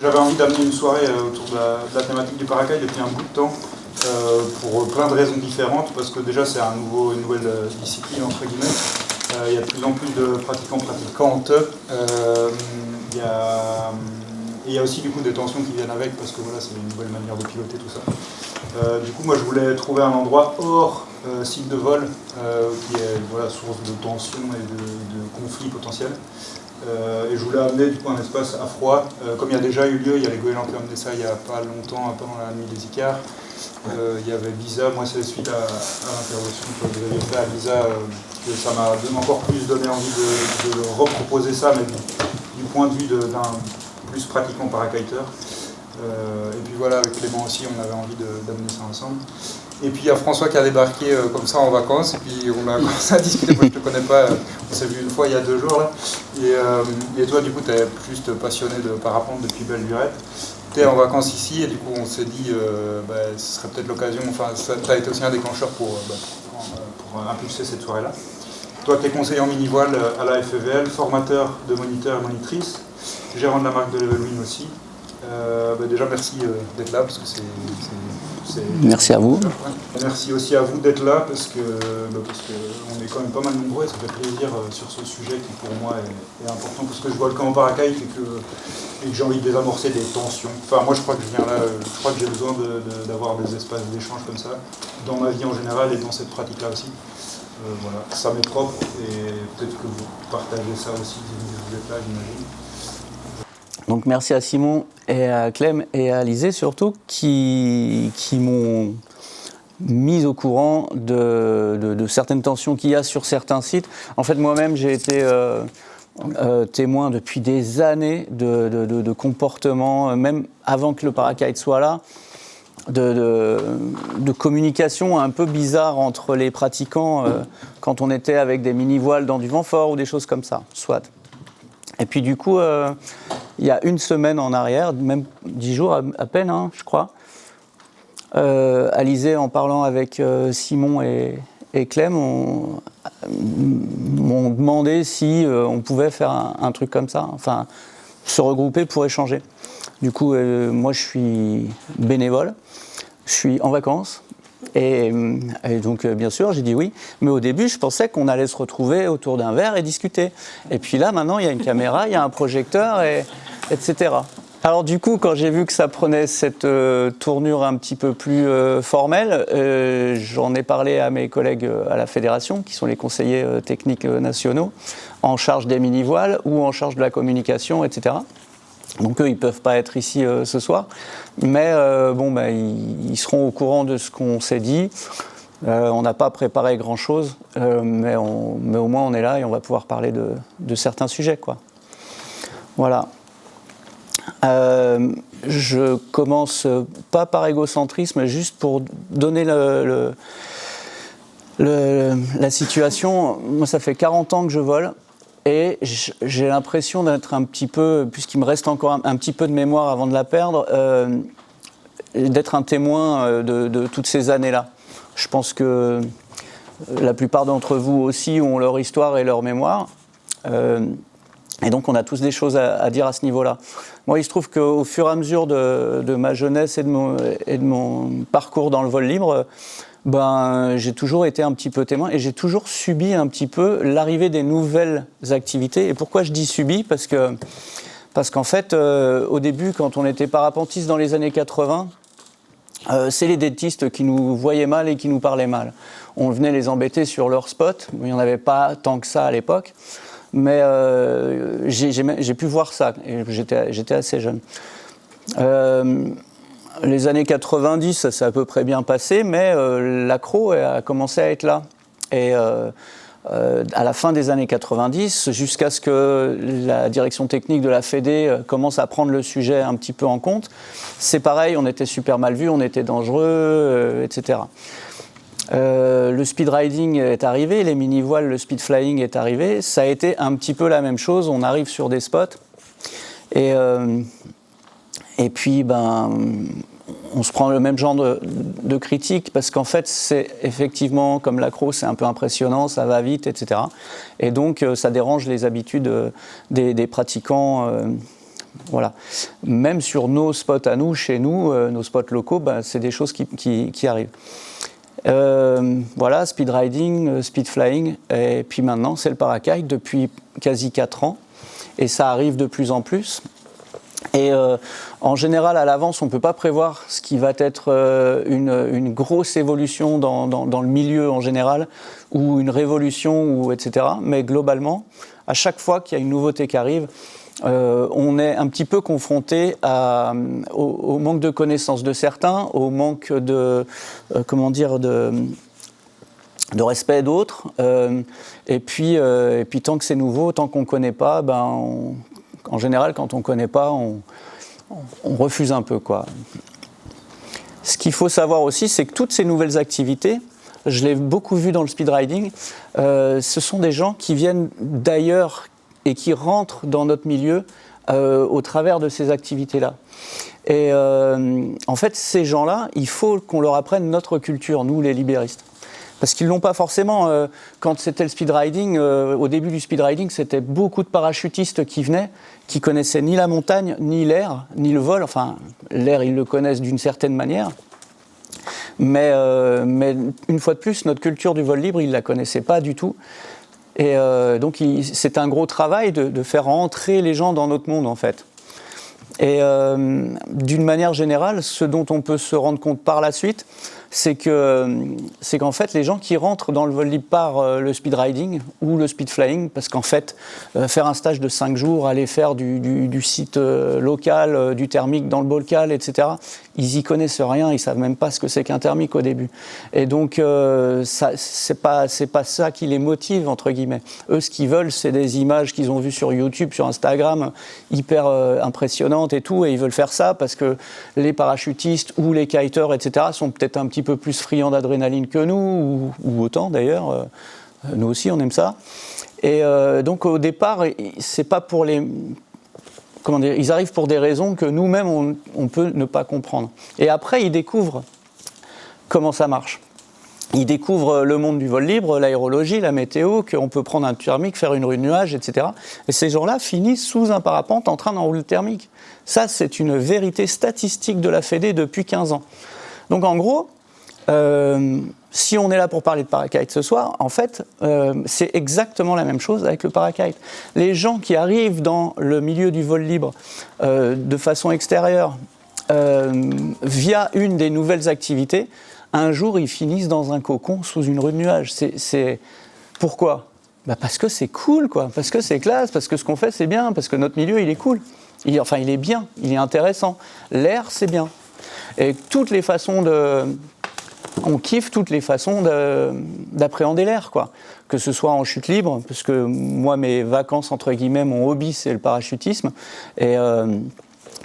J'avais envie d'amener une soirée autour de la thématique du paracaille depuis un bout de temps, pour plein de raisons différentes, parce que déjà c'est une nouvelle discipline entre guillemets. Il y a de plus en plus de pratiquantes. Il y a aussi du coup des tensions qui viennent avec, parce que voilà, c'est une nouvelle manière de piloter tout ça. Du coup, moi je voulais trouver un endroit hors site de vol, qui est voilà, source de tensions et de conflits potentiels. Et je voulais amener du coup un espace à froid. Comme il y a déjà eu lieu, il y a les Goélands qui ont amené ça il n'y a pas longtemps, pendant la nuit des Icars. Il y avait Lisa, moi c'est suite à l'intervention que vous avez fait à Lisa, que ça m'a encore plus donné envie de reproposer ça, mais du point de vue d'un plus pratiquant parakiter. Et puis voilà, avec Clément aussi, on avait envie d'amener ça ensemble. Et puis il y a François qui a débarqué comme ça en vacances, et puis on a commencé à discuter. Moi je ne te connais pas, on s'est vu une fois il y a 2 jours là. Et toi du coup tu es plus passionné de parapente depuis belle lurette. Tu es en vacances ici, et du coup on s'est dit ce serait peut-être l'occasion, enfin tu as été aussi un déclencheur pour impulser cette soirée-là. Toi tu es conseiller en mini-voile à la FEVL, formateur de moniteurs et monitrices, gérant de la marque de Levelwing aussi. Déjà merci d'être là, parce que c'est merci à vous. Merci aussi à vous d'être là, parce que on est quand même pas mal nombreux, et ça fait plaisir sur ce sujet qui pour moi est important, parce que je vois le camp en paracaille et que j'ai envie de désamorcer des tensions. Enfin moi je crois que je viens là, je crois que j'ai besoin d'avoir des espaces d'échange comme ça, dans ma vie en général et dans cette pratique-là aussi. Voilà, ça m'est propre, et peut-être que vous partagez ça aussi, vous êtes là, j'imagine. Donc merci à Simon et à Clem et à Alizé surtout qui m'ont mis au courant de certaines tensions qu'il y a sur certains sites. En fait moi-même j'ai été témoin depuis des années de comportements, même avant que le parakite soit là, de communication un peu bizarre entre les pratiquants quand on était avec des mini-voiles dans du vent fort ou des choses comme ça, soit. Et puis du coup, il y a une semaine en arrière, même 10 jours à peine, hein, je crois, Alizé, en parlant avec Simon et Clem, m'ont demandé si on pouvait faire un truc comme ça, enfin se regrouper pour échanger. Du coup, moi je suis bénévole, je suis en vacances. Et donc bien sûr j'ai dit oui, mais au début je pensais qu'on allait se retrouver autour d'un verre et discuter. Et puis là maintenant il y a une caméra, il y a un projecteur, etc. Alors du coup quand j'ai vu que ça prenait cette tournure un petit peu plus formelle, j'en ai parlé à mes collègues à la fédération, qui sont les conseillers techniques nationaux, en charge des mini-voiles ou en charge de la communication, etc. Donc eux, ils ne peuvent pas être ici ce soir, mais ils seront au courant de ce qu'on s'est dit. On n'a pas préparé grand-chose, mais au moins on est là et on va pouvoir parler de certains sujets, quoi. Voilà. Je commence pas par égocentrisme, juste pour donner la situation. Moi, ça fait 40 ans que je vole. Et j'ai l'impression d'être un petit peu, puisqu'il me reste encore un petit peu de mémoire avant de la perdre, d'être un témoin de toutes ces années-là. Je pense que la plupart d'entre vous aussi ont leur histoire et leur mémoire. Et donc on a tous des choses à dire à ce niveau-là. Moi, il se trouve qu'au fur et à mesure de ma jeunesse et de mon parcours dans le vol libre, j'ai toujours été un petit peu témoin et j'ai toujours subi un petit peu l'arrivée des nouvelles activités. Et pourquoi je dis subi ? Parce qu'en fait, au début, quand on était parapentiste dans les années 80, c'est les dentistes qui nous voyaient mal et qui nous parlaient mal. On venait les embêter sur leur spot. Il n'y en avait pas tant que ça à l'époque. Mais j'ai pu voir ça. Et j'étais assez jeune. Les années 90, ça s'est à peu près bien passé, mais l'accro a commencé à être là. Et à la fin des années 90, jusqu'à ce que la direction technique de la Fédé commence à prendre le sujet un petit peu en compte, c'est pareil, on était super mal vus, on était dangereux, etc. Le speed riding est arrivé, les mini-voiles, le speed flying est arrivé. Ça a été un petit peu la même chose, on arrive sur des spots. Et puis, on se prend le même genre de critique, parce qu'en fait, c'est effectivement, comme l'accro, c'est un peu impressionnant, ça va vite, etc. Et donc, ça dérange les habitudes des pratiquants Voilà. Même sur nos spots à nous, chez nous, nos spots locaux, c'est des choses qui arrivent. Voilà, speed riding, speed flying, et puis maintenant c'est le parakite depuis quasi 4 ans, et ça arrive de plus en plus. Et en général, à l'avance, on ne peut pas prévoir ce qui va être une grosse évolution dans le milieu en général, ou une révolution, etc. Mais globalement, à chaque fois qu'il y a une nouveauté qui arrive, on est un petit peu confronté au manque de connaissances de certains, au manque de respect d'autres. Et puis, tant que c'est nouveau, tant qu'on ne connaît pas, en général, quand on ne connaît pas, on refuse un peu, quoi. Ce qu'il faut savoir aussi, c'est que toutes ces nouvelles activités, je l'ai beaucoup vu dans le speed riding, ce sont des gens qui viennent d'ailleurs et qui rentrent dans notre milieu au travers de ces activités-là. Et en fait, ces gens-là, il faut qu'on leur apprenne notre culture, nous les libéristes. Parce qu'ils ne l'ont pas forcément. Quand c'était le speed riding, au début du speed riding, c'était beaucoup de parachutistes qui venaient, qui connaissaient ni la montagne, ni l'air, ni le vol. Enfin, l'air, ils le connaissent d'une certaine manière. Mais une fois de plus, notre culture du vol libre, ils ne la connaissaient pas du tout. Et donc, c'est un gros travail de faire rentrer les gens dans notre monde, en fait. Et d'une manière générale, ce dont on peut se rendre compte par la suite, c'est qu'en fait, les gens qui rentrent dans le vol libre par le speed riding ou le speed flying, parce qu'en fait, faire un stage de 5 jours, aller faire du site local, du thermique dans le bocal, etc., ils y connaissent rien, ils ne savent même pas ce que c'est qu'un thermique au début. Et donc, c'est pas ça qui les motive, entre guillemets. Eux, ce qu'ils veulent, c'est des images qu'ils ont vues sur YouTube, sur Instagram, hyper impressionnantes et tout, et ils veulent faire ça parce que les parachutistes ou les kiteurs, etc., sont peut-être un petit peu plus friands d'adrénaline que nous, ou autant d'ailleurs. Nous aussi, on aime ça. Et donc, au départ, c'est pas pour les... Comment dire, ils arrivent pour des raisons que nous-mêmes, on peut ne pas comprendre. Et après, ils découvrent comment ça marche. Ils découvrent le monde du vol libre, l'aérologie, la météo, qu'on peut prendre un thermique, faire une rue de nuages, etc. Et ces gens-là finissent sous un parapente en train d'enrouler le thermique. Ça, c'est une vérité statistique de la Fédé depuis 15 ans. Donc en gros, si on est là pour parler de paracite ce soir, en fait, c'est exactement la même chose avec le paracite. Les gens qui arrivent dans le milieu du vol libre de façon extérieure, via une des nouvelles activités, un jour, ils finissent dans un cocon sous une rue de nuages. Pourquoi ? Parce que c'est cool, quoi. Parce que c'est classe, parce que ce qu'on fait, c'est bien, parce que notre milieu, il est cool. Il est bien, il est intéressant. L'air, c'est bien. Et toutes les façons on kiffe toutes les façons d'appréhender l'air, quoi. Que ce soit en chute libre, parce que moi, mes vacances, entre guillemets, mon hobby, c'est le parachutisme. Et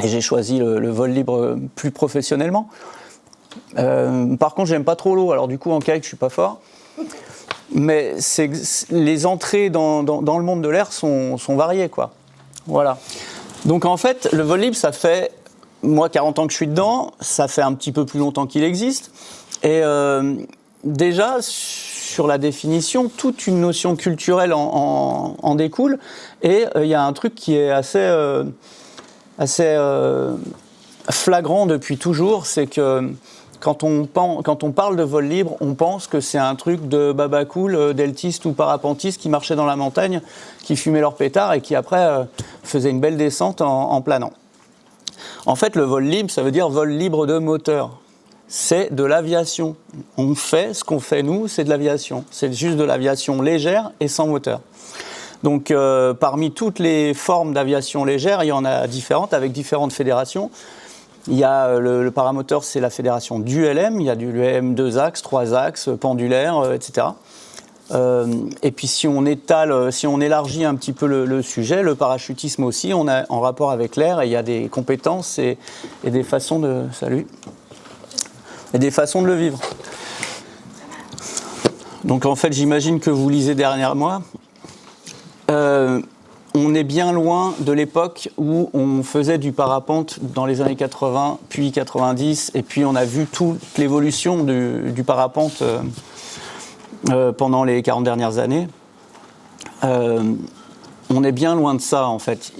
j'ai choisi le vol libre plus professionnellement. Par contre, j'aime pas trop l'eau, alors du coup, en kayak, je suis pas fort. Mais les entrées dans le monde de l'air sont variées, quoi. Voilà. Donc, en fait, le vol libre, ça fait... Moi, 40 ans que je suis dedans, ça fait un petit peu plus longtemps qu'il existe. Et déjà, sur la définition, toute une notion culturelle en découle. Et il y a un truc qui est assez flagrant depuis toujours, c'est que quand on parle de vol libre, on pense que c'est un truc de baba cool, deltistes ou parapentistes qui marchaient dans la montagne, qui fumaient leur pétard et qui après faisaient une belle descente en planant. En fait, le vol libre, ça veut dire vol libre de moteur. C'est de l'aviation. On fait ce qu'on fait nous, c'est de l'aviation. C'est juste de l'aviation légère et sans moteur. Donc, parmi toutes les formes d'aviation légère, il y en a différentes avec différentes fédérations. Il y a le paramoteur, c'est la fédération du LM. Il y a du LM 2 axes, 3 axes, pendulaire, etc. Et puis si on élargit un petit peu le sujet, le parachutisme aussi, on a en rapport avec l'air et il y a des compétences et des façons de... Salut. Et des façons de le vivre. Donc en fait, j'imagine que vous lisez derrière moi. On est bien loin de l'époque où on faisait du parapente dans les années 80, puis 90, et puis on a vu toute l'évolution du parapente pendant les 40 dernières années. On est bien loin de ça, en fait.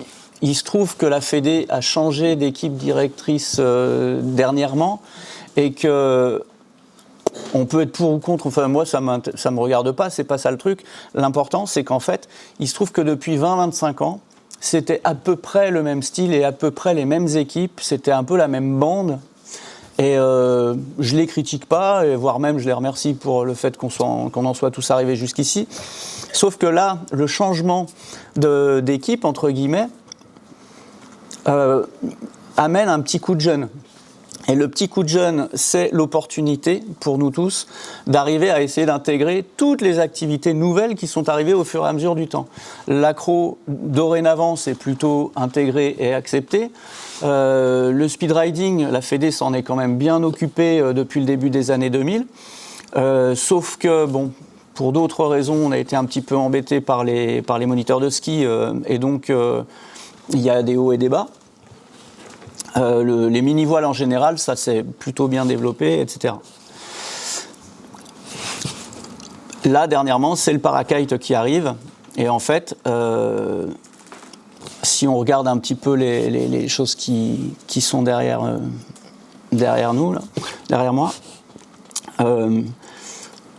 il se trouve que la Fédé a changé d'équipe directrice dernièrement et que on peut être pour ou contre, enfin moi ça me regarde pas, c'est pas ça le truc. L'important c'est qu'en fait, il se trouve que depuis 20-25 ans, c'était à peu près le même style et à peu près les mêmes équipes, c'était un peu la même bande. Et je les critique pas, et voire même je les remercie pour le fait qu'on en soit tous arrivés jusqu'ici. Sauf que là, le changement d'équipe, entre guillemets, amène un petit coup de jeune. Et le petit coup de jeune, c'est l'opportunité pour nous tous d'arriver à essayer d'intégrer toutes les activités nouvelles qui sont arrivées au fur et à mesure du temps. L'accro, dorénavant, c'est plutôt intégré et accepté. Le speed riding, la Fédé s'en est quand même bien occupée depuis le début des années 2000. Sauf que, bon, pour d'autres raisons, on a été un petit peu embêté par les moniteurs de ski et donc il y a des hauts et des bas. Les mini-voiles en général, ça s'est plutôt bien développé, etc. Là, dernièrement, c'est le parakite qui arrive. Et en fait, si on regarde un petit peu les choses qui sont derrière nous, là, derrière moi,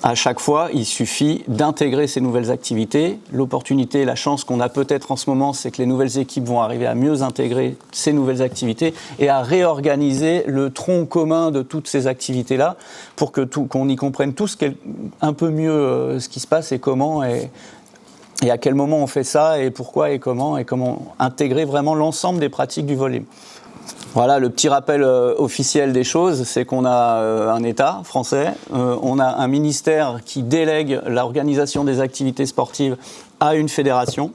à chaque fois, il suffit d'intégrer ces nouvelles activités. L'opportunité, la chance qu'on a peut-être en ce moment, c'est que les nouvelles équipes vont arriver à mieux intégrer ces nouvelles activités et à réorganiser le tronc commun de toutes ces activités-là pour qu'on y comprenne tous un peu mieux ce qui se passe et comment et à quel moment on fait ça et pourquoi et comment intégrer vraiment l'ensemble des pratiques du vol libre. Voilà, le petit rappel officiel des choses, c'est qu'on a un État français, on a un ministère qui délègue l'organisation des activités sportives à une fédération.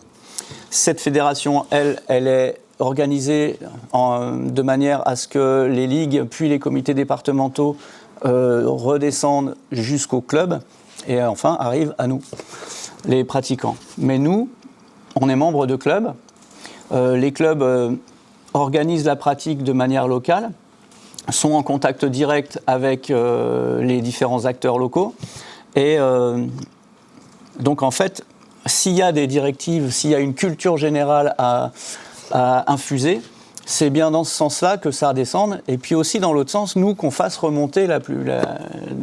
Cette fédération, elle est organisée de manière à ce que les ligues, puis les comités départementaux redescendent jusqu'au club et enfin arrivent à nous, les pratiquants. Mais nous, on est membre de clubs. Les clubs organisent la pratique de manière locale, sont en contact direct avec les différents acteurs locaux. Et donc en fait, s'il y a des directives, s'il y a une culture générale à infuser, c'est bien dans ce sens-là que ça descende. Et puis aussi dans l'autre sens, nous, qu'on fasse remonter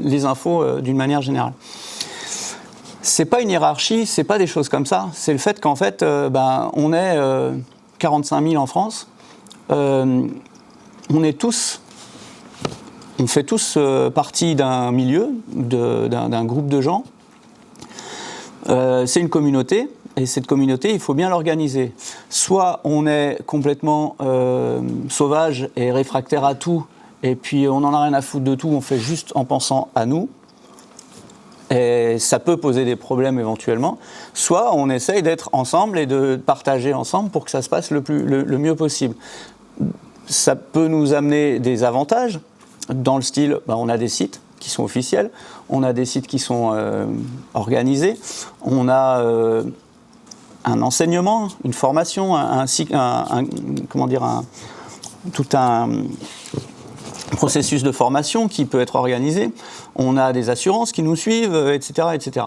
les infos d'une manière générale. C'est pas une hiérarchie, c'est pas des choses comme ça. C'est le fait qu'en fait, on est 45 000 en France. On fait tous partie d'un milieu, d'un groupe de gens. C'est une communauté, et cette communauté, il faut bien l'organiser. Soit on est complètement sauvage et réfractaire à tout, et puis on n'en a rien à foutre de tout, on fait juste en pensant à nous. Et ça peut poser des problèmes éventuellement. Soit on essaye d'être ensemble et de partager ensemble pour que ça se passe le mieux possible. Ça peut nous amener des avantages, dans le style, on a des sites qui sont officiels, on a des sites qui sont organisés, on a un enseignement, une formation, tout un processus de formation qui peut être organisé, on a des assurances qui nous suivent, etc., etc.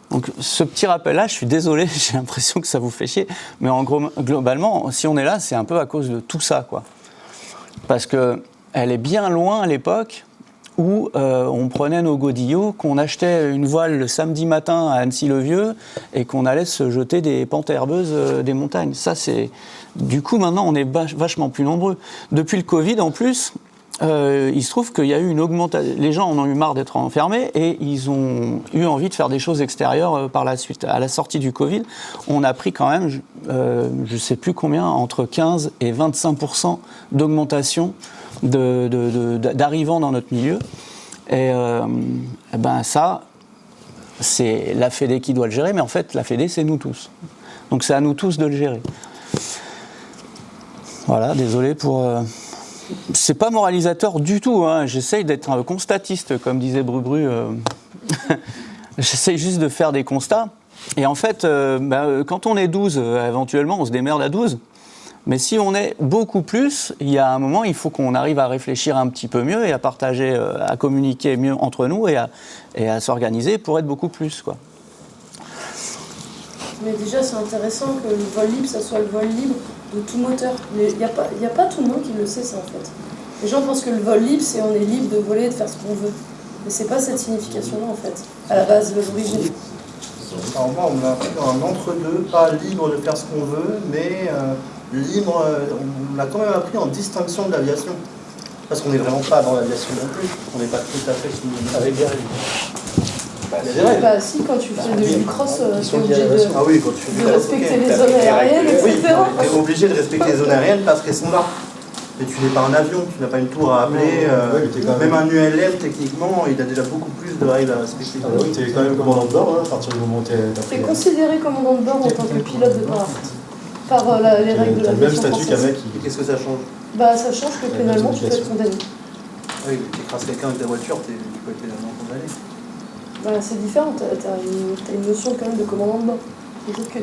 Donc ce petit rappel-là, je suis désolé, j'ai l'impression que ça vous fait chier, mais globalement, si on est là, c'est un peu à cause de tout ça, quoi. Parce qu'elle est bien loin à l'époque où on prenait nos godillots, qu'on achetait une voile le samedi matin à Annecy-le-Vieux et qu'on allait se jeter des pentes herbeuses des montagnes. Ça, c'est... Du coup, maintenant, on est vachement plus nombreux. Depuis le Covid, en plus... il se trouve qu'il y a eu une augmentation. Les gens en ont eu marre d'être enfermés et ils ont eu envie de faire des choses extérieures par la suite. À la sortie du Covid, on a pris quand même, je ne sais plus combien, entre 15 et 25% d'augmentation d'arrivants dans notre milieu. Et ça, c'est la Fédé qui doit le gérer, mais en fait, la Fédé, c'est nous tous. Donc c'est à nous tous de le gérer. Voilà, désolé pour... C'est pas moralisateur du tout, hein. J'essaye d'être un constatiste, comme disait Brubru. J'essaye juste de faire des constats. Et en fait, quand on est 12, éventuellement, on se démerde à 12. Mais si on est beaucoup plus, il y a un moment, il faut qu'on arrive à réfléchir un petit peu mieux et à partager, à communiquer mieux entre nous et à s'organiser pour être beaucoup plus, quoi. Mais déjà, c'est intéressant que le vol libre, ça soit le vol libre de tout moteur. Il n'y a pas tout le monde qui le sait, ça, en fait. Les gens pensent que le vol libre, c'est on est libre de voler et de faire ce qu'on veut. Mais c'est pas cette signification-là, en fait, à la base de l'origine. Alors moi, on l'a fait dans un entre-deux, pas libre de faire ce qu'on veut, mais libre, on l'a quand même appris en distinction de l'aviation. Parce qu'on n'est vraiment pas dans l'aviation non plus. On n'est pas tout à fait sous avec des règles. Bah si, quand tu fais du cross, tu es obligé Ah oui, quand tu fais de respecter les zones aériennes, etc. Oui, tu es obligé de respecter les zones aériennes parce qu'elles sont là. Mais tu n'es pas un avion, tu n'as pas une tour à appeler. Même un ULM, techniquement, il a déjà beaucoup plus de règles à respecter. Ah oui, tu es quand même commandant de bord, hein, à partir du moment où tu es... Tu es considéré commandant de bord en tant que pilote de parachute. Par les règles de la l'aviation même statut qu'un française. mec qui... Qu'est-ce que ça change? Bah ça change que pénalement tu peux être condamné. Oui, tu écrases quelqu'un avec ta voiture, tu peux être pénalement condamné. Bah, c'est différent, t'as une notion quand même de commandant de bord. C'est-à-dire que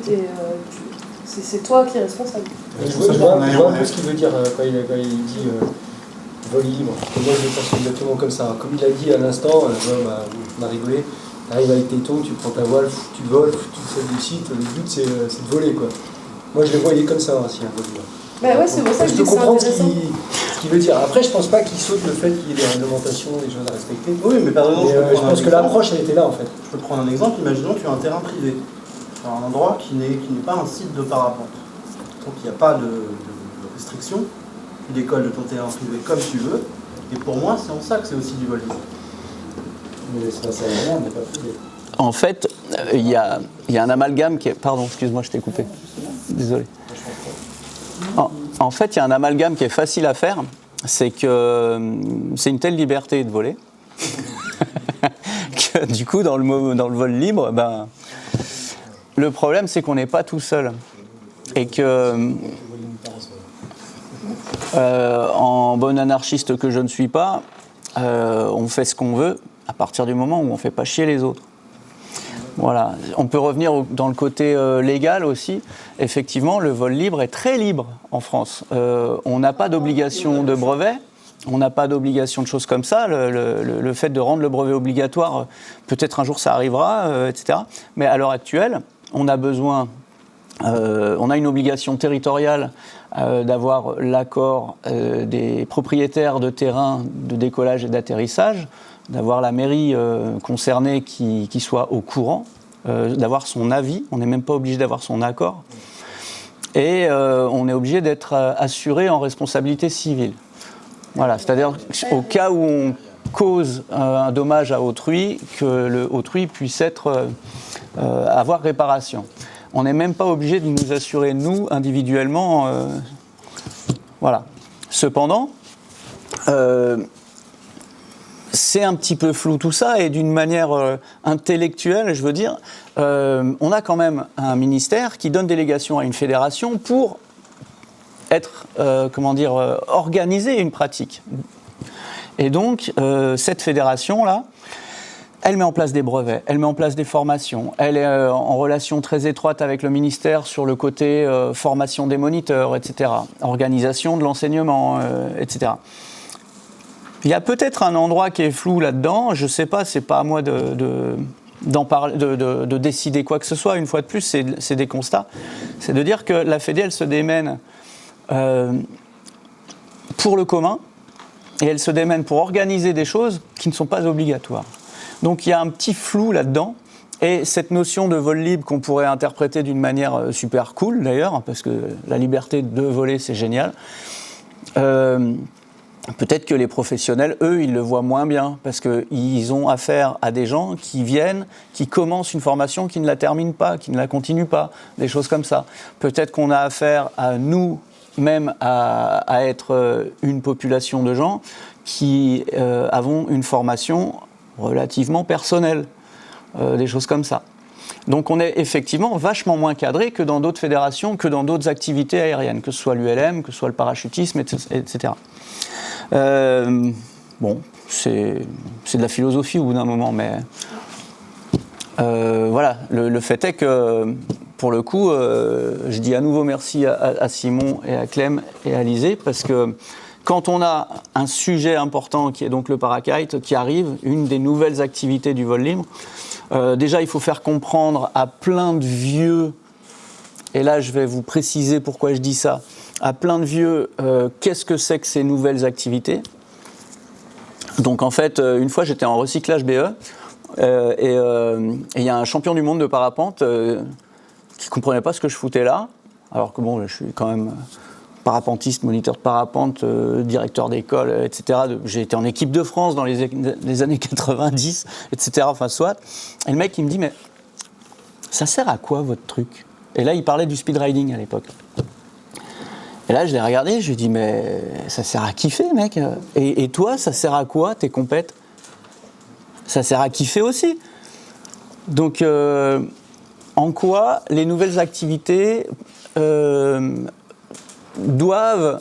c'est toi qui es responsable. Je vois un peu ce qu'il veut dire quand il dit vol libre. Moi je le pense exactement comme ça. Comme il a dit à l'instant, on a rigolé. Tu arrives avec tes tons, tu prends ta voile, tu voles, tu fais du site. Le but c'est de voler quoi. Moi je le voyais comme ça aussi, un vol libre. Bah ouais, c'est pour ça que je peux dis que c'est comprendre intéressant. ce qu'il veut dire. Après, je pense pas qu'il saute le fait qu'il y ait des réglementations, des choses à respecter. Oui, mais pardon, je pense que l'approche, elle était là en fait. Je peux te prendre un exemple. Imaginons que tu as un terrain privé, un endroit qui n'est pas un site de parapente. Donc il n'y a pas de restriction. Tu décolles de ton terrain privé comme tu veux. Et pour moi, c'est en ça que c'est aussi du vol libre. Mais ça on n'est pas privé. En fait, il y a un amalgame qui est... Pardon, excuse-moi, je t'ai coupé. Désolé. En fait, il y a un amalgame qui est facile à faire. C'est que c'est une telle liberté de voler que du coup, dans le vol libre, le problème, c'est qu'on n'est pas tout seul. Et que, en bon anarchiste que je ne suis pas, on fait ce qu'on veut à partir du moment où on ne fait pas chier les autres. Voilà. On peut revenir dans le côté légal aussi. Effectivement, le vol libre est très libre en France. On n'a pas d'obligation de brevet, on n'a pas d'obligation de choses comme ça. Le fait de rendre le brevet obligatoire, peut-être un jour ça arrivera, etc. Mais à l'heure actuelle, on a besoin, on a une obligation territoriale d'avoir l'accord des propriétaires de terrains de décollage et d'atterrissage, d'avoir la mairie concernée qui soit au courant, d'avoir son avis. On n'est même pas obligé d'avoir son accord. Et on est obligé d'être assuré en responsabilité civile. Voilà, c'est-à-dire au cas où on cause un dommage à autrui, que autrui puisse avoir réparation. On n'est même pas obligé de nous assurer, nous, individuellement. Voilà. Cependant, c'est un petit peu flou tout ça, et d'une manière intellectuelle, je veux dire, on a quand même un ministère qui donne délégation à une fédération pour être, organiser une pratique. Et donc, cette fédération-là, elle met en place des brevets, elle met en place des formations, elle est en relation très étroite avec le ministère sur le côté formation des moniteurs, etc., organisation de l'enseignement, etc. Il y a peut-être un endroit qui est flou là-dedans, je ne sais pas, c'est pas à moi d'en parler, de décider quoi que ce soit. Une fois de plus, c'est des constats. C'est de dire que la Fédé, elle se démène pour le commun, et elle se démène pour organiser des choses qui ne sont pas obligatoires. Donc il y a un petit flou là-dedans, et cette notion de vol libre qu'on pourrait interpréter d'une manière super cool d'ailleurs, parce que la liberté de voler, c'est génial. Peut-être que les professionnels, eux, ils le voient moins bien, parce qu'ils ont affaire à des gens qui viennent, qui commencent une formation, qui ne la terminent pas, qui ne la continuent pas, des choses comme ça. Peut-être qu'on a affaire à nous-mêmes à être une population de gens qui avons une formation relativement personnelle, des choses comme ça. Donc on est effectivement vachement moins cadré que dans d'autres fédérations, que dans d'autres activités aériennes, que ce soit l'ULM, que ce soit le parachutisme, etc. Bon, c'est de la philosophie au bout d'un moment, mais voilà, le fait est que, pour le coup, je dis à nouveau merci à Simon et à Clem et à Lisée, parce que quand on a un sujet important qui est donc le parakite qui arrive, une des nouvelles activités du vol libre, déjà il faut faire comprendre à plein de vieux et là je vais vous préciser pourquoi je dis ça, à plein de vieux, qu'est-ce que c'est que ces nouvelles activités. Donc en fait, une fois j'étais en recyclage BE, et il y a un champion du monde de parapente qui ne comprenait pas ce que je foutais là, alors que bon, je suis quand même parapentiste, moniteur de parapente, directeur d'école, etc. J'ai été en équipe de France dans les années 90, etc. Enfin, soit. Et le mec, il me dit, mais ça sert à quoi votre truc? Et là, il parlait du speed riding à l'époque. Et là, je l'ai regardé, je lui ai dit, mais ça sert à kiffer, mec. Et toi, ça sert à quoi, tes compètes? Ça sert à kiffer aussi. Donc, en quoi les nouvelles activités doivent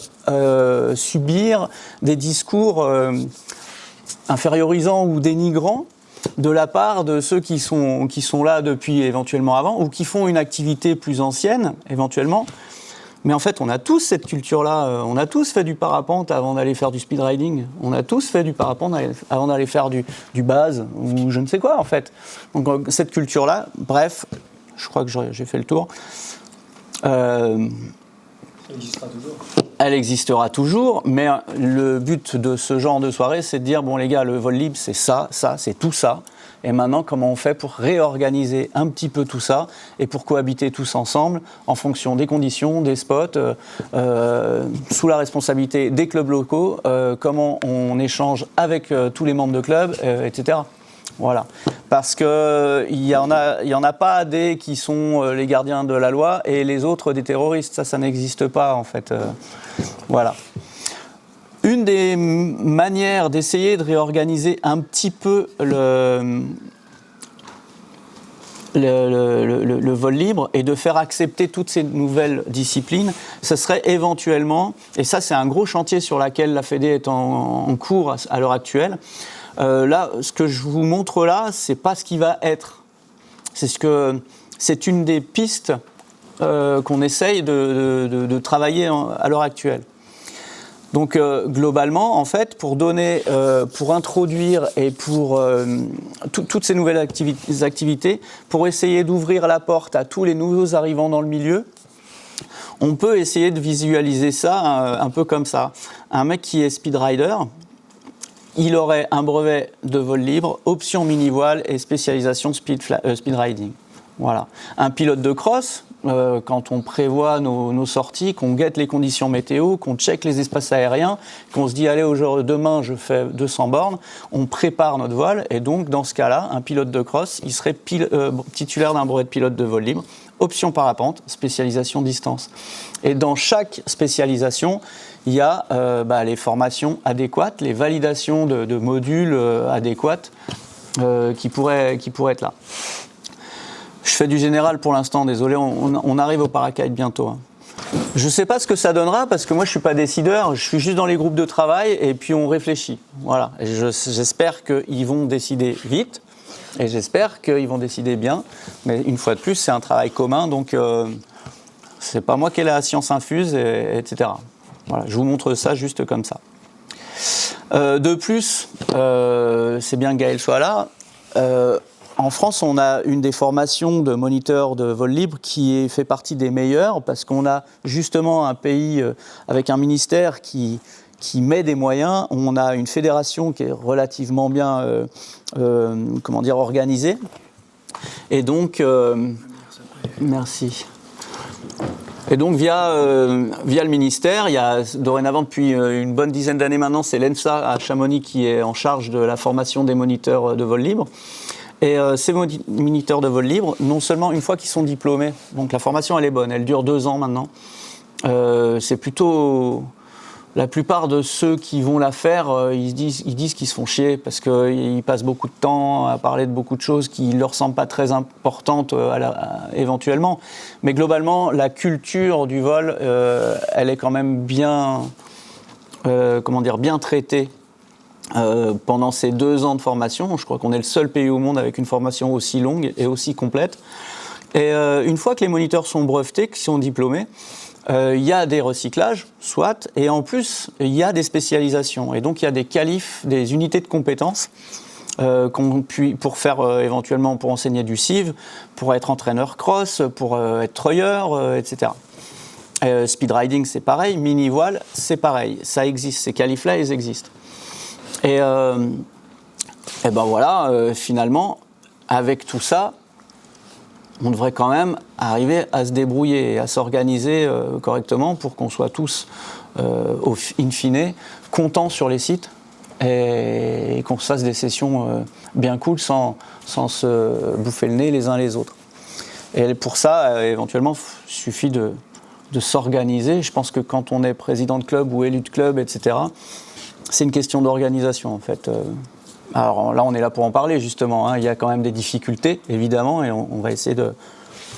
subir des discours infériorisants ou dénigrants de la part de ceux qui sont là depuis éventuellement avant ou qui font une activité plus ancienne éventuellement. Mais en fait, on a tous cette culture-là. On a tous fait du parapente avant d'aller faire du speed riding. On a tous fait du parapente avant d'aller faire du base ou je ne sais quoi, en fait. Donc, cette culture-là, bref, je crois que j'ai fait le tour. Elle existera toujours. Elle existera toujours, mais le but de ce genre de soirée, c'est de dire, bon les gars, le vol libre, c'est ça, c'est tout ça. Et maintenant, comment on fait pour réorganiser un petit peu tout ça et pour cohabiter tous ensemble en fonction des conditions, des spots, sous la responsabilité des clubs locaux, comment on échange avec tous les membres de clubs, etc. Voilà. Parce qu'il y en a pas des qui sont les gardiens de la loi et les autres des terroristes. Ça n'existe pas, en fait. Voilà. Une des manières d'essayer de réorganiser un petit peu le vol libre et de faire accepter toutes ces nouvelles disciplines, ce serait éventuellement, et ça c'est un gros chantier sur lequel la Fédé est en cours à l'heure actuelle. Là, ce que je vous montre là, c'est pas ce qui va être. C'est une des pistes qu'on essaye de travailler à l'heure actuelle. Donc globalement, en fait, pour introduire et pour toutes ces nouvelles activités, pour essayer d'ouvrir la porte à tous les nouveaux arrivants dans le milieu, on peut essayer de visualiser ça un peu comme ça. Un mec qui est speed rider, il aurait un brevet de vol libre, option mini-voile et spécialisation speed riding. Voilà. Un pilote de cross, quand on prévoit nos sorties, qu'on guette les conditions météo, qu'on check les espaces aériens, qu'on se dit allez demain je fais 200 bornes, on prépare notre vol et donc dans ce cas-là, un pilote de cross, il serait titulaire d'un brevet de pilote de vol libre, option parapente, spécialisation distance. Et dans chaque spécialisation, il y a les formations adéquates, les validations de modules adéquates qui pourraient être là. Je fais du général pour l'instant, désolé, on arrive au paracade bientôt. Hein. Je ne sais pas ce que ça donnera parce que moi je ne suis pas décideur, je suis juste dans les groupes de travail et puis on réfléchit. Voilà. Et j'espère qu'ils vont décider vite et j'espère qu'ils vont décider bien. Mais une fois de plus, c'est un travail commun, donc c'est pas moi qui ai la science infuse, etc. Voilà, je vous montre ça juste comme ça. De plus, c'est bien que Gaël soit là. En France, on a une des formations de moniteurs de vol libre qui fait partie des meilleures parce qu'on a justement un pays avec un ministère qui met des moyens. On a une fédération qui est relativement bien organisée. Et donc, merci. Et donc, via le ministère, il y a dorénavant, depuis une bonne dizaine d'années maintenant, c'est l'ENSA à Chamonix qui est en charge de la formation des moniteurs de vol libre. Et ces moniteurs de vol libre, non seulement une fois qu'ils sont diplômés, donc la formation elle est bonne, elle dure 2 ans maintenant, c'est plutôt... La plupart de ceux qui vont la faire, ils disent qu'ils se font chier parce qu'ils passent beaucoup de temps à parler de beaucoup de choses qui ne leur semblent pas très importantes éventuellement. Mais globalement, la culture du vol, elle est quand même bien traitée pendant ces 2 ans de formation. Je crois qu'on est le seul pays au monde avec une formation aussi longue et aussi complète. Et une fois que les moniteurs sont brevetés, qu'ils sont diplômés, il y a des recyclages, soit, et en plus, il y a des spécialisations. Et donc, il y a des qualifs, des unités de compétences pour faire éventuellement pour enseigner du civ, pour être entraîneur cross, pour être treuilleur, etc. Speed riding c'est pareil, mini voile c'est pareil, ça existe, ces qualifs-là ils existent. Et ben voilà, finalement, avec tout ça, on devrait quand même arriver à se débrouiller et à s'organiser correctement pour qu'on soit tous, in fine, contents sur les sites et qu'on se fasse des sessions bien cool sans se bouffer le nez les uns les autres. Et pour ça, éventuellement, il suffit de s'organiser. Je pense que quand on est président de club ou élu de club, etc., c'est une question d'organisation en fait. Alors là, on est là pour en parler justement, hein. Il y a quand même des difficultés, évidemment, et on va essayer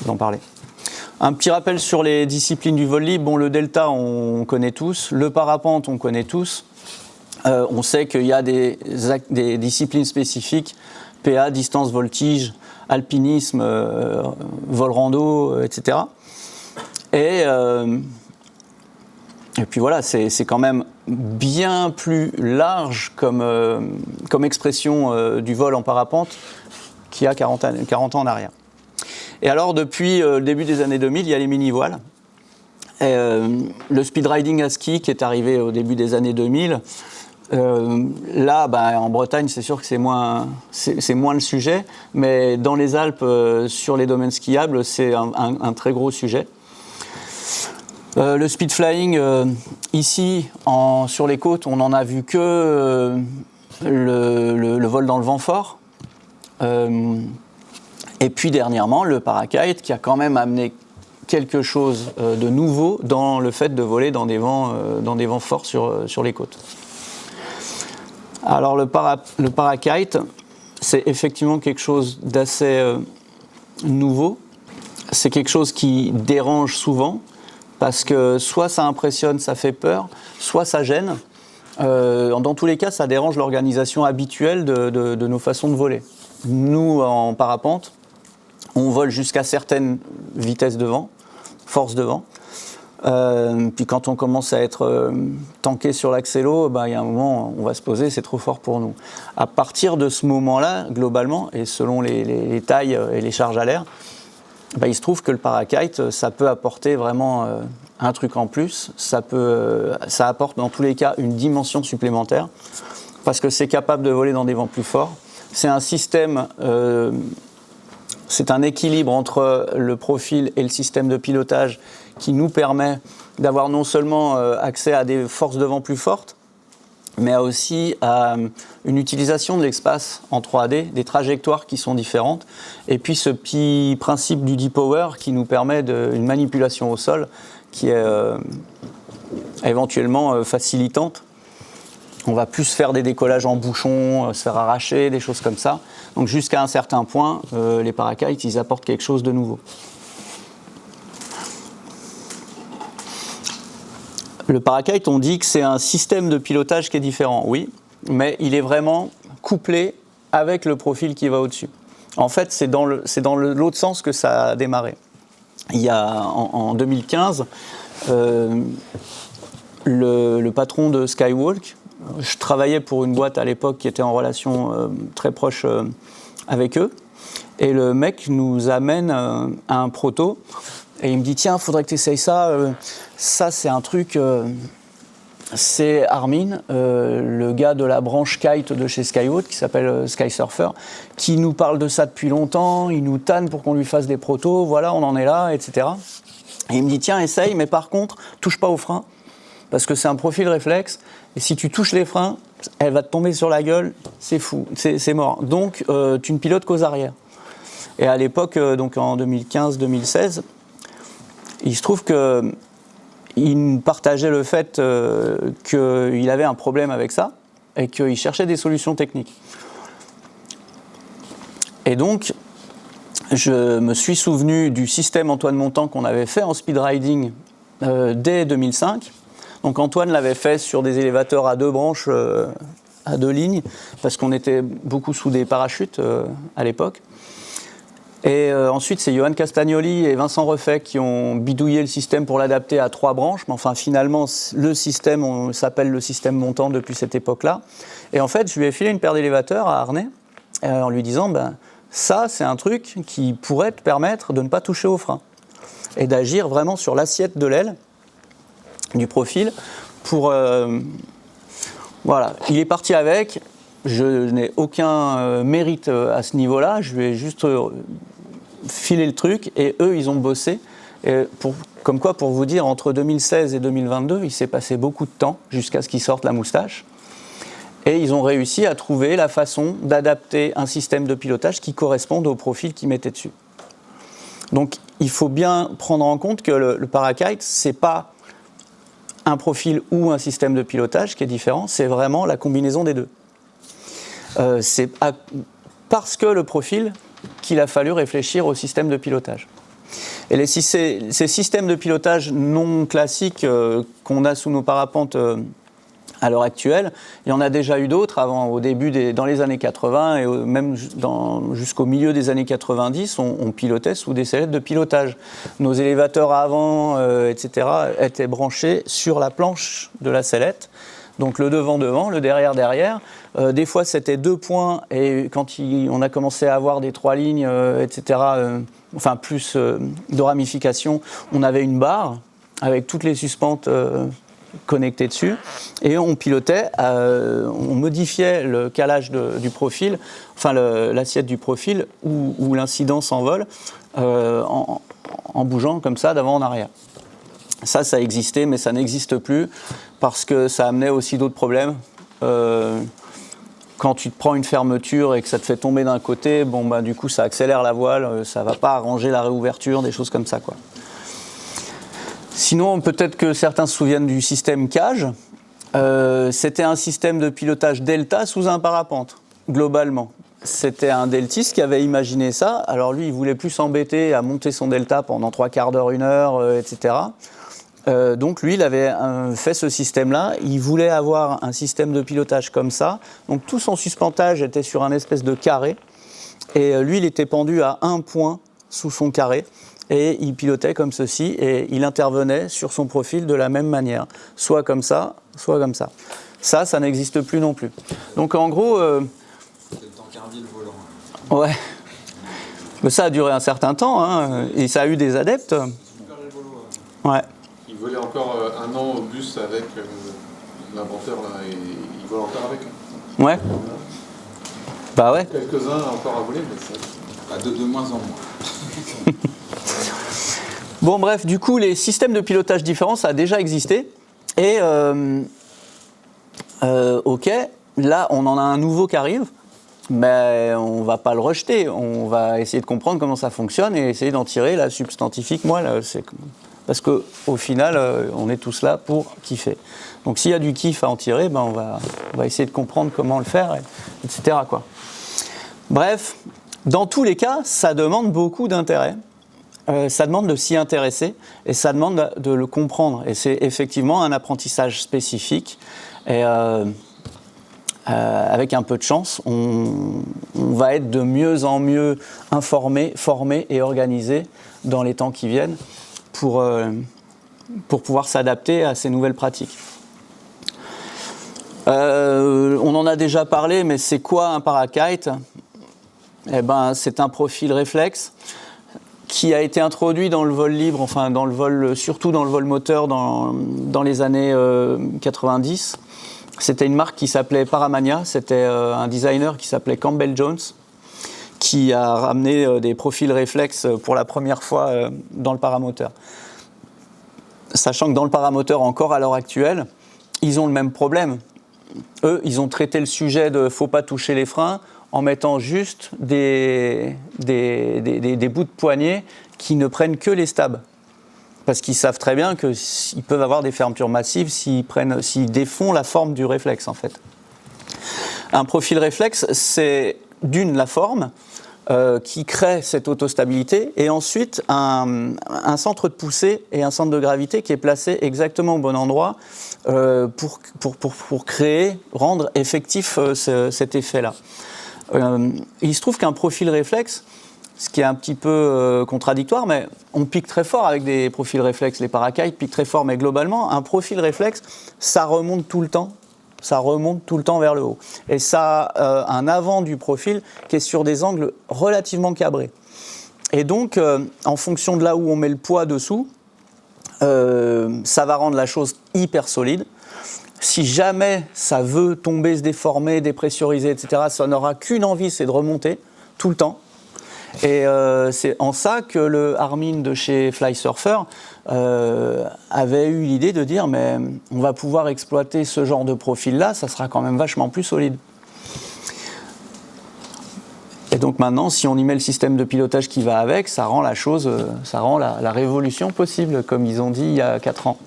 d'en parler. Un petit rappel sur les disciplines du vol libre. Bon, le delta, on connaît tous. Le parapente, on connaît tous. On sait qu'il y a des disciplines spécifiques, PA, distance, voltige, alpinisme, vol rando, etc. Et puis voilà, c'est quand même bien plus large comme expression du vol en parapente qu'il y a 40 ans en arrière. Et alors, depuis le début des années 2000, il y a les mini-voiles. Le speed riding à ski qui est arrivé au début des années 2000, là, en Bretagne, c'est sûr que c'est moins le sujet, mais dans les Alpes, sur les domaines skiables, c'est un très gros sujet. Le speed flying, ici, sur les côtes, on n'en a vu que le vol dans le vent fort. Et puis dernièrement, le parakite qui a quand même amené quelque chose de nouveau dans le fait de voler dans des vents forts sur les côtes. Alors le parakite, c'est effectivement quelque chose d'assez nouveau. C'est quelque chose qui dérange souvent parce que soit ça impressionne, ça fait peur, soit ça gêne. Dans tous les cas, ça dérange l'organisation habituelle de nos façons de voler. Nous, en parapente, on vole jusqu'à certaines vitesses de vent, force de vent. Puis quand on commence à être tanké sur l'accélo, il y a un moment, on va se poser, c'est trop fort pour nous. À partir de ce moment-là, globalement, et selon les tailles et les charges à l'air, il se trouve que le parakite, ça peut apporter vraiment un truc en plus. Ça apporte dans tous les cas une dimension supplémentaire parce que c'est capable de voler dans des vents plus forts. C'est un système, c'est un équilibre entre le profil et le système de pilotage qui nous permet d'avoir non seulement accès à des forces de vent plus fortes, mais aussi à une utilisation de l'espace en 3D, des trajectoires qui sont différentes, et puis ce petit principe du D-Power qui nous permet une manipulation au sol qui est éventuellement facilitante. On va plus faire des décollages en bouchon, se faire arracher, des choses comme ça. Donc jusqu'à un certain point, les parakites, ils apportent quelque chose de nouveau. Le parakite, on dit que c'est un système de pilotage qui est différent, oui, mais il est vraiment couplé avec le profil qui va au-dessus. En fait, c'est dans l'autre sens que ça a démarré. Il y a en 2015, le patron de Skywalk, je travaillais pour une boîte à l'époque qui était en relation très proche avec eux, et le mec nous amène un proto. Et il me dit, tiens, faudrait que tu essayes ça. Ça, c'est un truc... c'est Armin, le gars de la branche kite de chez Skywalk, qui s'appelle Sky Surfer, qui nous parle de ça depuis longtemps. Il nous tanne pour qu'on lui fasse des protos. Voilà, on en est là, etc. Et il me dit, tiens, essaye, mais par contre, touche pas aux freins, parce que c'est un profil réflexe. Et si tu touches les freins, elle va te tomber sur la gueule. C'est fou, c'est mort. Donc, tu ne pilotes qu'aux arrières. Et à l'époque, donc en 2015-2016, il se trouve qu'il partageait le fait qu'il avait un problème avec ça et qu'il cherchait des solutions techniques. Et donc, je me suis souvenu du système Antoine Montan qu'on avait fait en speed riding dès 2005. Donc Antoine l'avait fait sur des élévateurs à deux branches, à deux lignes, parce qu'on était beaucoup sous des parachutes à l'époque. Et ensuite, c'est Johan Castagnoli et Vincent Refait qui ont bidouillé le système pour l'adapter à 3 branches. Mais enfin, finalement, le système s'appelle le système Montan depuis cette époque-là. Et en fait, je lui ai filé une paire d'élévateurs à harnais en lui disant ça, c'est un truc qui pourrait te permettre de ne pas toucher au frein et d'agir vraiment sur l'assiette de l'aile du profil pour... voilà, il est parti avec, je n'ai aucun mérite à ce niveau-là, je lui ai juste filé le truc et eux, ils ont bossé. Comme quoi, pour vous dire, entre 2016 et 2022, il s'est passé beaucoup de temps jusqu'à ce qu'ils sortent la moustache. Et ils ont réussi à trouver la façon d'adapter un système de pilotage qui corresponde au profil qu'ils mettaient dessus. Donc, il faut bien prendre en compte que le Parakite, c'est pas un profil ou un système de pilotage qui est différent, c'est vraiment la combinaison des deux. C'est parce que le profil qu'il a fallu réfléchir au système de pilotage. Et ces systèmes de pilotage non classiques qu'on a sous nos parapentes à l'heure actuelle, il y en a déjà eu d'autres au début dans les années 80 et même jusqu'au milieu des années 90, on pilotait sous des sellettes de pilotage. Nos élévateurs à avant, etc., étaient branchés sur la planche de la sellette. Donc le devant-devant, le derrière-derrière. Des fois, c'était 2 points et quand on a commencé à avoir des 3 lignes, etc., enfin plus de ramifications, on avait une barre avec toutes les suspentes connectées dessus et on pilotait, on modifiait le calage du profil, enfin l'assiette du profil ou l'incidence en vol en bougeant comme ça d'avant en arrière. Ça existait, mais ça n'existe plus parce que ça amenait aussi d'autres problèmes. Quand tu te prends une fermeture et que ça te fait tomber d'un côté, du coup ça accélère la voile, ça ne va pas arranger la réouverture, des choses comme ça, quoi. Sinon, peut-être que certains se souviennent du système cage. C'était un système de pilotage delta sous un parapente, globalement. C'était un deltiste qui avait imaginé ça. Alors lui, il voulait plus s'embêter à monter son delta pendant 3/4 d'heure, 1 heure, etc. Donc lui, il avait fait ce système-là. Il voulait avoir un système de pilotage comme ça. Donc tout son suspentage était sur un espèce de carré. Et lui, il était pendu à 1 point sous son carré. Et il pilotait comme ceci. Et il intervenait sur son profil de la même manière. Soit comme ça, soit comme ça. Ça n'existe plus non plus. Donc en gros... C'est le temps qu'un le volant. Ouais. Mais ça a duré un certain temps. Et ça a eu des adeptes. Super rigolo. Ouais. Il volait encore 1 an au bus avec l'inventeur là, et il vole encore avec. Ouais. Bah ouais. Quelques-uns encore à voler, mais c'est De moins en moins. Bon bref, du coup, les systèmes de pilotage différents, ça a déjà existé. Et ok, là, on en a un nouveau qui arrive, mais on va pas le rejeter. On va essayer de comprendre comment ça fonctionne et essayer d'en tirer la substantifique moelle. Parce qu'au final, on est tous là pour kiffer. Donc s'il y a du kiff à en tirer, on va essayer de comprendre comment le faire, etc., quoi. Bref, dans tous les cas, ça demande beaucoup d'intérêt. Ça demande de s'y intéresser et ça demande de le comprendre. Et c'est effectivement un apprentissage spécifique. Et avec un peu de chance, on va être de mieux en mieux informé, formé et organisé dans les temps qui viennent pour pouvoir s'adapter à ces nouvelles pratiques. On en a déjà parlé, mais c'est quoi un Parakite ? C'est un profil réflexe qui a été introduit dans le vol libre, enfin surtout dans le vol moteur dans les années 90. C'était une marque qui s'appelait Paramania, c'était un designer qui s'appelait Campbell Jones, qui a ramené des profils réflexes pour la première fois dans le paramoteur. Sachant que dans le paramoteur, encore à l'heure actuelle, ils ont le même problème. Eux, ils ont traité le sujet de « faut pas toucher les freins » en mettant juste des bouts de poignée qui ne prennent que les stabs. Parce qu'ils savent très bien qu'ils peuvent avoir des fermetures massives s'ils défont la forme du réflexe, en fait. Un profil réflexe, c'est d'une la forme qui crée cette autostabilité et ensuite un centre de poussée et un centre de gravité qui est placé exactement au bon endroit pour rendre effectif cet effet-là. Il se trouve qu'un profil réflexe, ce qui est un petit peu contradictoire, mais on pique très fort avec des profils réflexes. Les Parakites piquent très fort, mais globalement, un profil réflexe, ça remonte tout le temps ça remonte tout le temps vers le haut. Et ça a un avant du profil qui est sur des angles relativement cabrés. Et donc, en fonction de là où on met le poids dessous, ça va rendre la chose hyper solide. Si jamais ça veut tomber, se déformer, dépressuriser, etc., ça n'aura qu'une envie, c'est de remonter tout le temps. Et c'est en ça que le Armin de chez Flysurfer avait eu l'idée de dire mais on va pouvoir exploiter ce genre de profil-là, ça sera quand même vachement plus solide. Et donc maintenant, si on y met le système de pilotage qui va avec, ça rend la chose, ça rend la révolution possible, comme ils ont dit il y a 4 ans.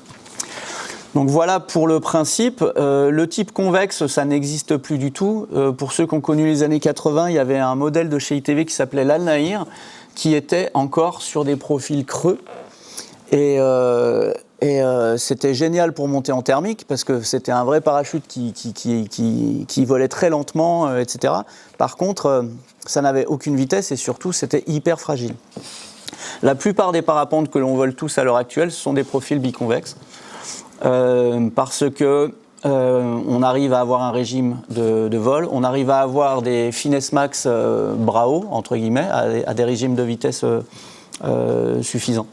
Donc voilà pour le principe. Le type convexe, ça n'existe plus du tout. Pour ceux qui ont connu les années 80, il y avait un modèle de chez ITV qui s'appelait l'Al-Nahir, qui était encore sur des profils creux. Et c'était génial pour monter en thermique, parce que c'était un vrai parachute qui volait très lentement, etc. Par contre, ça n'avait aucune vitesse et surtout, c'était hyper fragile. La plupart des parapentes que l'on vole tous à l'heure actuelle, ce sont des profils biconvexes. Parce que on arrive à avoir un régime de vol, on arrive à avoir des finesse max Brao, entre guillemets, à des régimes de vitesse suffisants.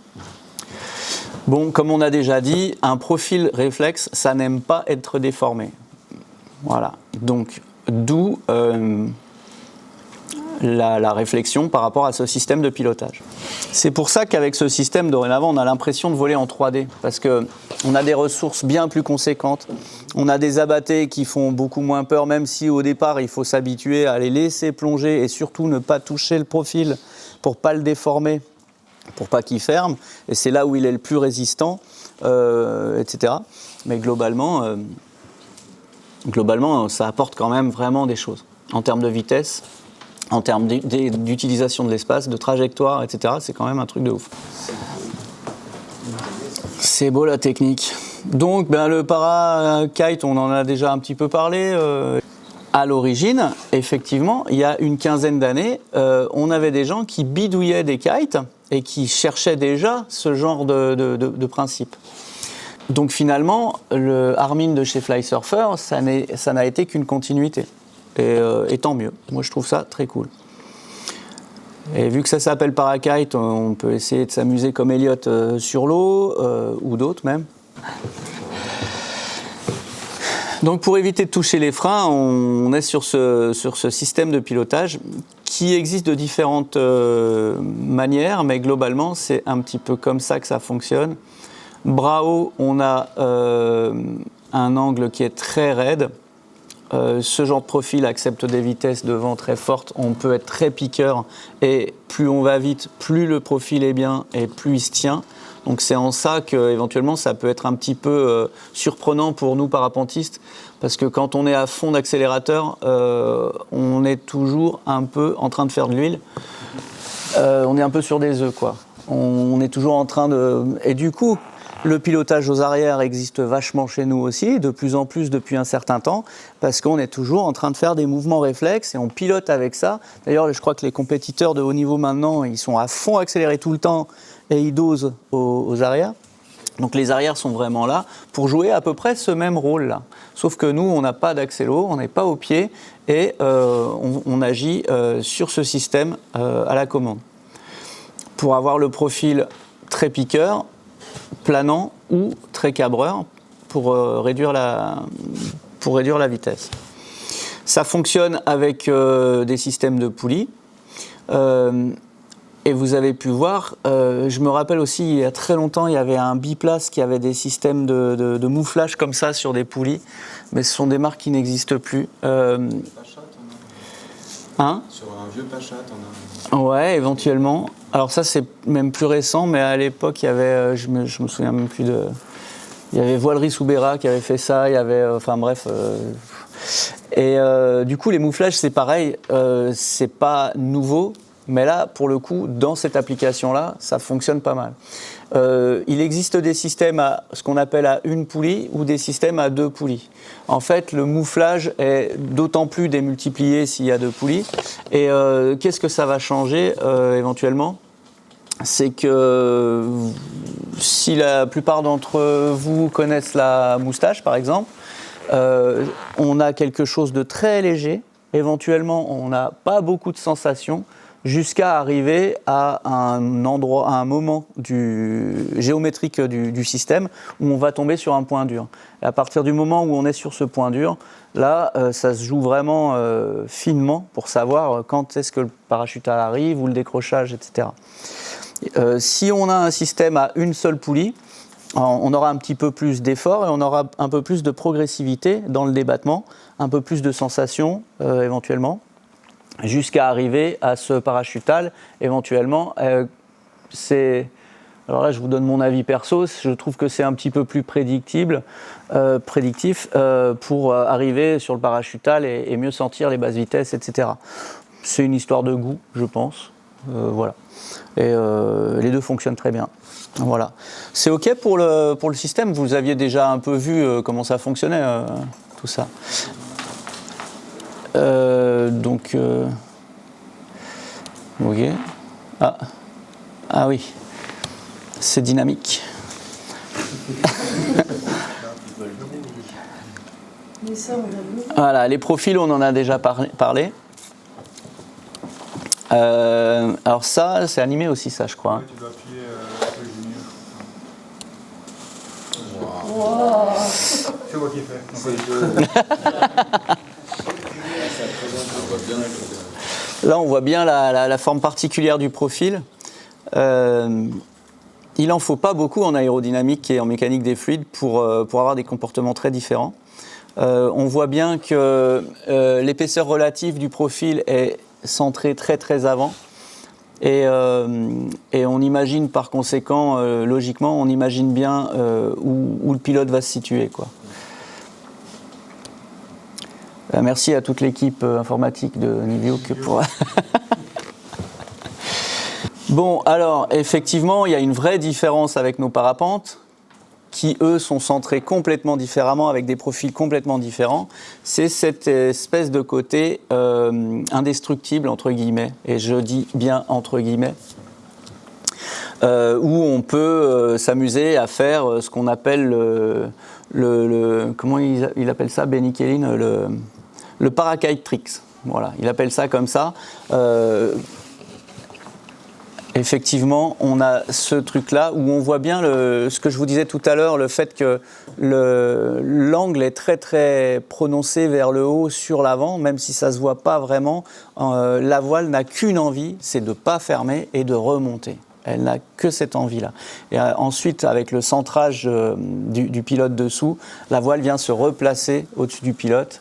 Bon, comme on a déjà dit, un profil réflexe, ça n'aime pas être déformé. Voilà, donc d'où la réflexion par rapport à ce système de pilotage. C'est pour ça qu'avec ce système, dorénavant, on a l'impression de voler en 3D, parce qu'on a des ressources bien plus conséquentes, on a des abattés qui font beaucoup moins peur, même si au départ, il faut s'habituer à les laisser plonger et surtout ne pas toucher le profil pour ne pas le déformer, pour pas qu'il ferme, et c'est là où il est le plus résistant, etc. Mais globalement, ça apporte quand même vraiment des choses, en termes de vitesse, en termes d'utilisation de l'espace, de trajectoire, etc. C'est quand même un truc de ouf. C'est beau la technique. Donc le para-kite, on en a déjà un petit peu parlé. À l'origine, effectivement, il y a une quinzaine d'années, on avait des gens qui bidouillaient des kites et qui cherchaient déjà ce genre de principe. Donc finalement, le Armin de chez Flysurfer, ça n'a été qu'une continuité. Et tant mieux. Moi, je trouve ça très cool. Et vu que ça s'appelle Parakite, on peut essayer de s'amuser comme Elliott sur l'eau, ou d'autres même. Donc pour éviter de toucher les freins, on est sur ce système de pilotage qui existe de différentes manières, mais globalement, c'est un petit peu comme ça que ça fonctionne. Brao, on a un angle qui est très raide. Ce genre de profil accepte des vitesses de vent très fortes, on peut être très piqueur et plus on va vite, plus le profil est bien et plus il se tient. Donc c'est en ça qu'éventuellement ça peut être un petit peu surprenant pour nous parapentistes, parce que quand on est à fond d'accélérateur, on est toujours un peu en train de faire de l'huile. On est un peu sur des œufs, quoi. On est toujours en train de... Et du coup, le pilotage aux arrières existe vachement chez nous aussi, de plus en plus depuis un certain temps, parce qu'on est toujours en train de faire des mouvements réflexes et on pilote avec ça. D'ailleurs, je crois que les compétiteurs de haut niveau maintenant, ils sont à fond accélérés tout le temps et ils dosent aux arrières. Donc les arrières sont vraiment là pour jouer à peu près ce même rôle-là. Sauf que nous, on n'a pas d'accélo, on n'est pas au pied et on agit sur ce système à la commande. Pour avoir le profil très piqueur, planant ou très cabreur pour réduire la vitesse. Ça fonctionne avec des systèmes de poulies. Et vous avez pu voir, je me rappelle aussi, il y a très longtemps, il y avait un biplace qui avait des systèmes de mouflage comme ça sur des poulies, mais ce sont des marques qui n'existent plus. Hein ? Sur un vieux Pachat, Ouais, éventuellement. Alors ça, c'est même plus récent, mais à l'époque, il y avait, je me souviens même plus de... Il y avait Voilerie Soubera qui avait fait ça, il y avait... enfin bref... Et du coup, les mouflages, c'est pareil, c'est pas nouveau, mais là, pour le coup, dans cette application-là, ça fonctionne pas mal. Il existe des systèmes à ce qu'on appelle à une poulie ou des systèmes à 2 poulies. En fait, le mouflage est d'autant plus démultiplié s'il y a 2 poulies. Et qu'est-ce que ça va changer éventuellement ? C'est que si la plupart d'entre vous connaissent la moustache, par exemple, on a quelque chose de très léger. Éventuellement, on n'a pas beaucoup de sensations jusqu'à arriver à un endroit, à un moment géométrique du système où on va tomber sur un point dur. Et à partir du moment où on est sur ce point dur, là, ça se joue vraiment finement pour savoir quand est-ce que le parachutal arrive ou le décrochage, etc. Si on a un système à une seule poulie, on aura un petit peu plus d'effort et on aura un peu plus de progressivité dans le débattement, un peu plus de sensations éventuellement, jusqu'à arriver à ce parachutal éventuellement. Alors là, je vous donne mon avis perso, je trouve que c'est un petit peu plus prédictif pour arriver sur le parachutal et mieux sentir les basses vitesses, etc. C'est une histoire de goût, je pense. Voilà. Et les deux fonctionnent très bien. Voilà. C'est OK pour le système. Vous aviez déjà un peu vu comment ça fonctionnait, tout ça. OK. Ah oui. C'est dynamique. Mais ça, on a vu. Voilà, les profils, on en a déjà parlé. Alors ça, c'est animé aussi, ça, je crois. Ouais, tu dois appuyer le junior. Wow. C'est moi qui ai fait. Là, on voit bien la forme particulière du profil. Il n'en faut pas beaucoup en aérodynamique et en mécanique des fluides pour avoir des comportements très différents. On voit bien que l'épaisseur relative du profil est centrée très très avant. Et on imagine par conséquent, logiquement, on imagine bien où le pilote va se situer, quoi. Merci à toute l'équipe informatique de Nibiuk pour... Bon, alors, effectivement, il y a une vraie différence avec nos parapentes, qui, eux, sont centrés complètement différemment, avec des profils complètement différents. C'est cette espèce de côté indestructible, entre guillemets, et je dis bien entre guillemets, où on peut s'amuser à faire ce qu'on appelle comment il appelle ça, Benny Kellin, le Parakite Tricks. Voilà, il appelle ça comme ça. Effectivement, on a ce truc-là où on voit bien ce que je vous disais tout à l'heure, le fait que l'angle est très très prononcé vers le haut sur l'avant, même si ça ne se voit pas vraiment. La voile n'a qu'une envie, c'est de ne pas fermer et de remonter. Elle n'a que cette envie-là. Et ensuite, avec le centrage du pilote dessous, la voile vient se replacer au-dessus du pilote,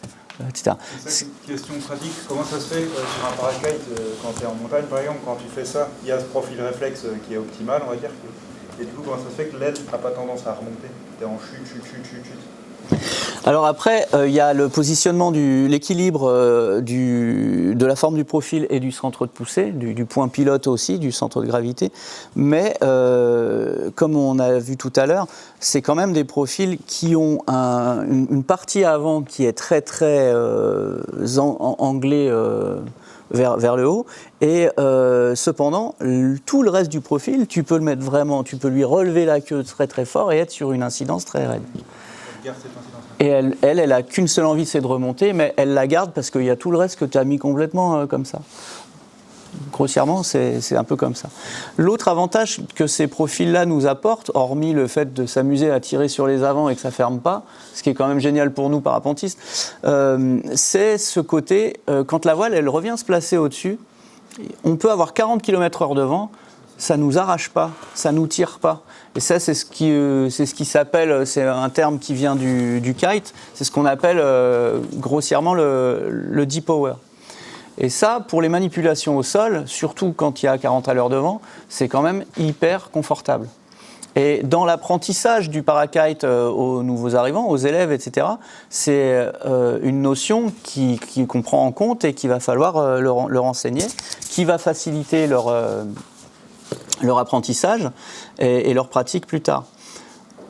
etc. C'est une question pratique. Comment ça se fait sur un parakite, quand tu es en montagne par exemple, quand tu fais ça, il y a ce profil réflexe qui est optimal, on va dire. Et du coup, comment ça se fait que l'aile n'a pas tendance à remonter? Tu es en chute. Alors après, il y a le positionnement l'équilibre de la forme du profil et du centre de poussée, du point pilote aussi, du centre de gravité. Mais comme on a vu tout à l'heure, c'est quand même des profils qui ont une partie avant qui est très très anglée vers le haut. Et cependant, tout le reste du profil, tu peux le mettre vraiment, tu peux lui relever la queue très très fort et être sur une incidence très raide. Et elle a qu'une seule envie, c'est de remonter, mais elle la garde parce qu'il y a tout le reste que tu as mis complètement comme ça. Grossièrement, c'est un peu comme ça. L'autre avantage que ces profils-là nous apportent, hormis le fait de s'amuser à tirer sur les avants et que ça ne ferme pas, ce qui est quand même génial pour nous parapentistes, c'est ce côté, quand la voile elle revient se placer au-dessus, on peut avoir 40 km/h de vent, ça ne nous arrache pas, ça ne nous tire pas. Et ça, c'est ce qui s'appelle, c'est un terme qui vient du kite, c'est ce qu'on appelle grossièrement le deep power. Et ça, pour les manipulations au sol, surtout quand il y a 40 à l'heure de vent, c'est quand même hyper confortable. Et dans l'apprentissage du parakite aux nouveaux arrivants, aux élèves, etc., c'est une notion qu'on prend en compte et qu'il va falloir leur enseigner, qui va faciliter leur apprentissage et leur pratique plus tard.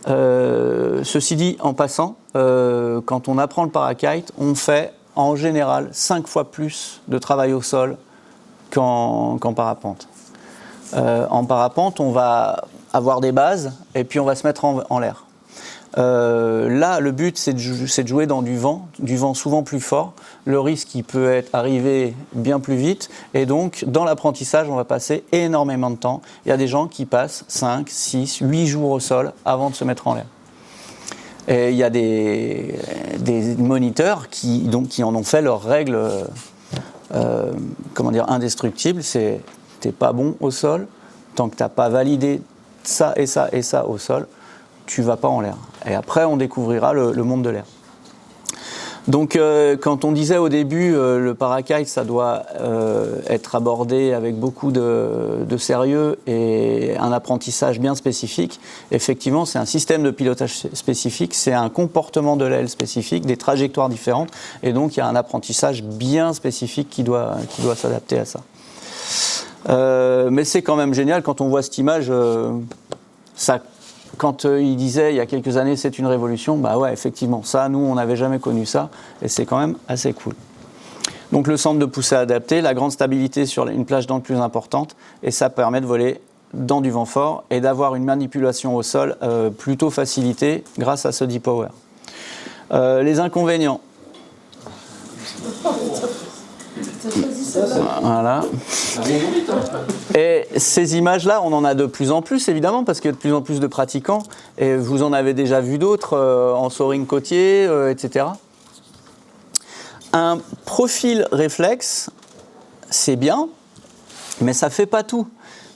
Ceci dit, en passant, quand on apprend le parakite, on fait en général 5 fois plus de travail au sol qu'en parapente. En parapente, on va avoir des bases et puis on va se mettre en l'air. Là, le but, c'est de jouer dans du vent souvent plus fort. Le risque, il peut arriver bien plus vite. Et donc, dans l'apprentissage, on va passer énormément de temps. Il y a des gens qui passent 5, 6, 8 jours au sol avant de se mettre en l'air. Et il y a des moniteurs qui en ont fait leur règle indestructible. C'est t'es pas bon au sol, tant que tu n'as pas validé ça et ça et ça au sol, tu ne vas pas en l'air. Et après, on découvrira le monde de l'air. Donc, quand on disait au début, le parakite, ça doit être abordé avec beaucoup de sérieux et un apprentissage bien spécifique. Effectivement, c'est un système de pilotage spécifique, c'est un comportement de l'aile spécifique, des trajectoires différentes, et donc il y a un apprentissage bien spécifique qui doit s'adapter à ça. Mais c'est quand même génial quand on voit cette image. Quand il disait il y a quelques années c'est une révolution, bah ouais, effectivement, ça, nous, on n'avait jamais connu ça, et c'est quand même assez cool. Donc le centre de poussée adapté, la grande stabilité sur une plage d'angle plus importante, et ça permet de voler dans du vent fort et d'avoir une manipulation au sol plutôt facilitée grâce à ce deep power. Les inconvénients. Voilà. Et ces images-là, on en a de plus en plus, évidemment, parce qu'il y a de plus en plus de pratiquants, et vous en avez déjà vu d'autres en soaring côtier, etc. Un profil réflexe, c'est bien, mais ça ne fait pas tout.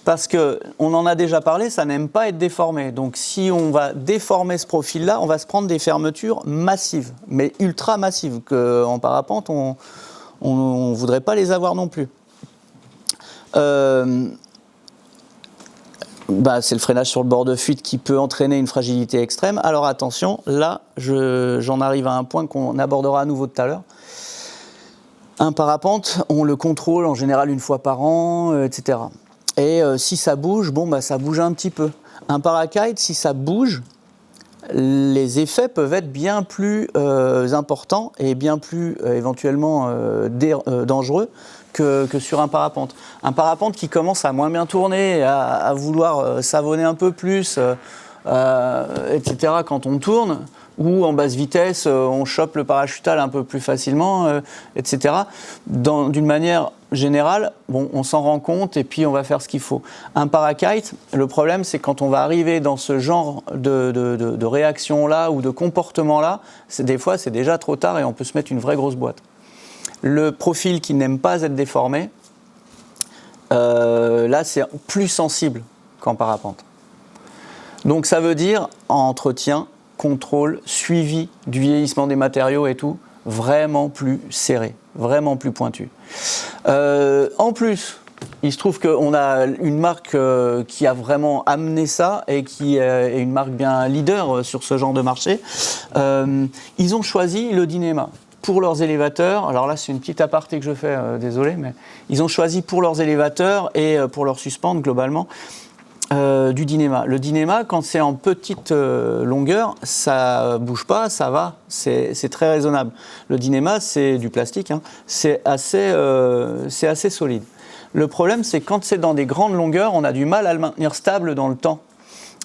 Parce qu'on en a déjà parlé, ça n'aime pas être déformé. Donc si on va déformer ce profil-là, on va se prendre des fermetures massives, mais ultra massives, qu'en parapente, on ne voudrait pas les avoir non plus. C'est le freinage sur le bord de fuite qui peut entraîner une fragilité extrême. Alors attention, là, j'en arrive à un point qu'on abordera à nouveau tout à l'heure. Un parapente, on le contrôle en général une fois par an, etc. Et si ça bouge, ça bouge un petit peu. Un parakite, si ça bouge, les effets peuvent être bien plus importants et bien plus éventuellement dangereux que sur un parapente. Un parapente qui commence à moins bien tourner, à vouloir savonner un peu plus, etc. quand on tourne, ou en basse vitesse, on chope le parachutal un peu plus facilement, etc. D'une manière générale, on s'en rend compte et puis on va faire ce qu'il faut. Un parakite, le problème, c'est quand on va arriver dans ce genre de réaction-là ou de comportement-là, des fois, c'est déjà trop tard et on peut se mettre une vraie grosse boîte. Le profil qui n'aime pas être déformé, là, c'est plus sensible qu'en parapente. Donc ça veut dire entretien, contrôle, suivi du vieillissement des matériaux et tout, vraiment plus serré, vraiment plus pointu. En plus, il se trouve qu'on a une marque qui a vraiment amené ça et qui est une marque bien leader sur ce genre de marché. Ils ont choisi le Dynéma pour leurs élévateurs. Alors là, c'est une petite aparté que je fais, désolé, mais ils ont choisi pour leurs élévateurs et pour leurs suspentes globalement du Dynéma. Le Dynéma, quand c'est en petite longueur, ça bouge pas, ça va, c'est très raisonnable. Le Dynéma, c'est du plastique, hein, c'est assez solide. Le problème, c'est quand c'est dans des grandes longueurs, on a du mal à le maintenir stable dans le temps.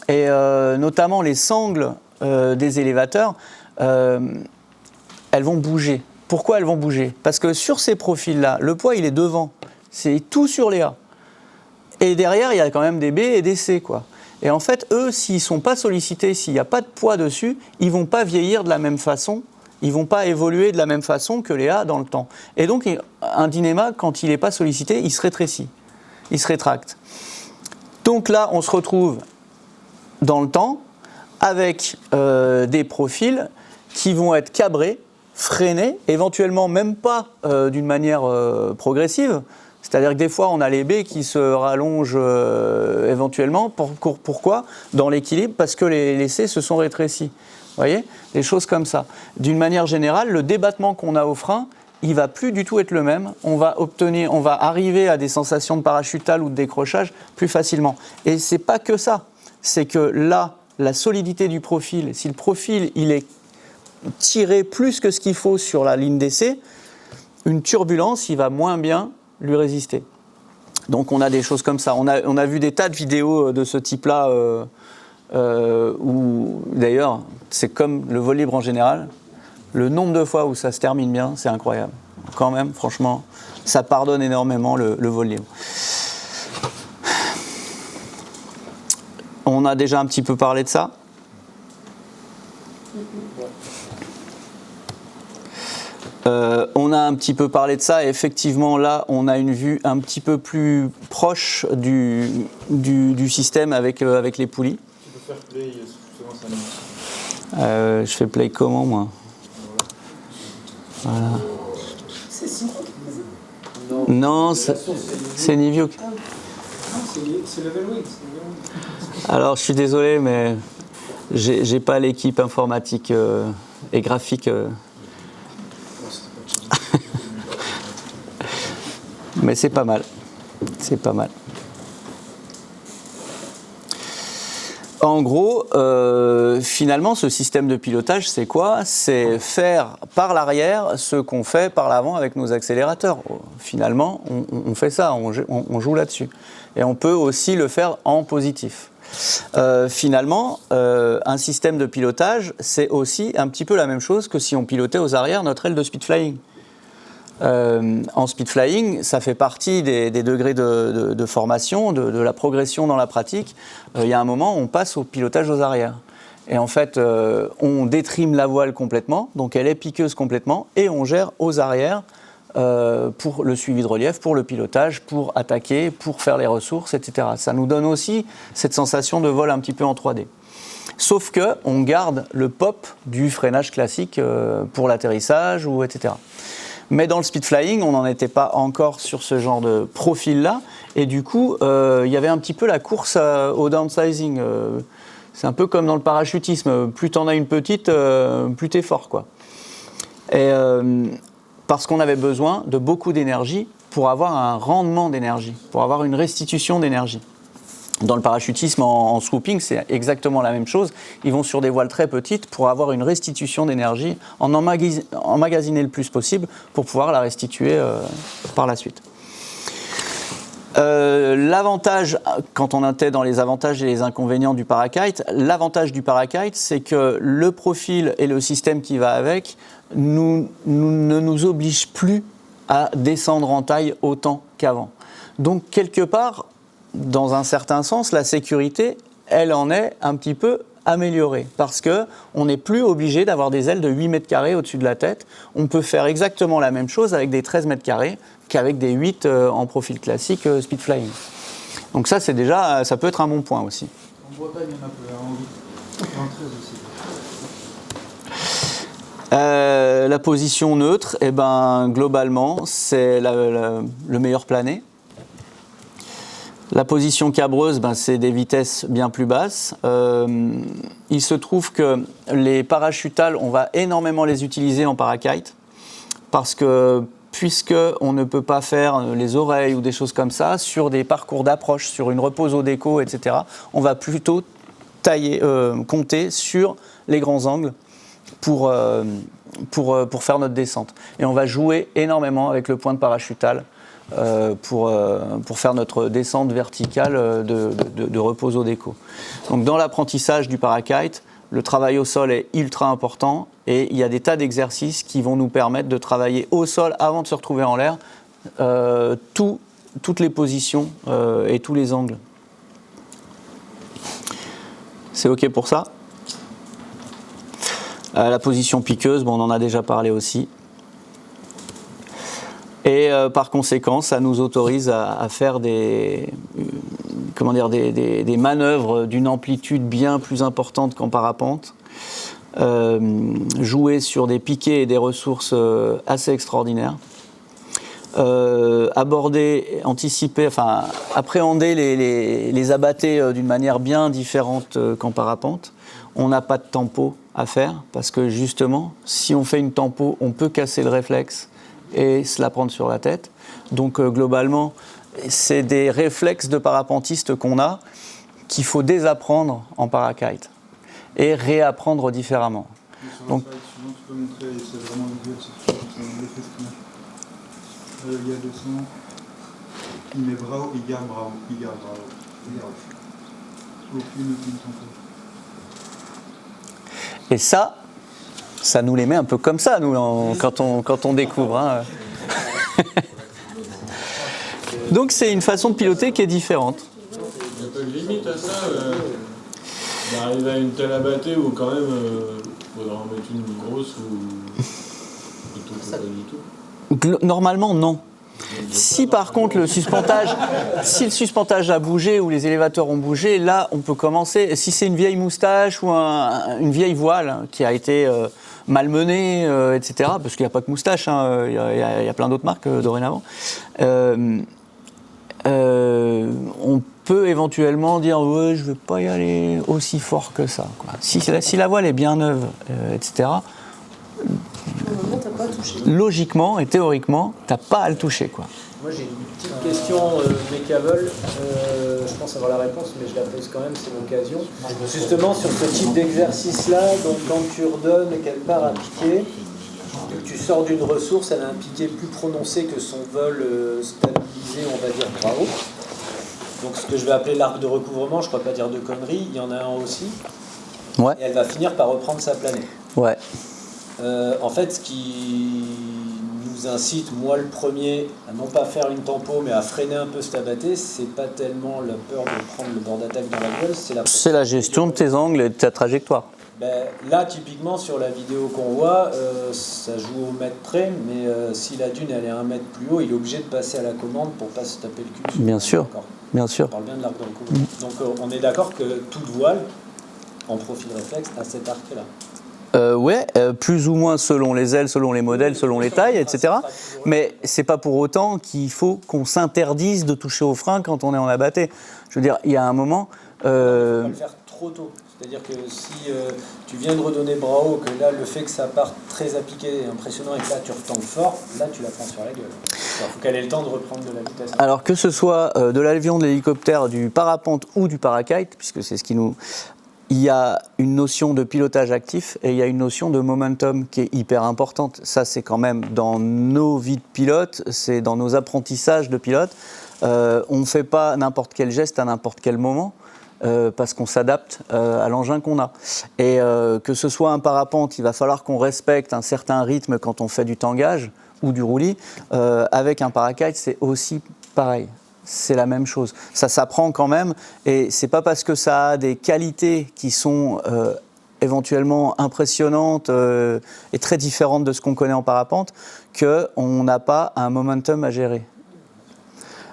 Et notamment les sangles des élévateurs, elles vont bouger. Pourquoi elles vont bouger ? Parce que sur ces profils-là, le poids, il est devant. C'est tout sur les A. Et derrière, il y a quand même des B et des C, quoi. Et en fait, eux, s'ils ne sont pas sollicités, s'il n'y a pas de poids dessus, ils ne vont pas vieillir de la même façon, ils ne vont pas évoluer de la même façon que les A dans le temps. Et donc, un Dynéma, quand il n'est pas sollicité, il se rétrécit, il se rétracte. Donc là, on se retrouve dans le temps avec des profils qui vont être cabrés, freinés, éventuellement même pas d'une manière progressive. C'est-à-dire que des fois, on a les baies qui se rallongent éventuellement. Pourquoi ? Dans l'équilibre, parce que les C se sont rétrécis. Vous voyez ? Des choses comme ça. D'une manière générale, le débattement qu'on a au frein, il ne va plus du tout être le même. On va arriver à des sensations de parachutal ou de décrochage plus facilement. Et ce n'est pas que ça. C'est que là, la solidité du profil, si le profil il est tiré plus que ce qu'il faut sur la ligne d'essai, une turbulence, il va moins bien lui résister. Donc on a des choses comme ça. On a vu des tas de vidéos de ce type-là où d'ailleurs, c'est comme le vol libre en général, le nombre de fois où ça se termine bien, c'est incroyable. Quand même, franchement, ça pardonne énormément le vol libre. On a déjà un petit peu parlé de ça. On a un petit peu parlé de ça et effectivement là on a une vue un petit peu plus proche du système avec les poulies. Tu peux faire play, ça je fais play comment moi? Voilà. C'est Simon qui fait ça? Non, c'est Niviook. C'est Levelwings. Alors je suis désolé mais j'ai pas l'équipe informatique et graphique. Mais c'est pas mal. C'est pas mal. En gros, finalement, ce système de pilotage, c'est quoi? C'est faire par l'arrière ce qu'on fait par l'avant avec nos accélérateurs. Finalement, on fait ça, on joue là-dessus. Et on peut aussi le faire en positif. Finalement, un système de pilotage, c'est aussi un petit peu la même chose que si on pilotait aux arrières notre aile de speed flying. En speed flying, ça fait partie des degrés de formation, de la progression dans la pratique. Il y a un moment où on passe au pilotage aux arrières. Et en fait, on détrime la voile complètement, donc elle est piqueuse complètement, et on gère aux arrières pour le suivi de relief, pour le pilotage, pour attaquer, pour faire les ressources, etc. Ça nous donne aussi cette sensation de vol un petit peu en 3D. Sauf qu'on garde le pop du freinage classique pour l'atterrissage, ou etc. Mais dans le speed flying, on n'en était pas encore sur ce genre de profil-là. Et du coup, il y avait un petit peu la course au downsizing. C'est un peu comme dans le parachutisme. Plus t'en as une petite, plus t'es fort, quoi. Et parce qu'on avait besoin de beaucoup d'énergie pour avoir un rendement d'énergie, pour avoir une restitution d'énergie. Dans le parachutisme en swooping, c'est exactement la même chose. Ils vont sur des voiles très petites pour avoir une restitution d'énergie, emmagasiner le plus possible pour pouvoir la restituer par la suite. L'avantage, quand on était dans les avantages et les inconvénients du parakite, l'avantage du parakite, c'est que le profil et le système qui va avec ne nous obligent plus à descendre en taille autant qu'avant. Donc, quelque part, dans un certain sens, la sécurité, elle en est un petit peu améliorée parce qu'on n'est plus obligé d'avoir des ailes de 8 mètres carrés au-dessus de la tête. On peut faire exactement la même chose avec des 13 mètres carrés qu'avec des 8 en profil classique speed flying. Donc ça, c'est déjà, ça peut être un bon point aussi. En Bretagne, il y en a peu, en 8. En 13 aussi. La position neutre, eh ben, globalement, c'est le meilleur plané. La position cabreuse, ben, c'est des vitesses bien plus basses. Il se trouve que les parachutales, on va énormément les utiliser en parakite parce que puisqu'on ne peut pas faire les oreilles ou des choses comme ça, sur des parcours d'approche, sur une repose au déco, etc., on va plutôt compter sur les grands angles pour faire notre descente. Et on va jouer énormément avec le point de parachutale pour faire notre descente verticale de repose au déco. Donc dans l'apprentissage du parakite, le travail au sol est ultra important et il y a des tas d'exercices qui vont nous permettre de travailler au sol avant de se retrouver en l'air, toutes les positions et tous les angles. C'est OK pour ça? La position piqueuse, bon, on en a déjà parlé aussi. Et par conséquent, ça nous autorise à faire des manœuvres d'une amplitude bien plus importante qu'en parapente, jouer sur des piquets et des ressources assez extraordinaires, appréhender les abattés d'une manière bien différente qu'en parapente. On n'a pas de tempo à faire parce que justement, si on fait une tempo, on peut casser le réflexe et se la prendre sur la tête. Donc globalement, c'est des réflexes de parapentiste qu'on a qu'il faut désapprendre en parakite et réapprendre différemment. Donc, tu peux montrer, c'est vraiment visuel, c'est l'effet spinach. Il y a 200, il met bravo, il garde bravo. Aucune tempo. Et ça nous les met un peu comme ça, nous, quand on découvre. Hein. Donc c'est une façon de piloter qui est différente. Il n'y a pas de limite à ça, d'arriver à une telle abattée où quand même il faudra en mettre une grosse ou plutôt que pas du tout. Normalement, non. Si par contre si le suspentage a bougé ou les élévateurs ont bougé, là on peut commencer. Si c'est une vieille moustache ou une vieille voile qui a été malmenée, etc., parce qu'il n'y a pas que moustache, hein, il y a plein d'autres marques dorénavant, on peut éventuellement dire ouais, je ne vais pas y aller aussi fort que ça, quoi. Si la voile est bien neuve, etc., Normalement, t'as pas touché. logiquement et théoriquement, tu n'as pas à le toucher, quoi. Moi j'ai une petite question mécavol, je pense avoir la réponse mais je la pose quand même, c'est l'occasion. Justement sur ce type d'exercice-là, donc quand tu redonnes quelle part à piquer, tu sors d'une ressource, elle a un piqué plus prononcé que son vol stabilisé, on va dire bravo. Donc ce que je vais appeler l'arc de recouvrement, je ne crois pas dire de conneries, il y en a un aussi. Ouais. Et elle va finir par reprendre sa planète. Ouais. En fait, ce qui nous incite, moi le premier, à non pas faire une tempo, mais à freiner un peu cette abattée, c'est pas tellement la peur de prendre le bord d'attaque dans la gueule, c'est la gestion de tes angles et de ta trajectoire. Ben, là, typiquement, sur la vidéo qu'on voit, ça joue au mètre près, mais si la dune elle est 1 mètre plus haut, il est obligé de passer à la commande pour pas se taper le cul. Bien sûr, bien sûr. On parle bien de l'arc de recouvrement. Donc on est d'accord que toute voile, en profil réflexe, a cet arc-là. Plus ou moins selon les ailes, selon les modèles, selon les tailles, etc. Mais c'est pas pour autant qu'il faut qu'on s'interdise de toucher au frein quand on est en abattée. Je veux dire, il y a un moment... Il ne faut pas le faire trop tôt. C'est-à-dire que si tu viens de redonner bras haut, que là, le fait que ça parte très appliqué et impressionnant et que là, tu retangues fort, là, tu la prends sur la gueule. Il faut qu'elle ait le temps de reprendre de la vitesse. Alors que ce soit de l'avion, de l'hélicoptère, du parapente ou du parakite, puisque c'est ce qui nous... Il y a une notion de pilotage actif et il y a une notion de momentum qui est hyper importante. Ça, c'est quand même dans nos vies de pilote, c'est dans nos apprentissages de pilote. On ne fait pas n'importe quel geste à n'importe quel moment parce qu'on s'adapte à l'engin qu'on a. Et que ce soit un parapente, il va falloir qu'on respecte un certain rythme quand on fait du tangage ou du roulis. Avec un paracite, c'est aussi pareil. C'est la même chose. Ça s'apprend quand même, et c'est pas parce que ça a des qualités qui sont éventuellement impressionnantes et très différentes de ce qu'on connaît en parapente qu'on n'a pas un momentum à gérer.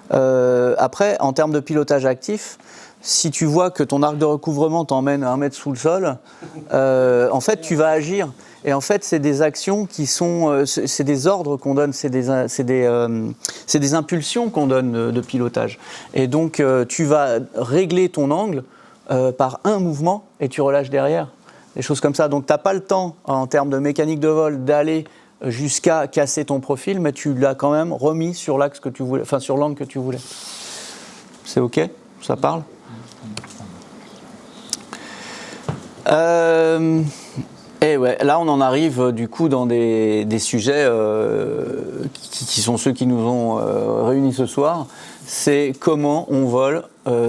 Après, en termes de pilotage actif, si tu vois que ton arc de recouvrement t'emmène 1 mètre sous le sol, en fait, tu vas agir. Et en fait, c'est des actions qui sont... c'est des ordres qu'on donne, c'est des impulsions qu'on donne de pilotage. Et donc, tu vas régler ton angle par un mouvement et tu relâches derrière. Des choses comme ça. Donc, tu n'as pas le temps, en termes de mécanique de vol, d'aller jusqu'à casser ton profil, mais tu l'as quand même remis sur l'axe que tu voulais, enfin, sur l'angle que tu voulais. C'est OK ? Ça parle ? Et ouais, là on en arrive du coup dans des sujets qui sont ceux qui nous ont réunis ce soir. C'est comment on vole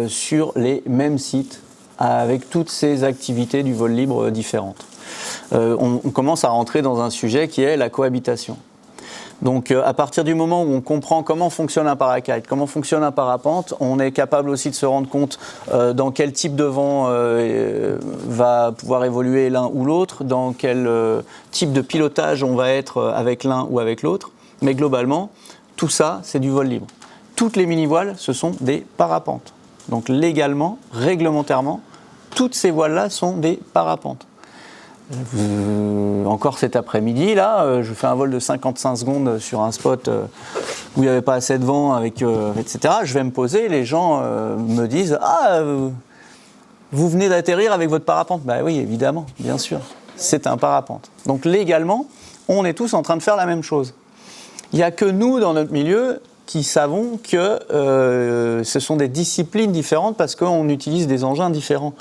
sur les mêmes sites avec toutes ces activités du vol libre différentes. On commence à rentrer dans un sujet qui est la cohabitation. Donc à partir du moment où on comprend comment fonctionne un paracite, comment fonctionne un parapente, on est capable aussi de se rendre compte dans quel type de vent va pouvoir évoluer l'un ou l'autre, dans quel type de pilotage on va être avec l'un ou avec l'autre. Mais globalement, tout ça, c'est du vol libre. Toutes les mini-voiles, ce sont des parapentes. Donc légalement, réglementairement, toutes ces voiles-là sont des parapentes. Encore cet après-midi, là, je fais un vol de 55 secondes sur un spot où il n'y avait pas assez de vent, etc. Je vais me poser, les gens me disent « Ah, vous venez d'atterrir avec votre parapente ?» Ben oui, évidemment, bien sûr, c'est un parapente. Donc légalement, on est tous en train de faire la même chose. Il n'y a que nous, dans notre milieu, qui savons que ce sont des disciplines différentes parce qu'on utilise des engins différents.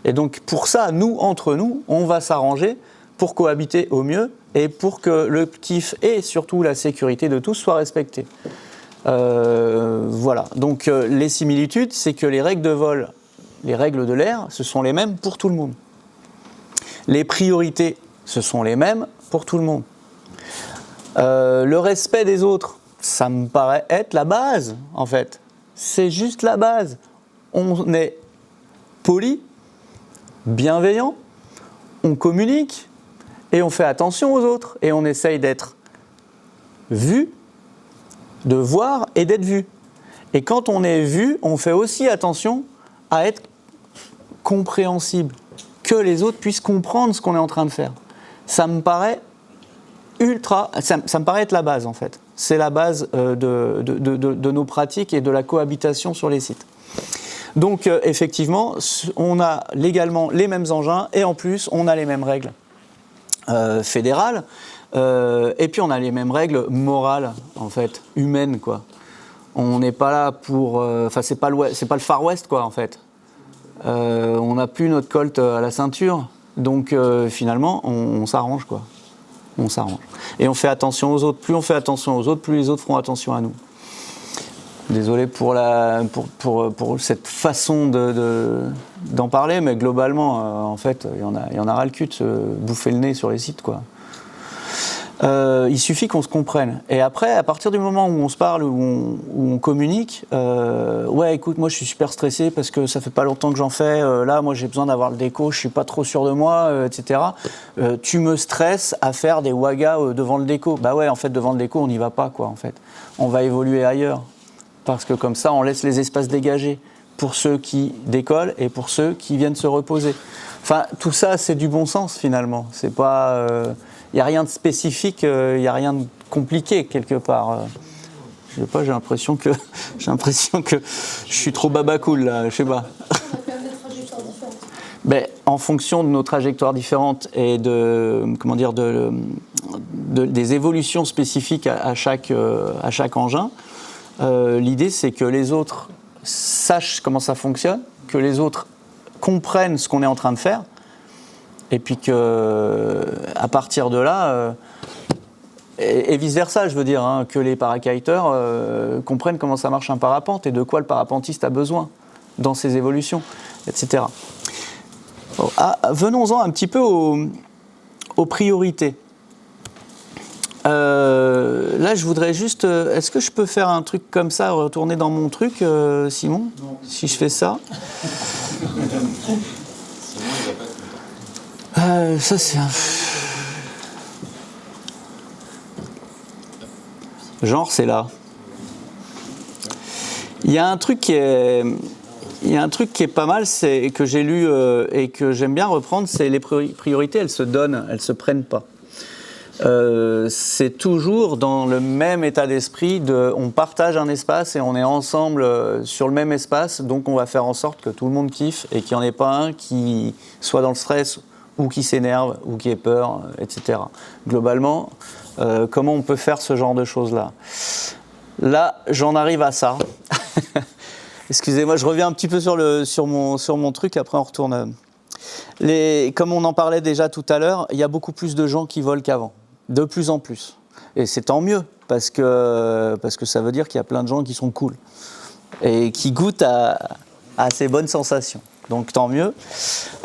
Et donc pour ça, nous, entre nous, on va s'arranger pour cohabiter au mieux et pour que le kiff et surtout la sécurité de tous soient respectés. Voilà. Donc les similitudes, c'est que les règles de vol, les règles de l'air, ce sont les mêmes pour tout le monde. Les priorités, ce sont les mêmes pour tout le monde. Le respect des autres, ça me paraît être la base, en fait. C'est juste la base. On est poli, bienveillant, on communique et on fait attention aux autres et on essaye d'être vu, de voir et d'être vu. Et quand on est vu, on fait aussi attention à être compréhensible, que les autres puissent comprendre ce qu'on est en train de faire. Ça me paraît ça me paraît être la base, en fait. C'est la base de nos pratiques et de la cohabitation sur les sites. Donc, effectivement, on a légalement les mêmes engins et en plus, on a les mêmes règles fédérales. Et puis, on a les mêmes règles morales, en fait, humaines, quoi. On n'est pas là pour... Enfin, c'est pas le Far West, quoi, en fait. On n'a plus notre colt à la ceinture. Donc, finalement, on s'arrange, quoi. On s'arrange. Et on fait attention aux autres. Plus on fait attention aux autres, plus les autres feront attention à nous. Désolé pour cette façon d'en parler, mais globalement, en fait, il y en a ras le cul de se bouffer le nez sur les sites, quoi. Il suffit qu'on se comprenne. Et après, à partir du moment où on se parle, où on communique, ouais, écoute, moi je suis super stressé parce que ça fait pas longtemps que j'en fais. Là, moi j'ai besoin d'avoir le déco, je suis pas trop sûr de moi, etc. Tu me stresses à faire des wagas devant le déco. Bah ouais, en fait, devant le déco, on n'y va pas, quoi, en fait. On va évoluer ailleurs. Parce que comme ça, on laisse les espaces dégagés pour ceux qui décollent et pour ceux qui viennent se reposer. Enfin, tout ça, c'est du bon sens, finalement. C'est pas... Il n'y a rien de spécifique, il n'y a rien de compliqué, quelque part. Je sais pas, j'ai l'impression que je suis trop babacool, là, je sais pas. On a quand même des trajectoires différentes. Ben, en fonction de nos trajectoires différentes et des évolutions spécifiques à chaque engin, l'idée, c'est que les autres sachent comment ça fonctionne, que les autres comprennent ce qu'on est en train de faire, et puis qu'à partir de là, et vice-versa, je veux dire, hein, que les parakiteurs comprennent comment ça marche un parapente et de quoi le parapentiste a besoin dans ses évolutions, etc. Bon, venons-en un petit peu aux priorités. Là, je voudrais juste... Est-ce que je peux faire un truc comme ça, retourner dans mon truc, Simon ? Non. Si je fais ça. Ça, c'est un... Genre, c'est là. Il y a un truc qui est pas mal, c'est que j'ai lu et que j'aime bien reprendre, c'est les priorités, elles se donnent, elles se prennent pas. C'est toujours dans le même état d'esprit on partage un espace et on est ensemble sur le même espace, donc on va faire en sorte que tout le monde kiffe et qu'il n'y en ait pas un qui soit dans le stress ou qui s'énerve ou qui ait peur, etc. Globalement, comment on peut faire ce genre de choses-là ? Là, j'en arrive à ça. Excusez-moi, je reviens un petit peu sur mon truc, après on retourne. Comme on en parlait déjà tout à l'heure, il y a beaucoup plus de gens qui volent qu'avant. De plus en plus. Et c'est tant mieux, parce que ça veut dire qu'il y a plein de gens qui sont cool et qui goûtent à ces bonnes sensations. Donc tant mieux.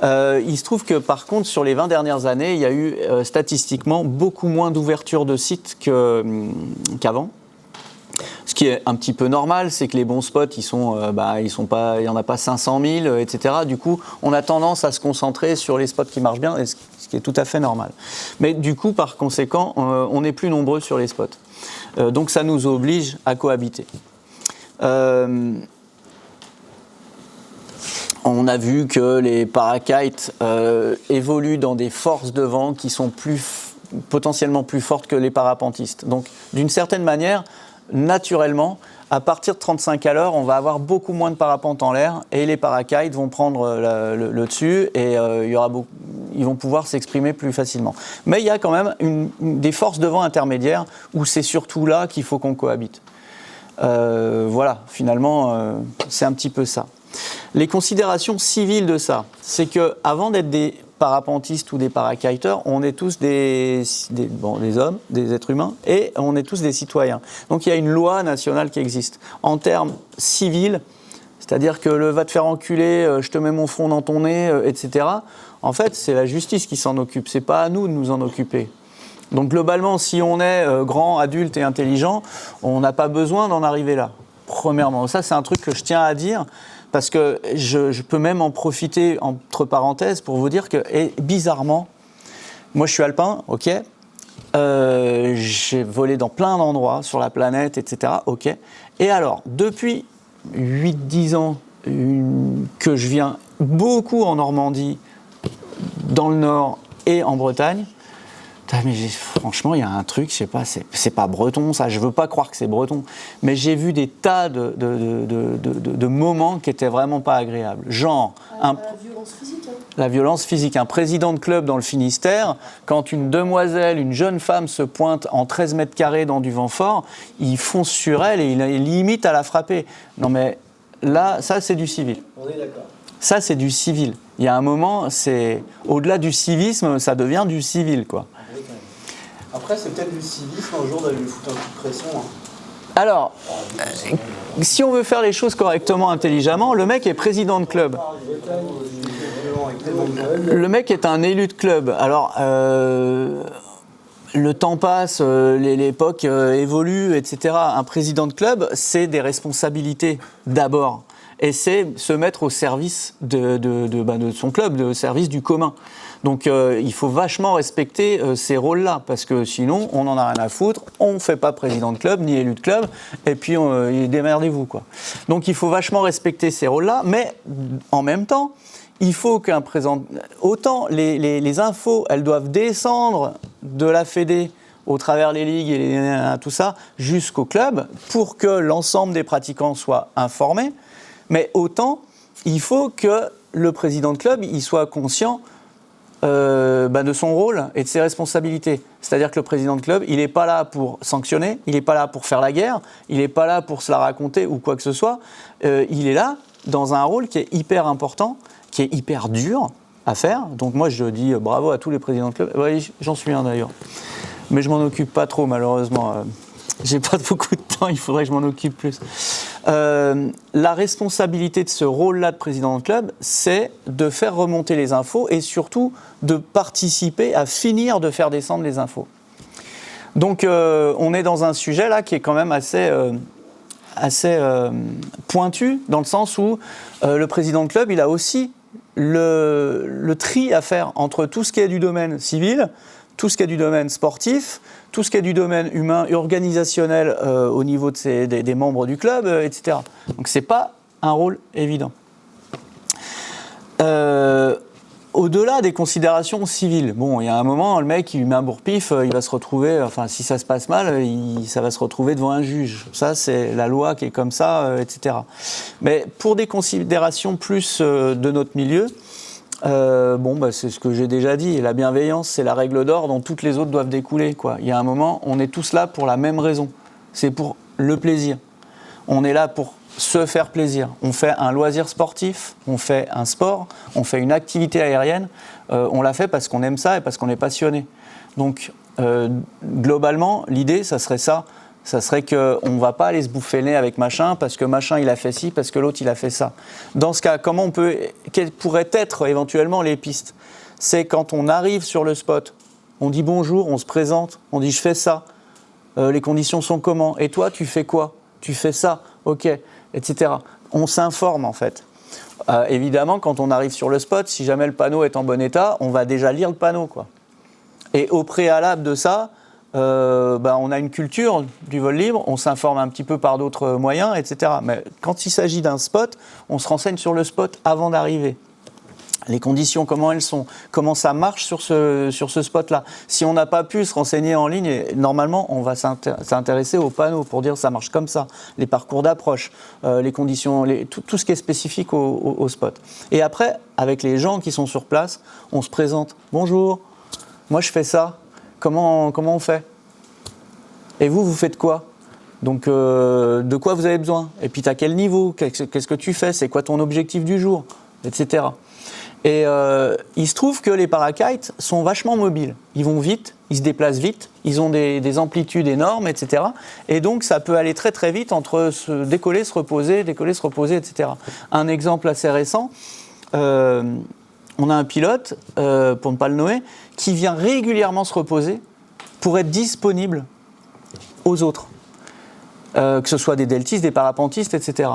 Il se trouve que par contre, sur les 20 dernières années, il y a eu statistiquement beaucoup moins d'ouverture de sites qu'avant. Ce qui est un petit peu normal, c'est que les bons spots, il n'y en a pas 500 000, etc. Du coup, on a tendance à se concentrer sur les spots qui marchent bien, ce qui est tout à fait normal. Mais du coup, par conséquent, on est plus nombreux sur les spots. Donc ça nous oblige à cohabiter. On a vu que les parakites évoluent dans des forces de vent qui sont potentiellement plus fortes que les parapentistes. Donc, d'une certaine manière, naturellement, à partir de 35 à l'heure, on va avoir beaucoup moins de parapentes en l'air et les parakites vont prendre le dessus et ils vont pouvoir s'exprimer plus facilement. Mais il y a quand même des forces de vent intermédiaires où c'est surtout là qu'il faut qu'on cohabite. Voilà, finalement, c'est un petit peu ça. Les considérations civiles de ça, c'est qu'avant d'être des parapentistes ou des parakiteurs, on est tous des hommes, des êtres humains, et on est tous des citoyens. Donc il y a une loi nationale qui existe. En termes civils, C'est-à-dire que le va te faire enculer, je te mets mon front dans ton nez, etc. En fait, c'est la justice qui s'en occupe, c'est pas à nous de nous en occuper. Donc globalement, si on est grand, adulte et intelligent, on n'a pas besoin d'en arriver là. Premièrement, ça c'est un truc que je tiens à dire, parce que je peux même en profiter, entre parenthèses, pour vous dire que, et bizarrement, moi je suis alpin, ok, j'ai volé dans plein d'endroits sur la planète, etc., ok. Et alors, depuis 8-10 ans que je viens beaucoup en Normandie, dans le Nord et en Bretagne, mais franchement, il y a un truc, je sais pas, c'est pas breton ça, je veux pas croire que c'est breton, mais j'ai vu des tas de moments qui étaient vraiment pas agréables. Genre, la violence physique. La violence physique. Un président de club dans le Finistère, quand une demoiselle, une jeune femme se pointe en 13 mètres carrés dans du vent fort, il fonce sur elle et il limite à la frapper. Non mais là, ça c'est du civil. On est d'accord. Ça c'est du civil. Il y a un moment, c'est au-delà du civisme, ça devient du civil, quoi. Après, c'est peut-être du civisme un jour d'aller lui foutre un coup de pression. Alors, si on veut faire les choses correctement, intelligemment, le mec est président de club. Le mec est un élu de club. Alors, le temps passe, l'époque évolue, etc. Un président de club, c'est des responsabilités d'abord. Et c'est se mettre au service de son club, au service du commun. Donc il faut vachement respecter ces rôles-là, parce que sinon on n'en a rien à foutre, on ne fait pas président de club, ni élu de club, et puis démerdez-vous, quoi. Donc il faut vachement respecter ces rôles-là, mais en même temps, il faut qu'un président... Autant les infos, elles doivent descendre de la Fédé au travers les ligues et tout ça, jusqu'au club, pour que l'ensemble des pratiquants soient informés, mais autant il faut que le président de club il soit conscient de son rôle et de ses responsabilités. C'est-à-dire que le président de club, il n'est pas là pour sanctionner, il n'est pas là pour faire la guerre, il n'est pas là pour se la raconter ou quoi que ce soit. Il est là dans un rôle qui est hyper important, qui est hyper dur à faire. Donc moi, je dis bravo à tous les présidents de club. Oui, j'en suis un d'ailleurs. Mais je m'en occupe pas trop, malheureusement. J'ai pas beaucoup de temps, il faudrait que je m'en occupe plus. La responsabilité de ce rôle-là de président de club, c'est de faire remonter les infos et surtout de participer à finir de faire descendre les infos. Donc on est dans un sujet là qui est quand même assez pointu, dans le sens où le président de club, il a aussi le tri à faire entre tout ce qui est du domaine civil, tout ce qui est du domaine sportif, tout ce qui est du domaine humain, organisationnel au niveau des membres du club, etc. Donc c'est pas un rôle évident. Au-delà des considérations civiles, bon, il y a un moment, le mec, il lui met un bourre-pif, il va se retrouver, enfin, si ça se passe mal, ça va se retrouver devant un juge. Ça, c'est la loi qui est comme ça, etc. Mais pour des considérations plus de notre milieu, c'est ce que j'ai déjà dit. La bienveillance, c'est la règle d'or dont toutes les autres doivent découler, quoi. Il y a un moment, on est tous là pour la même raison. C'est pour le plaisir. On est là pour se faire plaisir. On fait un loisir sportif, on fait un sport, on fait une activité aérienne. On l'a fait parce qu'on aime ça et parce qu'on est passionné. Donc, globalement, l'idée, ça serait ça. Ça serait qu'on ne va pas aller se bouffer le nez avec machin, parce que machin il a fait ci, parce que l'autre il a fait ça. Dans ce cas, quelles pourraient être éventuellement les pistes ? C'est quand on arrive sur le spot, on dit bonjour, on se présente, on dit je fais ça, les conditions sont comment ? Et toi tu fais quoi ? Tu fais ça, ok, etc. On s'informe en fait. Évidemment, quand on arrive sur le spot, si jamais le panneau est en bon état, on va déjà lire le panneau, quoi. Et au préalable de ça, on a une culture du vol libre, on s'informe un petit peu par d'autres moyens, etc. Mais quand il s'agit d'un spot, on se renseigne sur le spot avant d'arriver. Les conditions, comment elles sont, comment ça marche sur ce spot-là. Si on n'a pas pu se renseigner en ligne, normalement, on va s'intéresser aux panneaux pour dire ça marche comme ça, les parcours d'approche, les conditions, tout ce qui est spécifique au spot. Et après, avec les gens qui sont sur place, on se présente. Bonjour, moi je fais ça. Comment on fait ? Et vous faites quoi ? Donc, de quoi vous avez besoin ? Et puis, tu as quel niveau ? Qu'est-ce que tu fais ? C'est quoi ton objectif du jour ? Etc. Et il se trouve que les parakites sont vachement mobiles. Ils vont vite, ils se déplacent vite, ils ont des amplitudes énormes, etc. Et donc ça peut aller très très vite entre se décoller, se reposer, etc. Un exemple assez récent, on a un pilote, pour ne pas le nommer, qui vient régulièrement se reposer pour être disponible aux autres. Que ce soit des deltistes, des parapentistes, etc.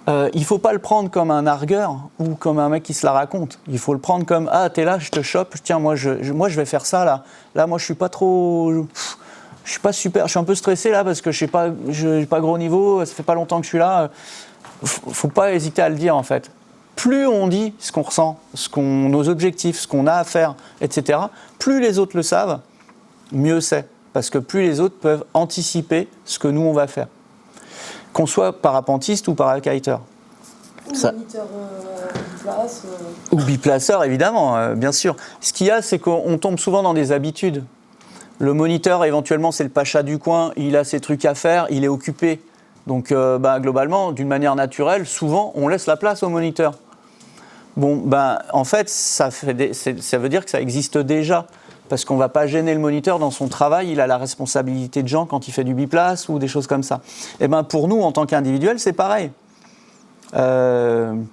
Il ne faut pas le prendre comme un argueur ou comme un mec qui se la raconte. Il faut le prendre comme « Ah, t'es là, je te chope, tiens, moi je vais faire ça là. Là, moi je suis pas trop... Je suis pas super, je suis un peu stressé là parce que je n'ai pas gros niveau, ça fait pas longtemps que je suis là. » Faut pas hésiter à le dire en fait. Plus on dit ce qu'on ressent, nos objectifs, ce qu'on a à faire, etc., plus les autres le savent, mieux c'est. Parce que plus les autres peuvent anticiper ce que nous on va faire. Qu'on soit parapentiste ou parakiter. Ou moniteur biplace. Ou biplaceur, évidemment, bien sûr. Ce qu'il y a, c'est qu'on tombe souvent dans des habitudes. Le moniteur, éventuellement, c'est le pacha du coin, il a ses trucs à faire, il est occupé. Donc, globalement, d'une manière naturelle, souvent, on laisse la place au moniteur. Bon, en fait, ça veut dire que ça existe déjà. Parce qu'on ne va pas gêner le moniteur dans son travail, il a la responsabilité de gens quand il fait du biplace ou des choses comme ça. Et pour nous, en tant qu'individuel, c'est pareil. Voilà,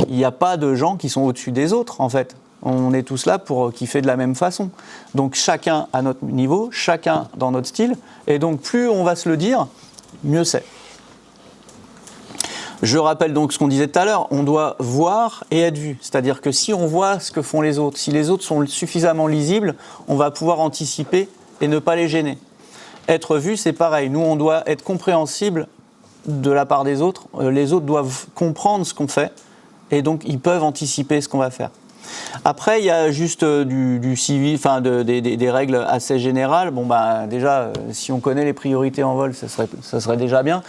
il n'y a pas de gens qui sont au-dessus des autres, en fait. On est tous là pour kiffer de la même façon. Donc chacun à notre niveau, chacun dans notre style. Et donc plus on va se le dire, mieux c'est. Je rappelle donc ce qu'on disait tout à l'heure, on doit voir et être vu. C'est-à-dire que si on voit ce que font les autres, si les autres sont suffisamment lisibles, on va pouvoir anticiper et ne pas les gêner. Être vu, c'est pareil. Nous, on doit être compréhensible de la part des autres. Les autres doivent comprendre ce qu'on fait et donc ils peuvent anticiper ce qu'on va faire. Après, il y a juste du civil, enfin des règles assez générales. Bon, déjà, si on connaît les priorités en vol, ça serait déjà bien.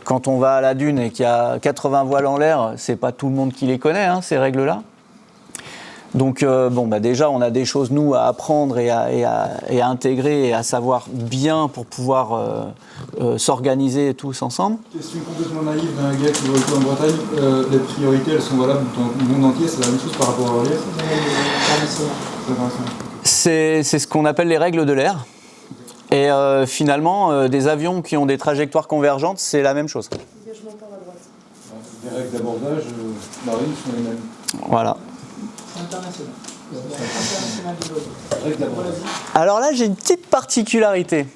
Quand on va à la dune et qu'il y a 80 voiles en l'air, c'est pas tout le monde qui les connaît, ces règles-là. Donc, déjà, on a des choses, nous, à apprendre et à intégrer et à savoir bien pour pouvoir s'organiser tous ensemble. Question complètement naïve d'un gars qui vole en Bretagne. Les priorités, elles sont valables dans le monde entier, c'est la même chose par rapport à relief. C'est ce qu'on appelle les règles de l'air. Et finalement, des avions qui ont des trajectoires convergentes, c'est la même chose. Dégagement par la droite. Les règles d'abordage marines sont les mêmes. Voilà. International. International du vol. Alors là, j'ai une petite particularité.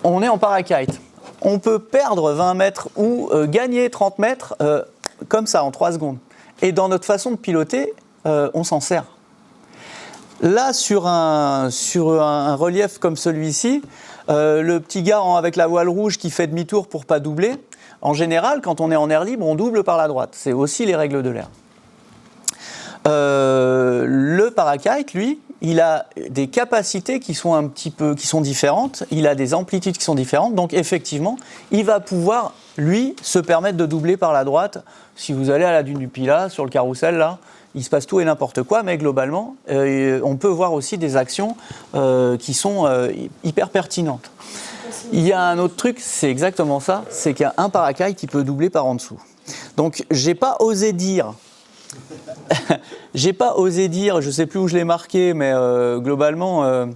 On est en parakite. On peut perdre 20 mètres ou gagner 30 mètres comme ça, en 3 secondes. Et dans notre façon de piloter, on s'en sert. Là, sur un relief comme celui-ci, le petit gars avec la voile rouge qui fait demi-tour pour ne pas doubler, en général, quand on est en air libre, on double par la droite. C'est aussi les règles de l'air. Le parakite, lui, il a des capacités qui sont différentes, il a des amplitudes qui sont différentes, donc effectivement, il va pouvoir, lui, se permettre de doubler par la droite. Si vous allez à la dune du Pilat, sur le carrousel, là, il se passe tout et n'importe quoi, mais globalement, on peut voir aussi des actions qui sont hyper pertinentes. Il y a un autre truc, c'est exactement ça, c'est qu'il y a un parakite qui peut doubler par en dessous. Donc, j'ai pas osé dire, je ne sais plus où je l'ai marqué, mais globalement,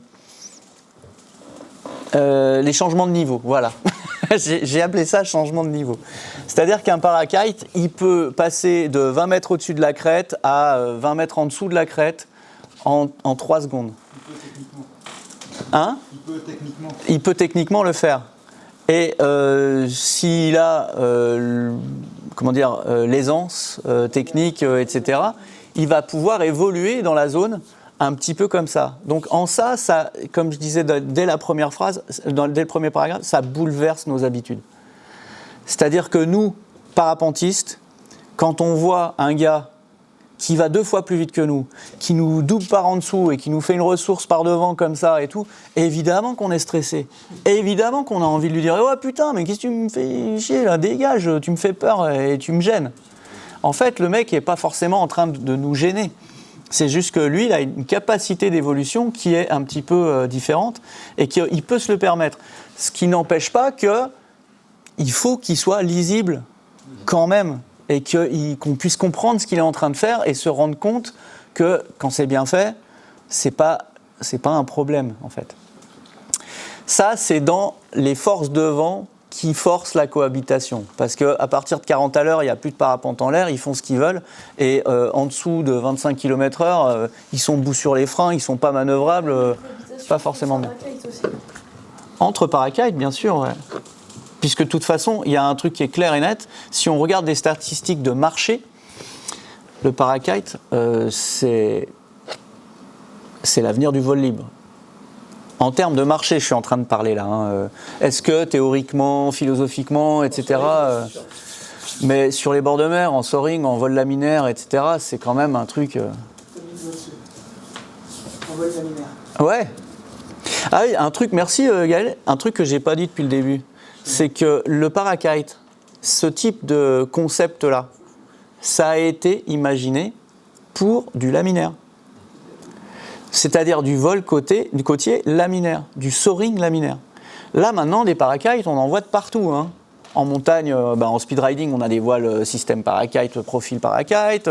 les changements de niveau, voilà. J'ai appelé ça changement de niveau. C'est-à-dire qu'un parakite, il peut passer de 20 mètres au-dessus de la crête à 20 mètres en dessous de la crête en 3 secondes. Il peut techniquement le faire. Et s'il a l'aisance technique, etc., il va pouvoir évoluer dans la zone un petit peu comme ça. Donc en ça, comme je disais dès la première phrase, dès le premier paragraphe, ça bouleverse nos habitudes. C'est-à-dire que nous, parapentistes, quand on voit un gars qui va 2 fois plus vite que nous, qui nous double par en dessous et qui nous fait une ressource par devant comme ça et tout, évidemment qu'on est stressé. Évidemment qu'on a envie de lui dire « Oh putain, mais qu'est-ce que tu me fais chier là, dégage, tu me fais peur et tu me gênes. » En fait, le mec n'est pas forcément en train de nous gêner. C'est juste que lui, il a une capacité d'évolution qui est un petit peu différente et qu'il peut se le permettre. Ce qui n'empêche pas qu'il faut qu'il soit lisible quand même. et qu'on puisse comprendre ce qu'il est en train de faire et se rendre compte que quand c'est bien fait, c'est pas un problème en fait. Ça, c'est dans les forces de vent qui forcent la cohabitation. Parce qu'à partir de 40 à l'heure, il n'y a plus de parapente en l'air, ils font ce qu'ils veulent. Et en dessous de 25 km/h, ils sont debout sur les freins, ils ne sont pas manœuvrables, pas forcément bien. Entre parakites, bien sûr, ouais. Puisque de toute façon, il y a un truc qui est clair et net. Si on regarde des statistiques de marché, le parakite, c'est l'avenir du vol libre. En termes de marché, je suis en train de parler là. Hein. Est-ce que théoriquement, philosophiquement, etc. Mais sur les bords de mer, en soaring, en vol laminaire, etc., c'est quand même un truc. En vol laminaire. Ouais. Ah oui, un truc, merci Gaël, un truc que j'ai pas dit depuis le début, c'est que le parakite, ce type de concept-là, ça a été imaginé pour du laminaire. C'est-à-dire du vol du côtier laminaire, du soaring laminaire. Là, maintenant, des parakites, on en voit de partout. Hein. En montagne, en speed riding, on a des voiles système parakite, profil parakite.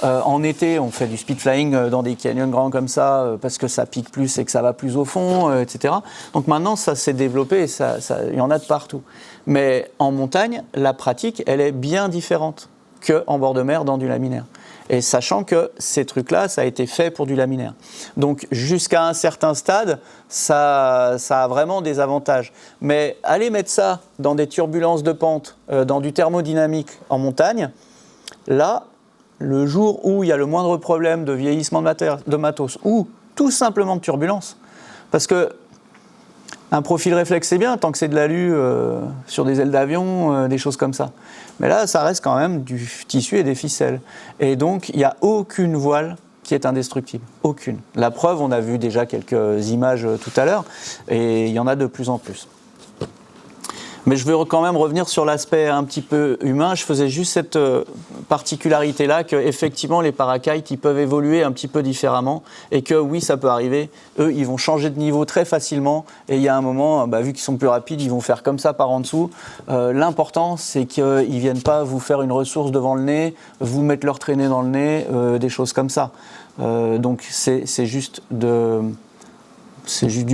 En été, on fait du speed flying dans des canyons grands comme ça, parce que ça pique plus et que ça va plus au fond, etc. Donc maintenant, ça s'est développé, il y en a de partout. Mais en montagne, la pratique, elle est bien différente qu'en bord de mer dans du laminaire. Et sachant que ces trucs-là, ça a été fait pour du laminaire. Donc jusqu'à un certain stade, ça a vraiment des avantages. Mais aller mettre ça dans des turbulences de pente, dans du thermodynamique en montagne, là, le jour où il y a le moindre problème de vieillissement de matos ou tout simplement de turbulence, parce que un profil réflexe, c'est bien, tant que c'est de l'alu sur des ailes d'avion, des choses comme ça. Mais là, ça reste quand même du tissu et des ficelles. Et donc, il n'y a aucune voile qui est indestructible. Aucune. La preuve, on a vu déjà quelques images tout à l'heure, et il y en a de plus en plus. Mais je veux quand même revenir sur l'aspect un petit peu humain. Je faisais juste cette particularité-là, qu'effectivement, les parakites, ils peuvent évoluer un petit peu différemment, et que oui, ça peut arriver. Eux, ils vont changer de niveau très facilement, et il y a un moment, vu qu'ils sont plus rapides, ils vont faire comme ça par en dessous. L'important, c'est qu'ils ne viennent pas vous faire une ressource devant le nez, vous mettre leur traînée dans le nez, des choses comme ça. Donc, c'est juste du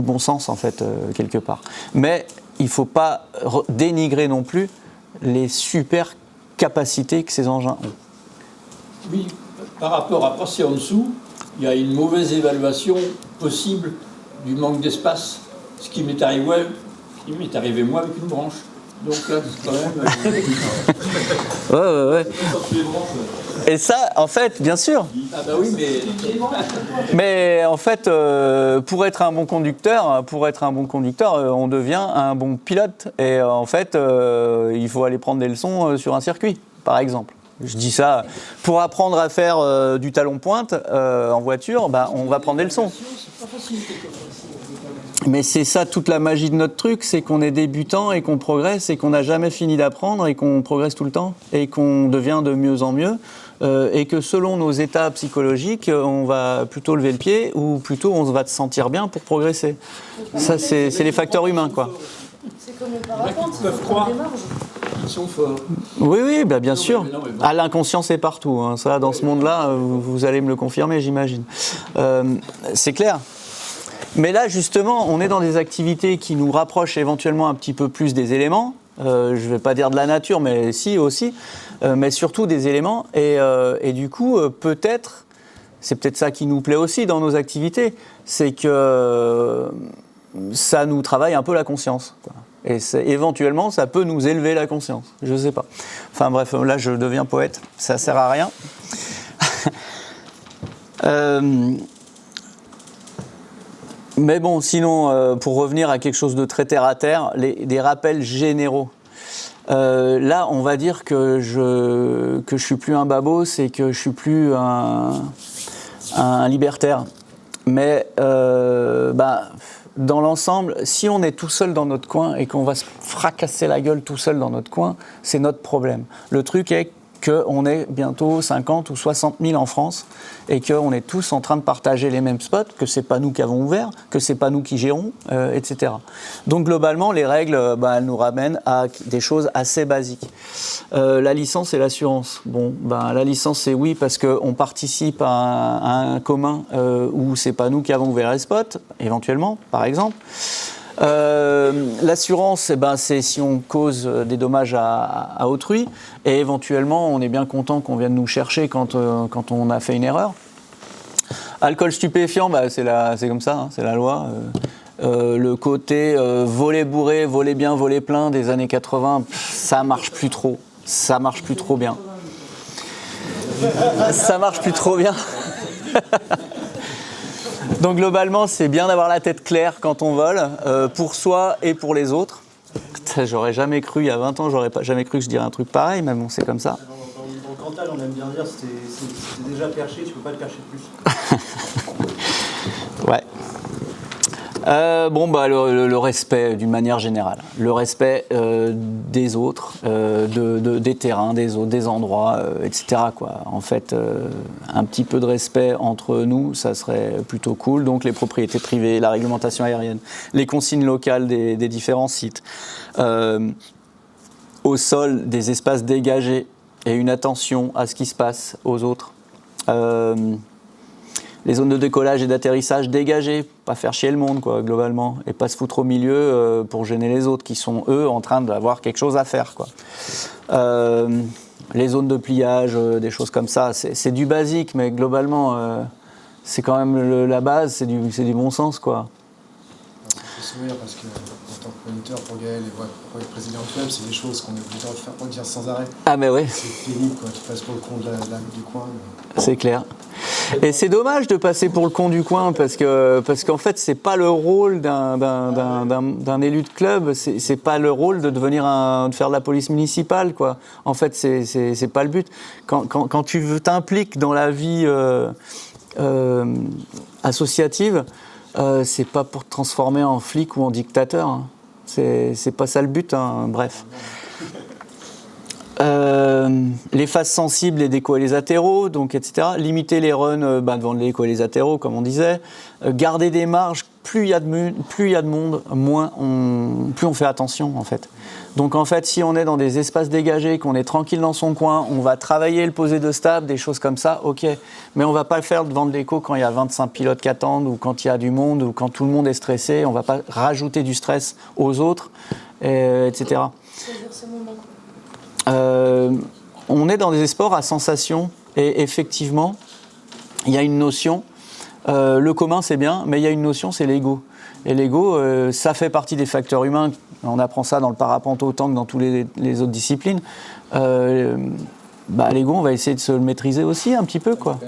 bon sens, en fait, quelque part. Mais il ne faut pas dénigrer non plus les super capacités que ces engins ont. Oui, par rapport à passer en dessous, il y a une mauvaise évaluation possible du manque d'espace. Ce qui m'est arrivé moi avec une branche. Donc là, c'est quand même... Ouais. Et ça, en fait, bien sûr. Ah bah oui, mais en fait, pour être un bon conducteur, on devient un bon pilote. Et en fait, il faut aller prendre des leçons sur un circuit, par exemple. Je dis ça, pour apprendre à faire du talon-pointe en voiture, on va prendre des leçons. Mais c'est ça toute la magie de notre truc, c'est qu'on est débutant et qu'on progresse et qu'on n'a jamais fini d'apprendre et qu'on progresse tout le temps et qu'on devient de mieux en mieux et que selon nos états psychologiques, on va plutôt lever le pied ou plutôt on va se sentir bien pour progresser. Ça, c'est les facteurs humains, quoi. C'est comme le parapente, ils peuvent croire qu'ils sont forts. Oui, bien sûr. Ah, l'inconscient, c'est partout. Hein. Ça, dans ce monde-là, vous allez me le confirmer, j'imagine. C'est clair. Mais là, justement, on est dans des activités qui nous rapprochent éventuellement un petit peu plus des éléments. Je ne vais pas dire de la nature, mais si aussi. Mais surtout des éléments. Et du coup, c'est peut-être ça qui nous plaît aussi dans nos activités, c'est que ça nous travaille un peu la conscience, quoi. Et éventuellement, ça peut nous élever la conscience. Je ne sais pas. Enfin bref, là, je deviens poète. Ça ne sert à rien. Mais bon, sinon, pour revenir à quelque chose de très terre-à-terre, des rappels généraux. Là, on va dire que je suis plus un babos et que je suis plus un libertaire. Mais dans l'ensemble, si on est tout seul dans notre coin et qu'on va se fracasser la gueule tout seul dans notre coin, c'est notre problème. Le truc est qu'on est bientôt 50 ou 60 000 en France et qu'on est tous en train de partager les mêmes spots, que c'est pas nous qui avons ouvert, que c'est pas nous qui gérons, etc. Donc globalement, les règles, elles nous ramènent à des choses assez basiques. La licence et l'assurance. Bon, la licence, c'est oui parce qu'on participe à un commun où c'est pas nous qui avons ouvert les spots, éventuellement, par exemple. L'assurance, c'est si on cause des dommages à autrui, et éventuellement on est bien content qu'on vienne nous chercher quand on a fait une erreur. Alcool stupéfiant, c'est comme ça, hein, c'est la loi. Le côté voler bourré, voler bien, voler plein des années 80, ça marche plus trop. Ça marche plus trop bien. Ça marche plus trop bien. Donc globalement, c'est bien d'avoir la tête claire quand on vole, pour soi et pour les autres. J'aurais jamais cru, il y a 20 ans, j'aurais jamais cru que je dirais un truc pareil, mais bon, c'est comme ça. Dans le Cantal, on aime bien dire c'est déjà perché, tu peux pas le percher plus. Ouais. Le respect d'une manière générale. Le respect des autres, des terrains, des autres, des endroits, etc. quoi. En fait, un petit peu de respect entre nous, ça serait plutôt cool. Donc les propriétés privées, la réglementation aérienne, les consignes locales des différents sites. Au sol, des espaces dégagés et une attention à ce qui se passe aux autres. Les zones de décollage et d'atterrissage dégagées, pas faire chier le monde, quoi, globalement, et pas se foutre au milieu pour gêner les autres qui sont, eux, en train d'avoir quelque chose à faire, quoi. Les zones de pliage, des choses comme ça, c'est du basique, mais globalement, c'est quand même la base, c'est du bon sens, quoi. Ça fait sourire parce que, en tant que moniteur pour Gaël et pour les présidents de club, c'est des choses qu'on est obligé de faire redire sans arrêt. Ah, mais oui. C'est pénible, quoi, tu passes pour le con du coin. C'est clair. Et c'est dommage de passer pour le con du coin parce qu'en fait c'est pas le rôle d'un élu de club, c'est pas le rôle de de faire de la police municipale, quoi. En fait c'est pas le but. Quand tu t'impliques dans la vie associative, c'est pas pour te transformer en flic ou en dictateur, hein. C'est pas ça le but, hein. Bref. Les phases sensibles et déco et les latéraux, donc etc. Limiter les runs devant les déco et les latéraux, comme on disait. Garder des marges. Plus il y a de monde, plus on fait attention, en fait. Donc en fait, si on est dans des espaces dégagés, qu'on est tranquille dans son coin, on va travailler le posé de stab, des choses comme ça, ok. Mais on va pas le faire devant de l'écho quand il y a 25 pilotes qui attendent, ou quand il y a du monde, ou quand tout le monde est stressé. On va pas rajouter du stress aux autres, etc. On est dans des sports à sensation et effectivement, il y a une notion, le commun c'est bien, mais il y a une notion, c'est l'ego. Et l'ego, ça fait partie des facteurs humains, on apprend ça dans le parapente autant que dans toutes les autres disciplines. L'ego, on va essayer de se le maîtriser aussi un petit peu, quoi.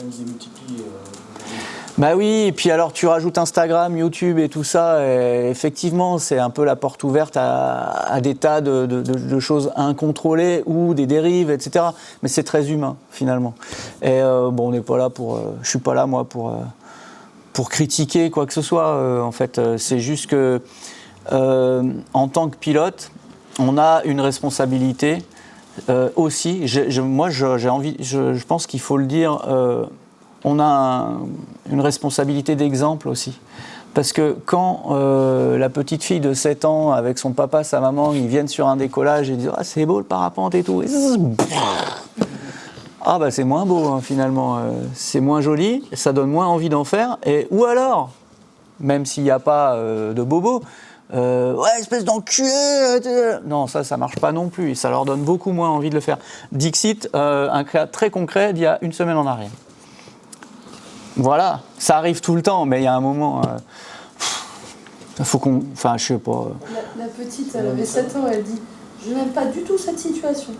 Bah oui, et puis alors tu rajoutes Instagram, YouTube et tout ça, et effectivement c'est un peu la porte ouverte à des tas de choses incontrôlées ou des dérives, etc. Mais c'est très humain finalement. Et on n'est pas là je suis pas là moi pour critiquer quoi que ce soit. En fait, c'est juste que en tant que pilote, on a une responsabilité aussi. Je pense qu'il faut le dire. On a une responsabilité d'exemple aussi. Parce que quand la petite fille de 7 ans, avec son papa, sa maman, ils viennent sur un décollage et disent « Ah, c'est beau le parapente et tout », c'est moins beau hein, finalement, c'est moins joli, ça donne moins envie d'en faire. Ou alors, même s'il n'y a pas de bobo, ouais, espèce d'enculé. Non, ça marche pas non plus, ça leur donne beaucoup moins envie de le faire. Dixit, un cas très concret d'il y a une semaine en arrière. Voilà, ça arrive tout le temps, mais il y a un moment, faut qu'on... Enfin, je sais pas... La petite, elle avait 7 ans, elle dit « Je n'aime pas du tout cette situation. »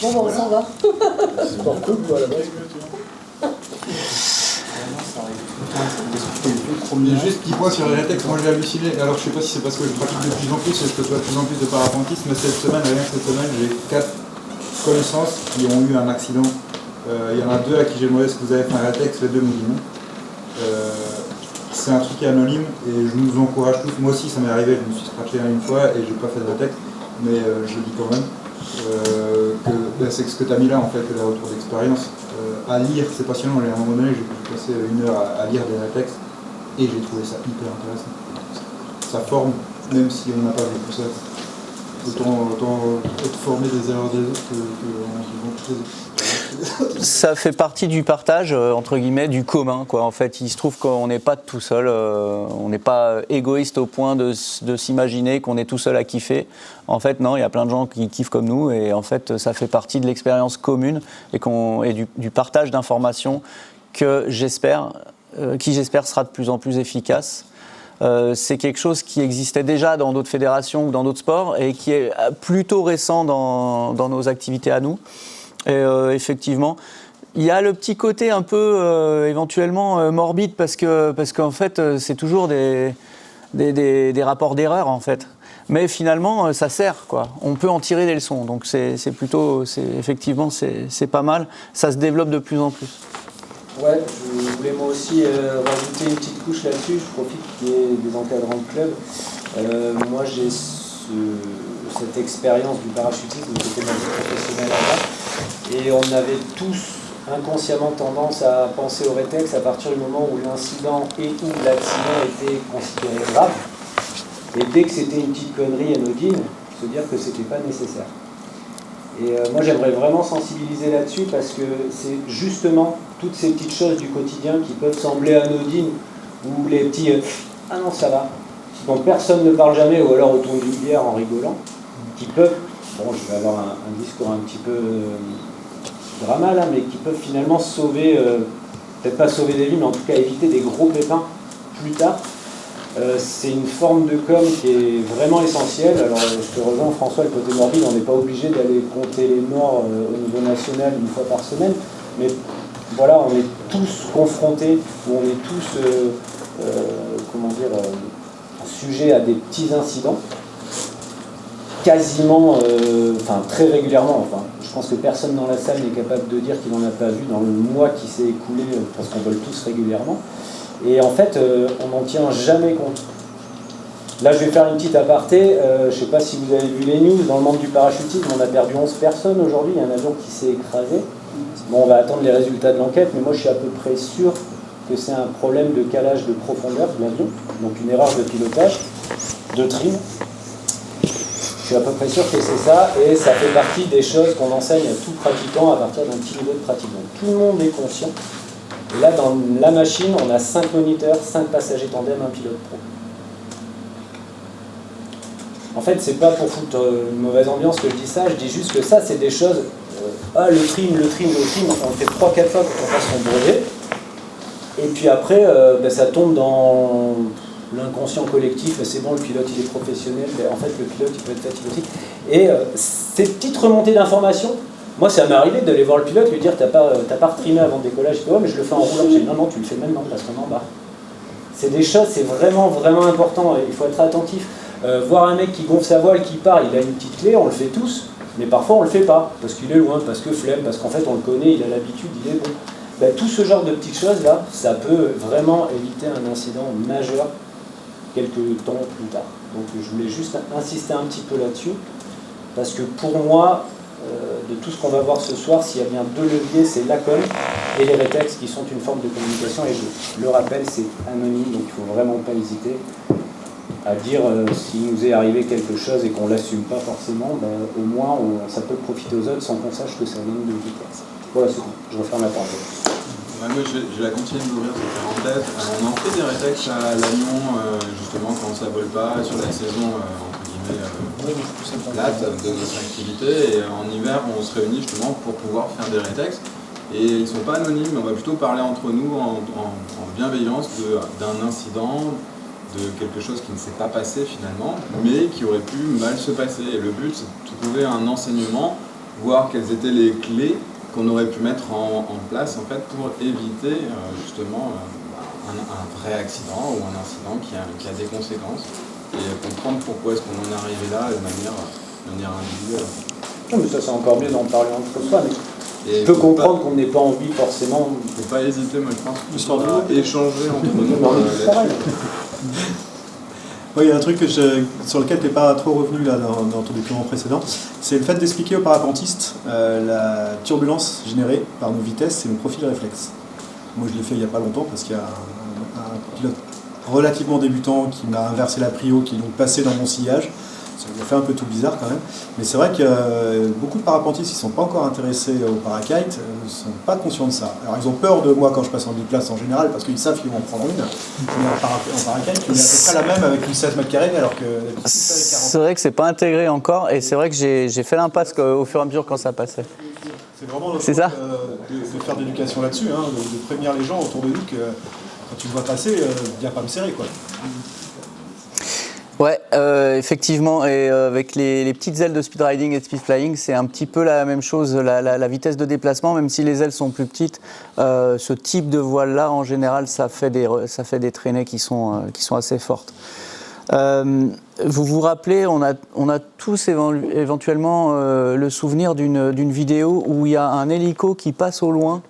Bon, on s'en va. C'est pas cool, quoi, à la base. Il y a juste petit point sur les rétextes, moi j'ai halluciné. Alors je sais pas si c'est parce que je pratique de plus en plus et que je fais de plus en plus de parapentisme, mais rien que cette semaine, j'ai 4 connaissances qui ont eu un accident. Il y en a 2 à qui j'ai demandé ce que vous avez fait un rétex, les 2 m'ont dit non. C'est un truc anonyme et je vous encourage tous. Moi aussi ça m'est arrivé, je me suis scratché une fois et j'ai pas fait de rétex, mais je le dis quand même. c'est ce que tu as mis là, en fait, les retours d'expérience. À lire, c'est passionnant. À un moment donné, j'ai passé 1 heure à lire des rétextes et j'ai trouvé ça hyper intéressant. Ça forme, même si on n'a pas vécu ça. Autant être formé des erreurs des autres que Ça fait partie du partage, entre guillemets, du commun, quoi. En fait, il se trouve qu'on n'est pas tout seul, on n'est pas égoïste au point de s'imaginer qu'on est tout seul à kiffer. En fait, non, il y a plein de gens qui kiffent comme nous, et en fait, ça fait partie de l'expérience commune et du partage d'informations que j'espère sera de plus en plus efficace. C'est quelque chose qui existait déjà dans d'autres fédérations ou dans d'autres sports et qui est plutôt récent dans nos activités à nous. Et effectivement, il y a le petit côté un peu éventuellement morbide parce qu'en fait, c'est toujours des rapports d'erreur en fait. Mais finalement, ça sert, quoi. On peut en tirer des leçons. Donc effectivement, c'est pas mal. Ça se développe de plus en plus. Ouais, je voulais moi aussi rajouter une petite couche là-dessus. Je profite qu'il y ait des encadrants de club. Moi, j'ai cette expérience du parachutisme qui était ma vie professionnelle là-bas. Et on avait tous inconsciemment tendance à penser au rétex à partir du moment où l'incident et ou l'accident était considéré grave. Et dès que c'était une petite connerie anodine, se dire que c'était pas nécessaire. Et moi j'aimerais vraiment sensibiliser là-dessus parce que c'est justement toutes ces petites choses du quotidien qui peuvent sembler anodines ou les petits ah non ça va, dont personne ne parle jamais ou alors autour d'une bière en rigolant, qui peuvent, bon je vais avoir un discours un petit peu drama là, mais qui peuvent finalement sauver, peut-être pas sauver des vies, mais en tout cas éviter des gros pépins plus tard. C'est une forme de com qui est vraiment essentielle. Alors je te rejoins François, le côté morbide, on n'est pas obligé d'aller compter les morts au niveau national une fois par semaine, mais voilà, on est tous confrontés, ou on est tous sujets à des petits incidents, quasiment, très régulièrement. Enfin, je pense que personne dans la salle n'est capable de dire qu'il n'en a pas vu dans le mois qui s'est écoulé, parce qu'on vole tous régulièrement. Et en fait, on n'en tient jamais compte. Là, je vais faire une petite aparté. Je ne sais pas si vous avez vu les news. Dans le monde du parachutisme, on a perdu 11 personnes aujourd'hui. Il y a un avion qui s'est écrasé. Bon, on va attendre les résultats de l'enquête, mais moi, je suis à peu près sûr que c'est un problème de calage de profondeur de l'avion. Donc, une erreur de pilotage, de trim. Je suis à peu près sûr que c'est ça. Et ça fait partie des choses qu'on enseigne à tout pratiquant à partir d'un petit niveau de pratique. Donc, tout le monde est conscient. Et là, dans la machine, on a 5 moniteurs, 5 passagers tandem, un pilote pro. En fait, c'est pas pour foutre une mauvaise ambiance que je dis ça, je dis juste que ça, c'est des choses... le trim, on le fait 3-4 fois quand on passe son brevet. Et puis après, ça tombe dans l'inconscient collectif, c'est bon, le pilote, il est professionnel, en fait, le pilote, il peut être fatigué aussi. Et ces petites remontées d'informations, moi, ça m'est arrivé d'aller voir le pilote, lui dire t'as pas retrimé avant le décollage. Je dis ouais, mais je le fais en roulant. J'ai dit non, tu le fais maintenant parce qu'on est en bas. C'est des choses, c'est vraiment, vraiment important. Il faut être attentif. Voir un mec qui gonfle sa voile, qui part, il a une petite clé, on le fait tous, mais parfois on le fait pas parce qu'il est loin, parce que flemme, parce qu'en fait on le connaît, il a l'habitude, il est bon. Tout ce genre de petites choses là, ça peut vraiment éviter un incident majeur quelques temps plus tard. Donc je voulais juste insister un petit peu là-dessus parce que pour moi, de tout ce qu'on va voir ce soir, s'il y a bien 2 leviers, c'est la com et les rétex qui sont une forme de communication. Et je le rappelle, c'est anonyme, donc il ne faut vraiment pas hésiter à dire s'il nous est arrivé quelque chose et qu'on ne l'assume pas forcément, au moins ça peut profiter aux autres sans qu'on sache que ça vient de rétex. Voilà, c'est tout. Je referme la parenthèse. Moi, je vais la continuer d'ouvrir cette parenthèse. On en fait des rétex à Lannion, justement, quand ça ne vole pas, sur la saison, plate de notre activité, et en hiver on se réunit justement pour pouvoir faire des rétex et ils ne sont pas anonymes, on va plutôt parler entre nous en bienveillance d'un incident, de quelque chose qui ne s'est pas passé finalement mais qui aurait pu mal se passer, et le but c'est de trouver un enseignement, voir quelles étaient les clés qu'on aurait pu mettre en place en fait pour éviter justement un vrai accident ou un incident qui a des conséquences, et comprendre pourquoi est-ce qu'on en est arrivé là de manière individuelle. Non, mais ça c'est encore mieux d'en parler entre soi, mais je peux comprendre qu'on n'ait pas envie forcément... Il ne faut pas hésiter, moi je pense qu'on va échanger entre nous. Oui, il y a un truc sur lequel tu n'es pas trop revenu là, dans ton document précédent, c'est le fait d'expliquer aux parapentistes la turbulence générée par nos vitesses et nos profils réflexes. Moi, je l'ai fait il n'y a pas longtemps parce qu'il y a un pilote relativement débutant qui m'a inversé la prio, qui est donc passé dans mon sillage. Ça lui a fait un peu tout bizarre quand même. Mais c'est vrai que beaucoup de parapentistes qui ne sont pas encore intéressés au parakite ne sont pas conscients de ça. Alors ils ont peur de moi quand je passe en biplace en général parce qu'ils savent qu'ils vont en prendre une. Mais en parakite, tu mets à peu près la même avec une 16 mètres carrés alors que c'est vrai que c'est pas intégré encore et c'est vrai que j'ai fait l'impasse au fur et à mesure quand ça passait. C'est vraiment notre rôle de faire de l'éducation là-dessus, hein, de prévenir les gens autour de nous que quand tu me vois passer, viens pas me serrer quoi. Ouais, effectivement, et avec les petites ailes de speed riding et de speed flying, c'est un petit peu la même chose, la vitesse de déplacement, même si les ailes sont plus petites, ce type de voile-là, en général, ça fait des traînées qui sont assez fortes. Vous vous rappelez, on a tous éventuellement le souvenir d'une vidéo où il y a un hélico qui passe au loin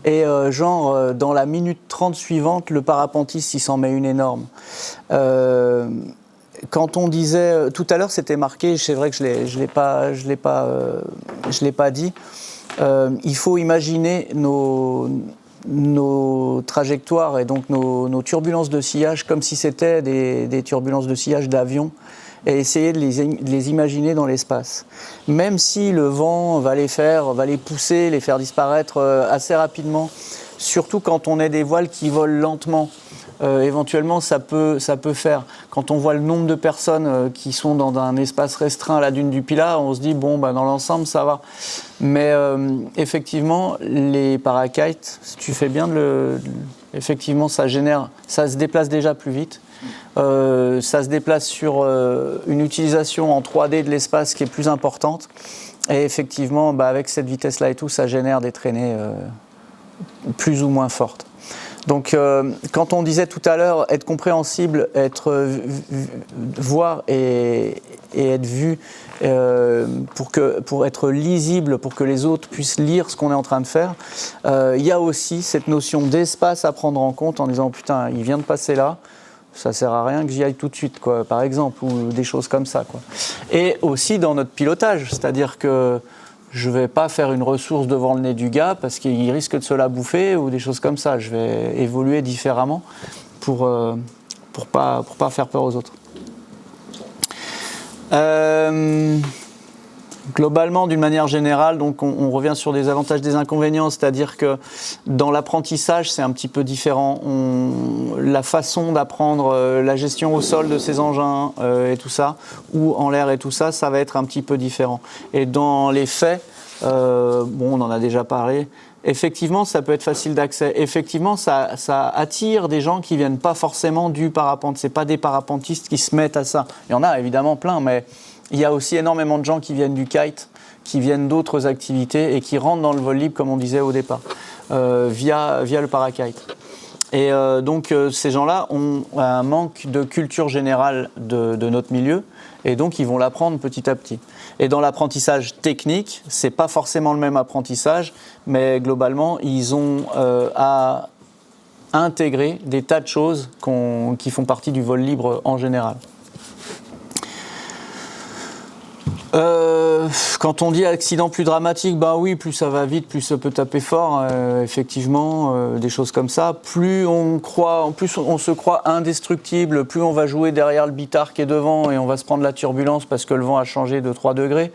et dans la minute 30 suivante, le parapentiste il s'en met une énorme. Quand on disait tout à l'heure, c'était marqué, c'est vrai que je l'ai pas dit. Il faut imaginer nos trajectoires et donc nos turbulences de sillage comme si c'était des turbulences de sillage d'avion et essayer de les imaginer dans l'espace. Même si le vent va les pousser, les faire disparaître assez rapidement, surtout quand on a des voiles qui volent lentement. Éventuellement, ça peut faire. Quand on voit le nombre de personnes qui sont dans un espace restreint à la dune du Pilat, on se dit, bon, bah, dans l'ensemble, ça va. Mais effectivement, les parakites, si tu fais bien effectivement, ça se déplace déjà plus vite. Ça se déplace sur une utilisation en 3D de l'espace qui est plus importante. Et effectivement, bah, avec cette vitesse-là et tout, ça génère des traînées plus ou moins fortes. Donc, quand on disait tout à l'heure être compréhensible, voir et être vu pour être lisible, pour que les autres puissent lire ce qu'on est en train de faire, il y a aussi cette notion d'espace à prendre en compte en disant putain, il vient de passer là, ça sert à rien que j'y aille tout de suite, quoi, par exemple, ou des choses comme ça, quoi. Et aussi dans notre pilotage, c'est-à-dire que je ne vais pas faire une ressource devant le nez du gars parce qu'il risque de se la bouffer ou des choses comme ça. Je vais évoluer différemment pour pas faire peur aux autres. Globalement, d'une manière générale, donc on revient sur des avantages et des inconvénients, c'est-à-dire que dans l'apprentissage, c'est un petit peu différent. La façon d'apprendre la gestion au sol de ces engins et tout ça, ou en l'air et tout ça, ça va être un petit peu différent. Et dans les faits, on en a déjà parlé, effectivement, ça peut être facile d'accès. Effectivement, ça attire des gens qui ne viennent pas forcément du parapente. Ce n'est pas des parapentistes qui se mettent à ça. Il y en a évidemment plein, mais il y a aussi énormément de gens qui viennent du kite, qui viennent d'autres activités et qui rentrent dans le vol libre, comme on disait au départ, via le parakite. Et donc, ces gens-là ont un manque de culture générale de notre milieu, et donc ils vont l'apprendre petit à petit. Et dans l'apprentissage technique, c'est pas forcément le même apprentissage, mais globalement, ils ont à intégrer des tas de choses qui font partie du vol libre en général. Quand on dit accident plus dramatique, bah oui, plus ça va vite, plus ça peut taper fort, effectivement, des choses comme ça. Plus on se croit indestructible, plus on va jouer derrière le bitard qui est devant et on va se prendre la turbulence parce que le vent a changé de 3 degrés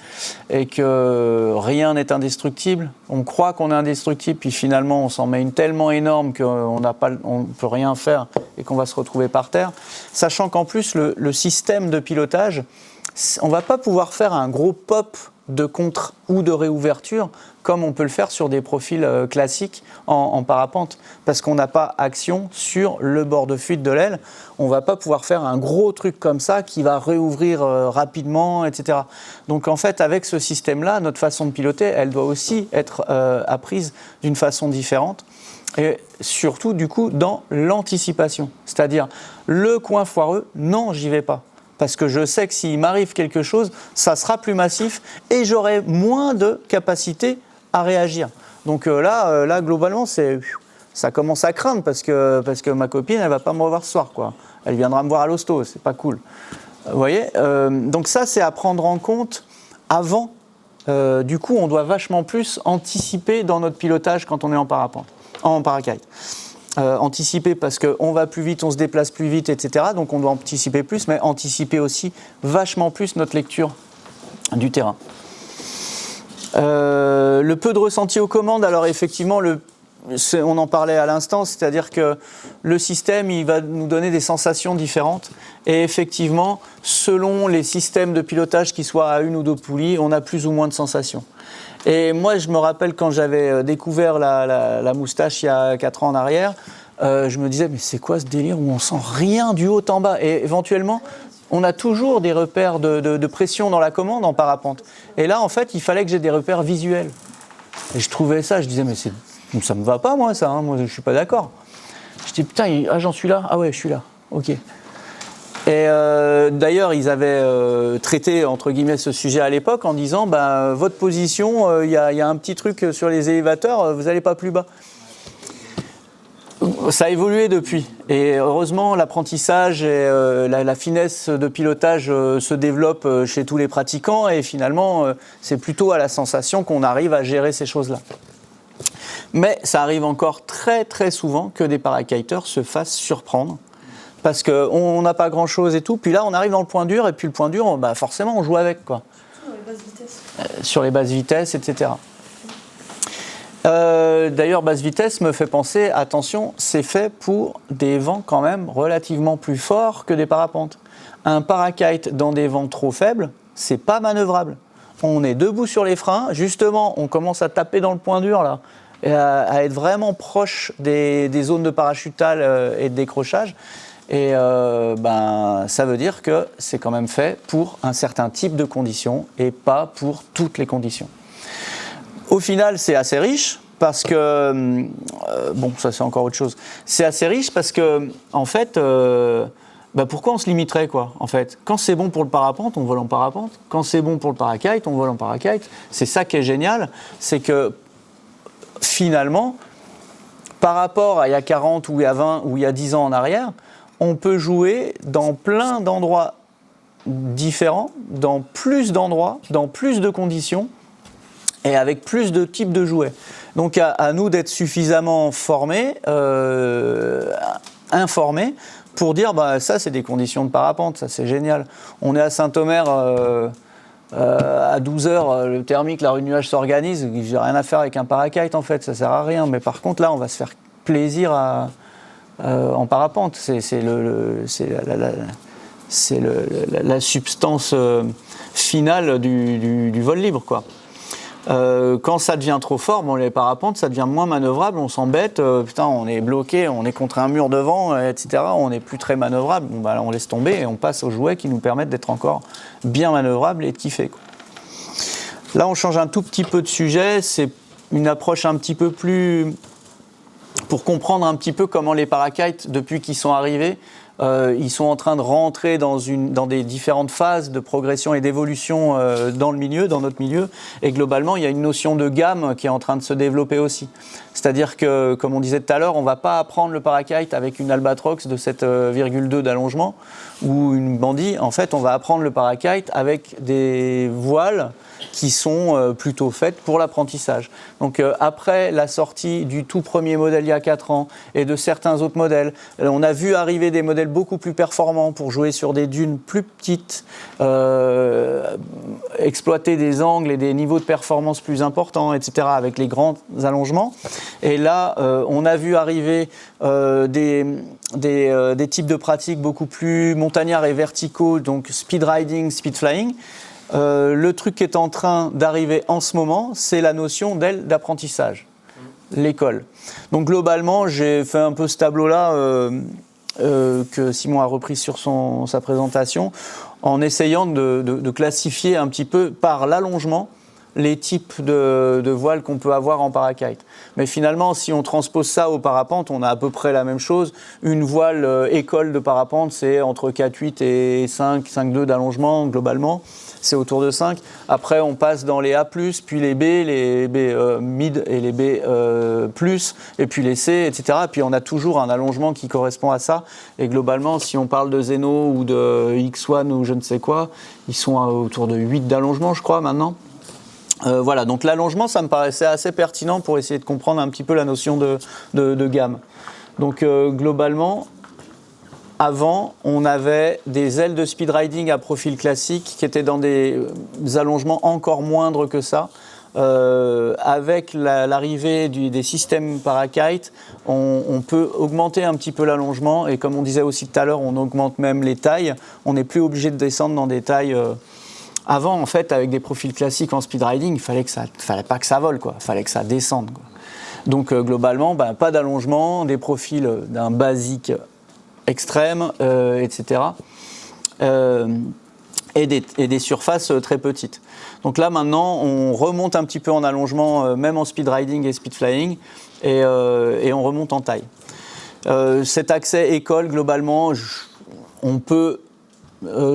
et que rien n'est indestructible. On croit qu'on est indestructible, puis finalement on s'en met une tellement énorme qu'on ne peut rien faire et qu'on va se retrouver par terre. Sachant qu'en plus, le système de pilotage, on ne va pas pouvoir faire un gros pop de contre ou de réouverture comme on peut le faire sur des profils classiques en parapente parce qu'on n'a pas action sur le bord de fuite de l'aile. On ne va pas pouvoir faire un gros truc comme ça qui va réouvrir rapidement, etc. Donc en fait, avec ce système-là, notre façon de piloter, elle doit aussi être apprise d'une façon différente. Et surtout, du coup, dans l'anticipation. C'est-à-dire, le coin foireux, non, j'y vais pas. Parce que je sais que s'il m'arrive quelque chose, ça sera plus massif et j'aurai moins de capacité à réagir. Donc là, globalement, c'est ça commence à craindre parce que ma copine, elle va pas me revoir ce soir, quoi. Elle viendra me voir à l'hosto, c'est pas cool. Vous voyez, donc ça, c'est à prendre en compte avant. Du coup, on doit vachement plus anticiper dans notre pilotage quand on est en paracarte. Anticiper parce qu'on va plus vite, on se déplace plus vite, etc. Donc on doit anticiper plus, mais anticiper aussi vachement plus notre lecture du terrain. Le peu de ressenti aux commandes, alors effectivement, on en parlait à l'instant, c'est-à-dire que le système, il va nous donner des sensations différentes. Et effectivement, selon les systèmes de pilotage, qu'ils soient à une ou deux poulies, on a plus ou moins de sensations. Et moi, je me rappelle quand j'avais découvert la moustache il y a 4 ans en arrière, je me disais, mais c'est quoi ce délire où on sent rien du haut en bas? Et éventuellement, on a toujours des repères de pression dans la commande en parapente. Et là, en fait, il fallait que j'ai des repères visuels. Et je trouvais ça, je disais, mais ça me va pas, moi, ça, hein, moi, je suis pas d'accord. Je dis, putain, j'en suis là? Ah ouais, je suis là, ok. Et d'ailleurs, ils avaient traité, entre guillemets, ce sujet à l'époque en disant, votre position, il y a un petit truc sur les élévateurs, vous n'allez pas plus bas. Ça a évolué depuis. Et heureusement, l'apprentissage et la finesse de pilotage se développe chez tous les pratiquants. Et finalement, c'est plutôt à la sensation qu'on arrive à gérer ces choses-là. Mais ça arrive encore très très souvent que des parakiters se fassent surprendre. Parce qu'on n'a pas grand-chose et tout. Puis là, on arrive dans le point dur. Et puis le point dur, forcément, on joue avec, quoi. Sur les basses vitesses. Sur les basses vitesses, etc. D'ailleurs, basse vitesse me fait penser, attention, c'est fait pour des vents quand même relativement plus forts que des parapentes. Un parakite dans des vents trop faibles, c'est pas manœuvrable. On est debout sur les freins, justement, on commence à taper dans le point dur là, et à être vraiment proche des zones de parachutal et de décrochage. Et ça veut dire que c'est quand même fait pour un certain type de conditions et pas pour toutes les conditions. Au final, c'est assez riche parce que, ça c'est encore autre chose. C'est assez riche parce que, en fait, pourquoi on se limiterait, quoi, en fait? Quand c'est bon pour le parapente, on vole en parapente. Quand c'est bon pour le parakite, on vole en parakite. C'est ça qui est génial, c'est que, finalement, par rapport à il y a 40 ou il y a 20 ou il y a 10 ans en arrière, on peut jouer dans plein d'endroits différents, dans plus d'endroits, dans plus de conditions, et avec plus de types de jouets. Donc à nous d'être suffisamment formés, informés, pour dire ça c'est des conditions de parapente, ça c'est génial. On est à Saint-Omer à 12h, le thermique, la rue de nuage s'organise, j'ai rien à faire avec un parakite en fait, ça sert à rien. Mais par contre là on va se faire plaisir en parapente, c'est la substance finale du vol libre, quoi. Quand ça devient trop fort, les parapentes, ça devient moins manœuvrable, on s'embête, on est bloqué, on est contre un mur devant, etc. On n'est plus très manœuvrable, on laisse tomber et on passe aux jouets qui nous permettent d'être encore bien manœuvrables et de kiffer, quoi. Là, on change un tout petit peu de sujet, c'est une approche un petit peu plus... pour comprendre un petit peu comment les parakites, depuis qu'ils sont arrivés, ils sont en train de rentrer dans des différentes phases de progression et d'évolution dans notre milieu. Et globalement, il y a une notion de gamme qui est en train de se développer aussi. C'est-à-dire que, comme on disait tout à l'heure, on ne va pas apprendre le parakite avec une Albatrox de 7,2 d'allongement ou une Bandit. En fait, on va apprendre le parakite avec des voiles qui sont plutôt faites pour l'apprentissage. Donc après la sortie du tout premier modèle il y a 4 ans et de certains autres modèles, on a vu arriver des modèles beaucoup plus performants pour jouer sur des dunes plus petites, exploiter des angles et des niveaux de performance plus importants, etc., avec les grands allongements. Et là, on a vu arriver des types de pratiques beaucoup plus montagnards et verticaux, donc speed riding, speed flying. Le truc qui est en train d'arriver en ce moment, c'est la notion d'aile d'apprentissage, l'école. Donc globalement, j'ai fait un peu ce tableau-là que Simon a repris sur sa présentation, en essayant de classifier un petit peu par l'allongement les types de voiles qu'on peut avoir en parakite. Mais finalement, si on transpose ça au parapente, on a à peu près la même chose. Une voile école de parapente, c'est entre 4,8 et 5,2 d'allongement globalement. C'est autour de 5. Après, on passe dans les A+, puis les B mid et les B+, et puis les C, etc. Puis on a toujours un allongement qui correspond à ça. Et globalement, si on parle de Zeno ou de X1 ou je ne sais quoi, ils sont autour de 8 d'allongement, je crois, maintenant. Voilà, donc l'allongement, ça me paraissait assez pertinent pour essayer de comprendre un petit peu la notion de gamme. Donc globalement, avant, on avait des ailes de speed riding à profil classique qui étaient dans des allongements encore moindres que ça. Avec l'arrivée des systèmes parakite, on peut augmenter un petit peu l'allongement et comme on disait aussi tout à l'heure, on augmente même les tailles. On n'est plus obligé de descendre dans des tailles... Avant, en fait, avec des profils classiques en speed riding, il fallait pas que ça vole, quoi. Il fallait que ça descende, quoi. Donc globalement, pas d'allongement, des profils d'un basique extrême, etc. Et des surfaces très petites. Donc là, maintenant, on remonte un petit peu en allongement, même en speed riding et speed flying, et on remonte en taille. Cet accès école, globalement, on peut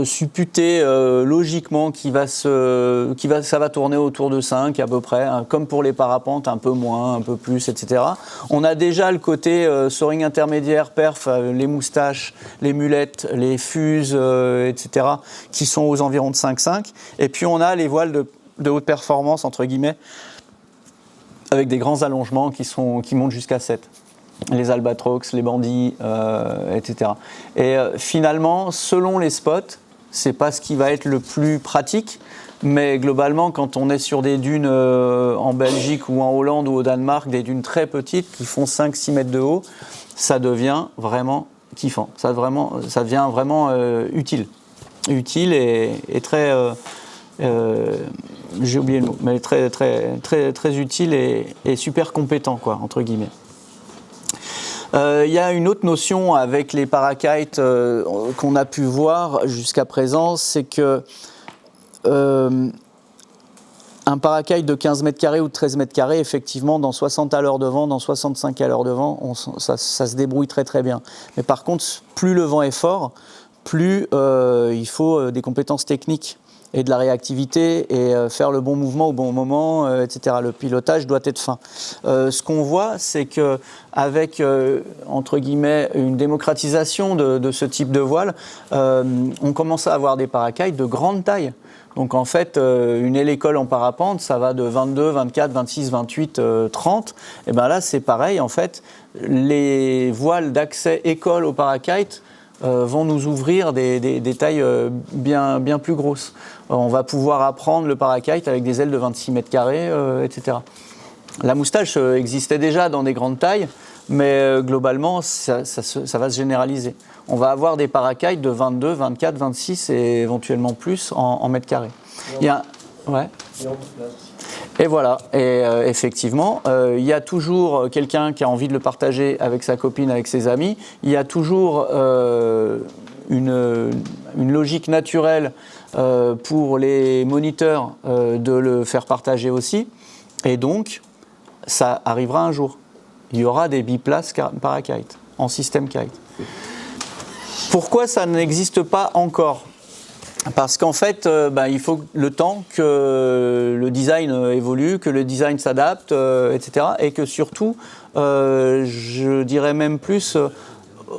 supputer logiquement ça va tourner autour de 5 à peu près, hein, comme pour les parapentes, un peu moins, un peu plus, etc. On a déjà le côté soaring intermédiaire, perf, les moustaches, les mulettes, les fuses, etc., qui sont aux environs de 5,5. Et puis on a les voiles de haute performance, entre guillemets, avec des grands allongements qui montent jusqu'à 7. Les albatrox, les bandits, etc. Et finalement, selon les spots, c'est pas ce qui va être le plus pratique, mais globalement, quand on est sur des dunes en Belgique ou en Hollande ou au Danemark, des dunes très petites qui font 5-6 mètres de haut, ça devient vraiment kiffant. Ça devient vraiment utile. Utile et très... j'ai oublié le mot, mais très, très, très, très utile et super compétent, quoi, entre guillemets. Y a une autre notion avec les parakites qu'on a pu voir jusqu'à présent, c'est que un parakite de 15 mètres carrés ou de 13 mètres carrés, effectivement, dans 60 à l'heure de vent, dans 65 à l'heure de vent, ça se débrouille très très bien. Mais par contre, plus le vent est fort, plus il faut des compétences techniques et de la réactivité et faire le bon mouvement au bon moment, etc. Le pilotage doit être fin. Ce qu'on voit, c'est qu'avec, entre guillemets, une démocratisation de ce type de voile, on commence à avoir des parakites de grande taille. Donc en fait, une aile école en parapente, ça va de 22, 24, 26, 28, 30. Et bien là, c'est pareil, en fait. Les voiles d'accès école au parakite vont nous ouvrir des tailles bien plus grosses. On va pouvoir apprendre le parakite avec des ailes de 26 mètres carrés, etc. La moustache existait déjà dans des grandes tailles, mais globalement, ça va se généraliser. On va avoir des parakites de 22, 24, 26 et éventuellement plus en mètres carrés. Ouais. Et voilà, et effectivement, il y a toujours quelqu'un qui a envie de le partager avec sa copine, avec ses amis. Il y a toujours une logique naturelle pour les moniteurs de le faire partager aussi. Et donc, ça arrivera un jour. Il y aura des biplaces parakites en système kite. Pourquoi ça n'existe pas encore ? Parce qu'en fait, il faut le temps que le design évolue, que le design s'adapte, etc. Et que surtout, je dirais même plus,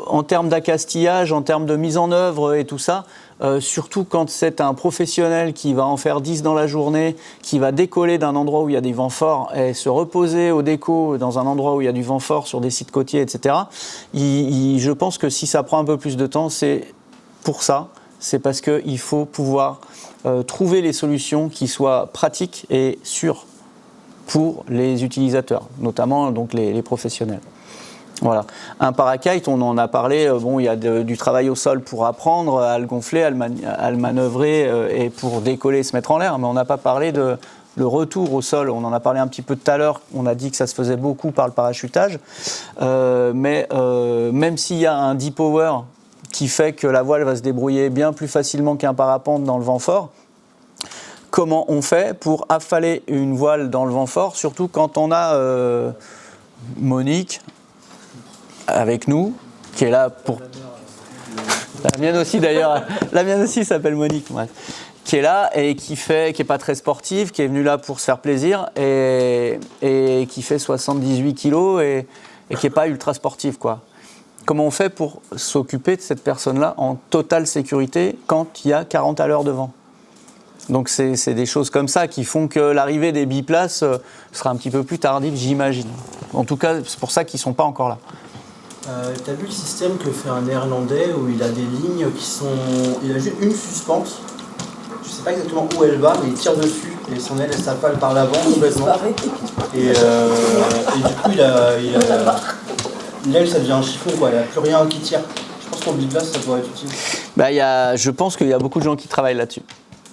en termes d'accastillage, en termes de mise en œuvre et tout ça, surtout quand c'est un professionnel qui va en faire 10 dans la journée, qui va décoller d'un endroit où il y a des vents forts et se reposer au déco dans un endroit où il y a du vent fort sur des sites côtiers, etc. Je pense que si ça prend un peu plus de temps, c'est pour ça. C'est parce qu'il faut pouvoir trouver les solutions qui soient pratiques et sûres pour les utilisateurs, notamment donc les professionnels. Voilà. Un parakite, on en a parlé, il y a du travail au sol pour apprendre à le gonfler, à le manœuvrer et pour décoller, se mettre en l'air, mais on n'a pas parlé de le retour au sol. On en a parlé un petit peu tout à l'heure, on a dit que ça se faisait beaucoup par le parachutage, mais même s'il y a un deep power qui fait que la voile va se débrouiller bien plus facilement qu'un parapente dans le vent fort, comment on fait pour affaler une voile dans le vent fort, surtout quand on a Monique avec nous, qui est là pour... La mienne aussi d'ailleurs, la mienne aussi s'appelle Monique, bref. Qui est là et qui est pas très sportive, qui est venue là pour se faire plaisir et qui fait 78 kilos et qui est pas ultra sportive, quoi. Comment on fait pour s'occuper de cette personne-là en totale sécurité quand il y a 40 à l'heure de vent? Donc c'est des choses comme ça qui font que l'arrivée des biplaces sera un petit peu plus tardive, j'imagine. En tout cas, c'est pour ça qu'ils sont pas encore là. Tu as vu le système que fait un néerlandais où il a des lignes qui sont... Il a juste une suspente. Je sais pas exactement où elle va, mais il tire dessus et son aile s'affale par l'avant complètement. Et du coup, l'aile ça devient un chiffon, quoi. Il n'y a plus rien qui tire. Je pense qu'en biplace, ça pourrait être utile. Je pense qu'il y a beaucoup de gens qui travaillent là-dessus.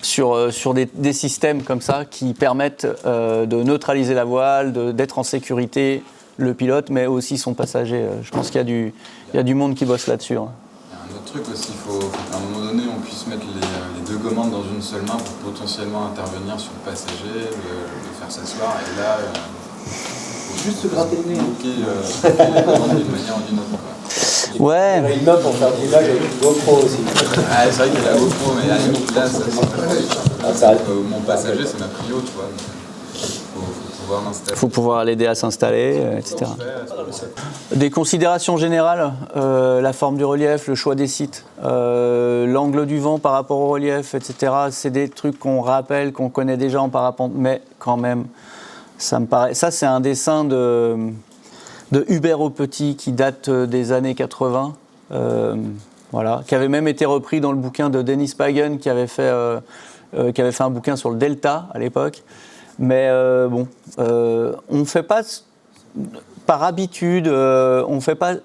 Sur des systèmes comme ça qui permettent de neutraliser la voile, d'être en sécurité, le pilote, mais aussi son passager. Je pense qu'il y a du monde qui bosse là-dessus. Hein. Il y a un autre truc aussi, il faut qu'à un moment donné, on puisse mettre les deux commandes dans une seule main pour potentiellement intervenir sur le passager, le faire s'asseoir, et là, juste se gratter le nez. Les commandes d'une manière ou d'une autre. Quoi. Ouais. Il y avait une main pour faire des images avec une GoPro aussi. Ah, c'est vrai qu'il y a la GoPro, mais à la limite, là, mon passager, c'est ma prio, tu vois. Il faut pouvoir l'aider à s'installer, etc. Des considérations générales, la forme du relief, le choix des sites, l'angle du vent par rapport au relief, etc. C'est des trucs qu'on rappelle, qu'on connaît déjà en parapente, mais quand même, ça me paraît... Ça, c'est un dessin de Hubert Aupetit qui date des années 80, voilà, qui avait même été repris dans le bouquin de Dennis Pagan, qui avait fait un bouquin sur le delta à l'époque. Mais on ne fait pas, par habitude, on ne fait pas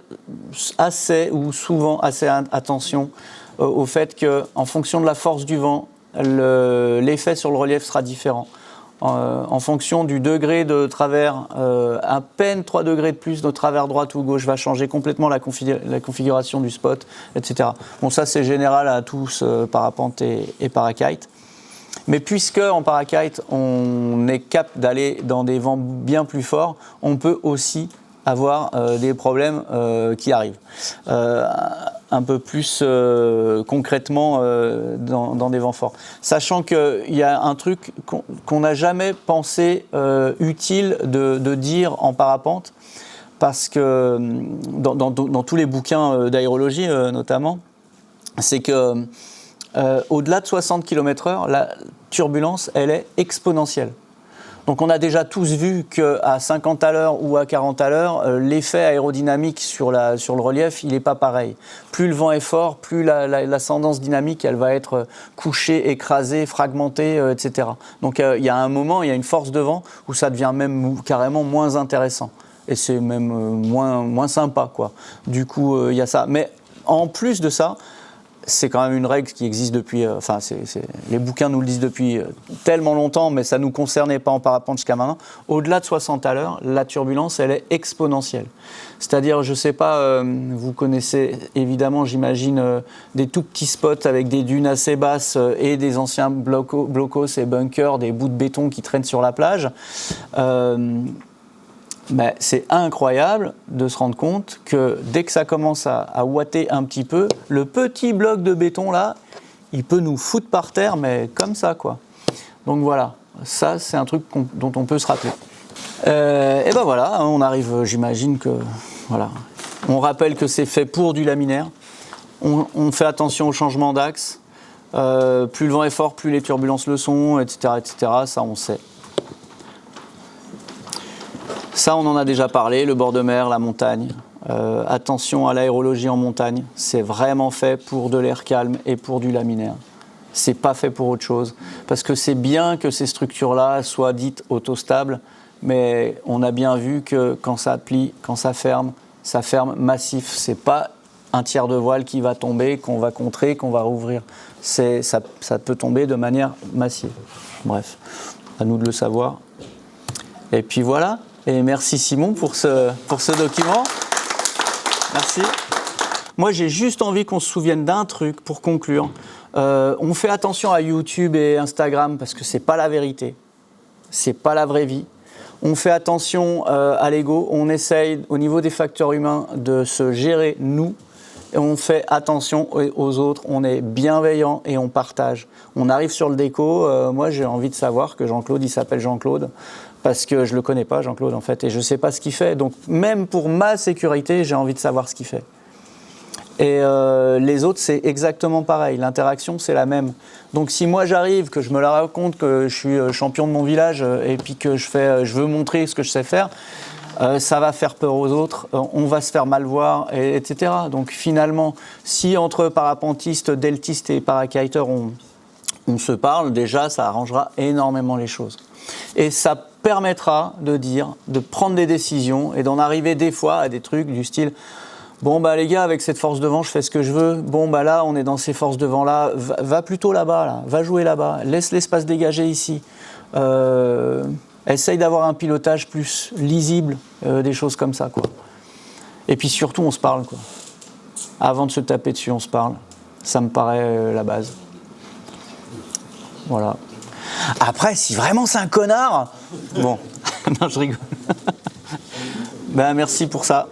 assez ou souvent assez attention au fait qu'en fonction de la force du vent, l'effet sur le relief sera différent. En fonction du degré de travers, à peine 3 degrés de plus de travers droite ou gauche va changer complètement la configuration du spot, etc. Bon, ça c'est général à tous, parapente et parakite. Mais puisque en parakite, on est capable d'aller dans des vents bien plus forts, on peut aussi avoir des problèmes qui arrivent. Un peu plus concrètement dans des vents forts. Sachant qu'il y a un truc qu'on n'a jamais pensé utile de dire en parapente, parce que dans tous les bouquins d'aérologie notamment, c'est que au-delà de 60 km/h, la turbulence, elle est exponentielle. Donc on a déjà tous vu qu'à 50 à l'heure ou à 40 à l'heure, l'effet aérodynamique sur le relief, il n'est pas pareil. Plus le vent est fort, plus l'ascendance dynamique, elle va être couchée, écrasée, fragmentée, etc. Donc il y a un moment, il y a une force de vent où ça devient même carrément moins intéressant. Et c'est même moins sympa, quoi. Du coup, il y a ça. Mais en plus de ça, c'est quand même une règle qui existe depuis... les bouquins nous le disent depuis tellement longtemps, mais ça ne nous concernait pas en parapente jusqu'à maintenant. Au-delà de 60 à l'heure, la turbulence, elle est exponentielle. C'est-à-dire, je ne sais pas, vous connaissez évidemment, j'imagine, des tout petits spots avec des dunes assez basses et des anciens blocos et bunkers, des bouts de béton qui traînent sur la plage. C'est incroyable de se rendre compte que dès que ça commence à ouater un petit peu, le petit bloc de béton là, il peut nous foutre par terre, mais comme ça, quoi. Donc voilà, ça c'est un truc dont on peut se rappeler. Et ben voilà, on arrive, j'imagine que... Voilà. On rappelle que c'est fait pour du laminaire. On fait attention au changement d'axe. Plus le vent est fort, plus les turbulences le sont, etc., etc. Ça, on sait. Ça, on en a déjà parlé, le bord de mer, la montagne. Attention à l'aérologie en montagne. C'est vraiment fait pour de l'air calme et pour du laminaire. C'est pas fait pour autre chose. Parce que c'est bien que ces structures-là soient dites autostables, mais on a bien vu que quand ça plie, quand ça ferme massif. C'est pas un tiers de voile qui va tomber, qu'on va contrer, qu'on va rouvrir. Ça peut tomber de manière massive. Bref, à nous de le savoir. Et puis voilà. Et merci Simon pour ce document. Merci. Moi, j'ai juste envie qu'on se souvienne d'un truc pour conclure. On fait attention à YouTube et Instagram parce que c'est pas la vérité. C'est pas la vraie vie. On fait attention à l'ego. On essaye, au niveau des facteurs humains, de se gérer, nous. Et on fait attention aux autres, on est bienveillant et on partage. On arrive sur le déco, moi j'ai envie de savoir que Jean-Claude, il s'appelle Jean-Claude, parce que je ne le connais pas, Jean-Claude, en fait, et je ne sais pas ce qu'il fait. Donc même pour ma sécurité, j'ai envie de savoir ce qu'il fait. Et les autres, c'est exactement pareil, l'interaction, c'est la même. Donc si moi j'arrive, que je me la raconte, que je suis champion de mon village, et puis que je veux montrer ce que je sais faire, ça va faire peur aux autres, on va se faire mal voir, etc. Donc finalement, si entre parapentistes, deltistes et parakiters, on se parle, déjà, ça arrangera énormément les choses. Et ça permettra de prendre des décisions et d'en arriver des fois à des trucs du style « Bon, bah les gars, avec cette force de vent, je fais ce que je veux. Bon, bah là, on est dans ces forces de vent-là. Va plutôt là-bas, là. Va jouer là-bas. Laisse l'espace dégager ici. Essaye d'avoir un pilotage plus lisible, des choses comme ça, quoi. Et puis surtout, on se parle, quoi. Avant de se taper dessus, on se parle. Ça me paraît la base. Voilà. Après, si vraiment c'est un connard... Bon, non, je rigole. Ben, merci pour ça.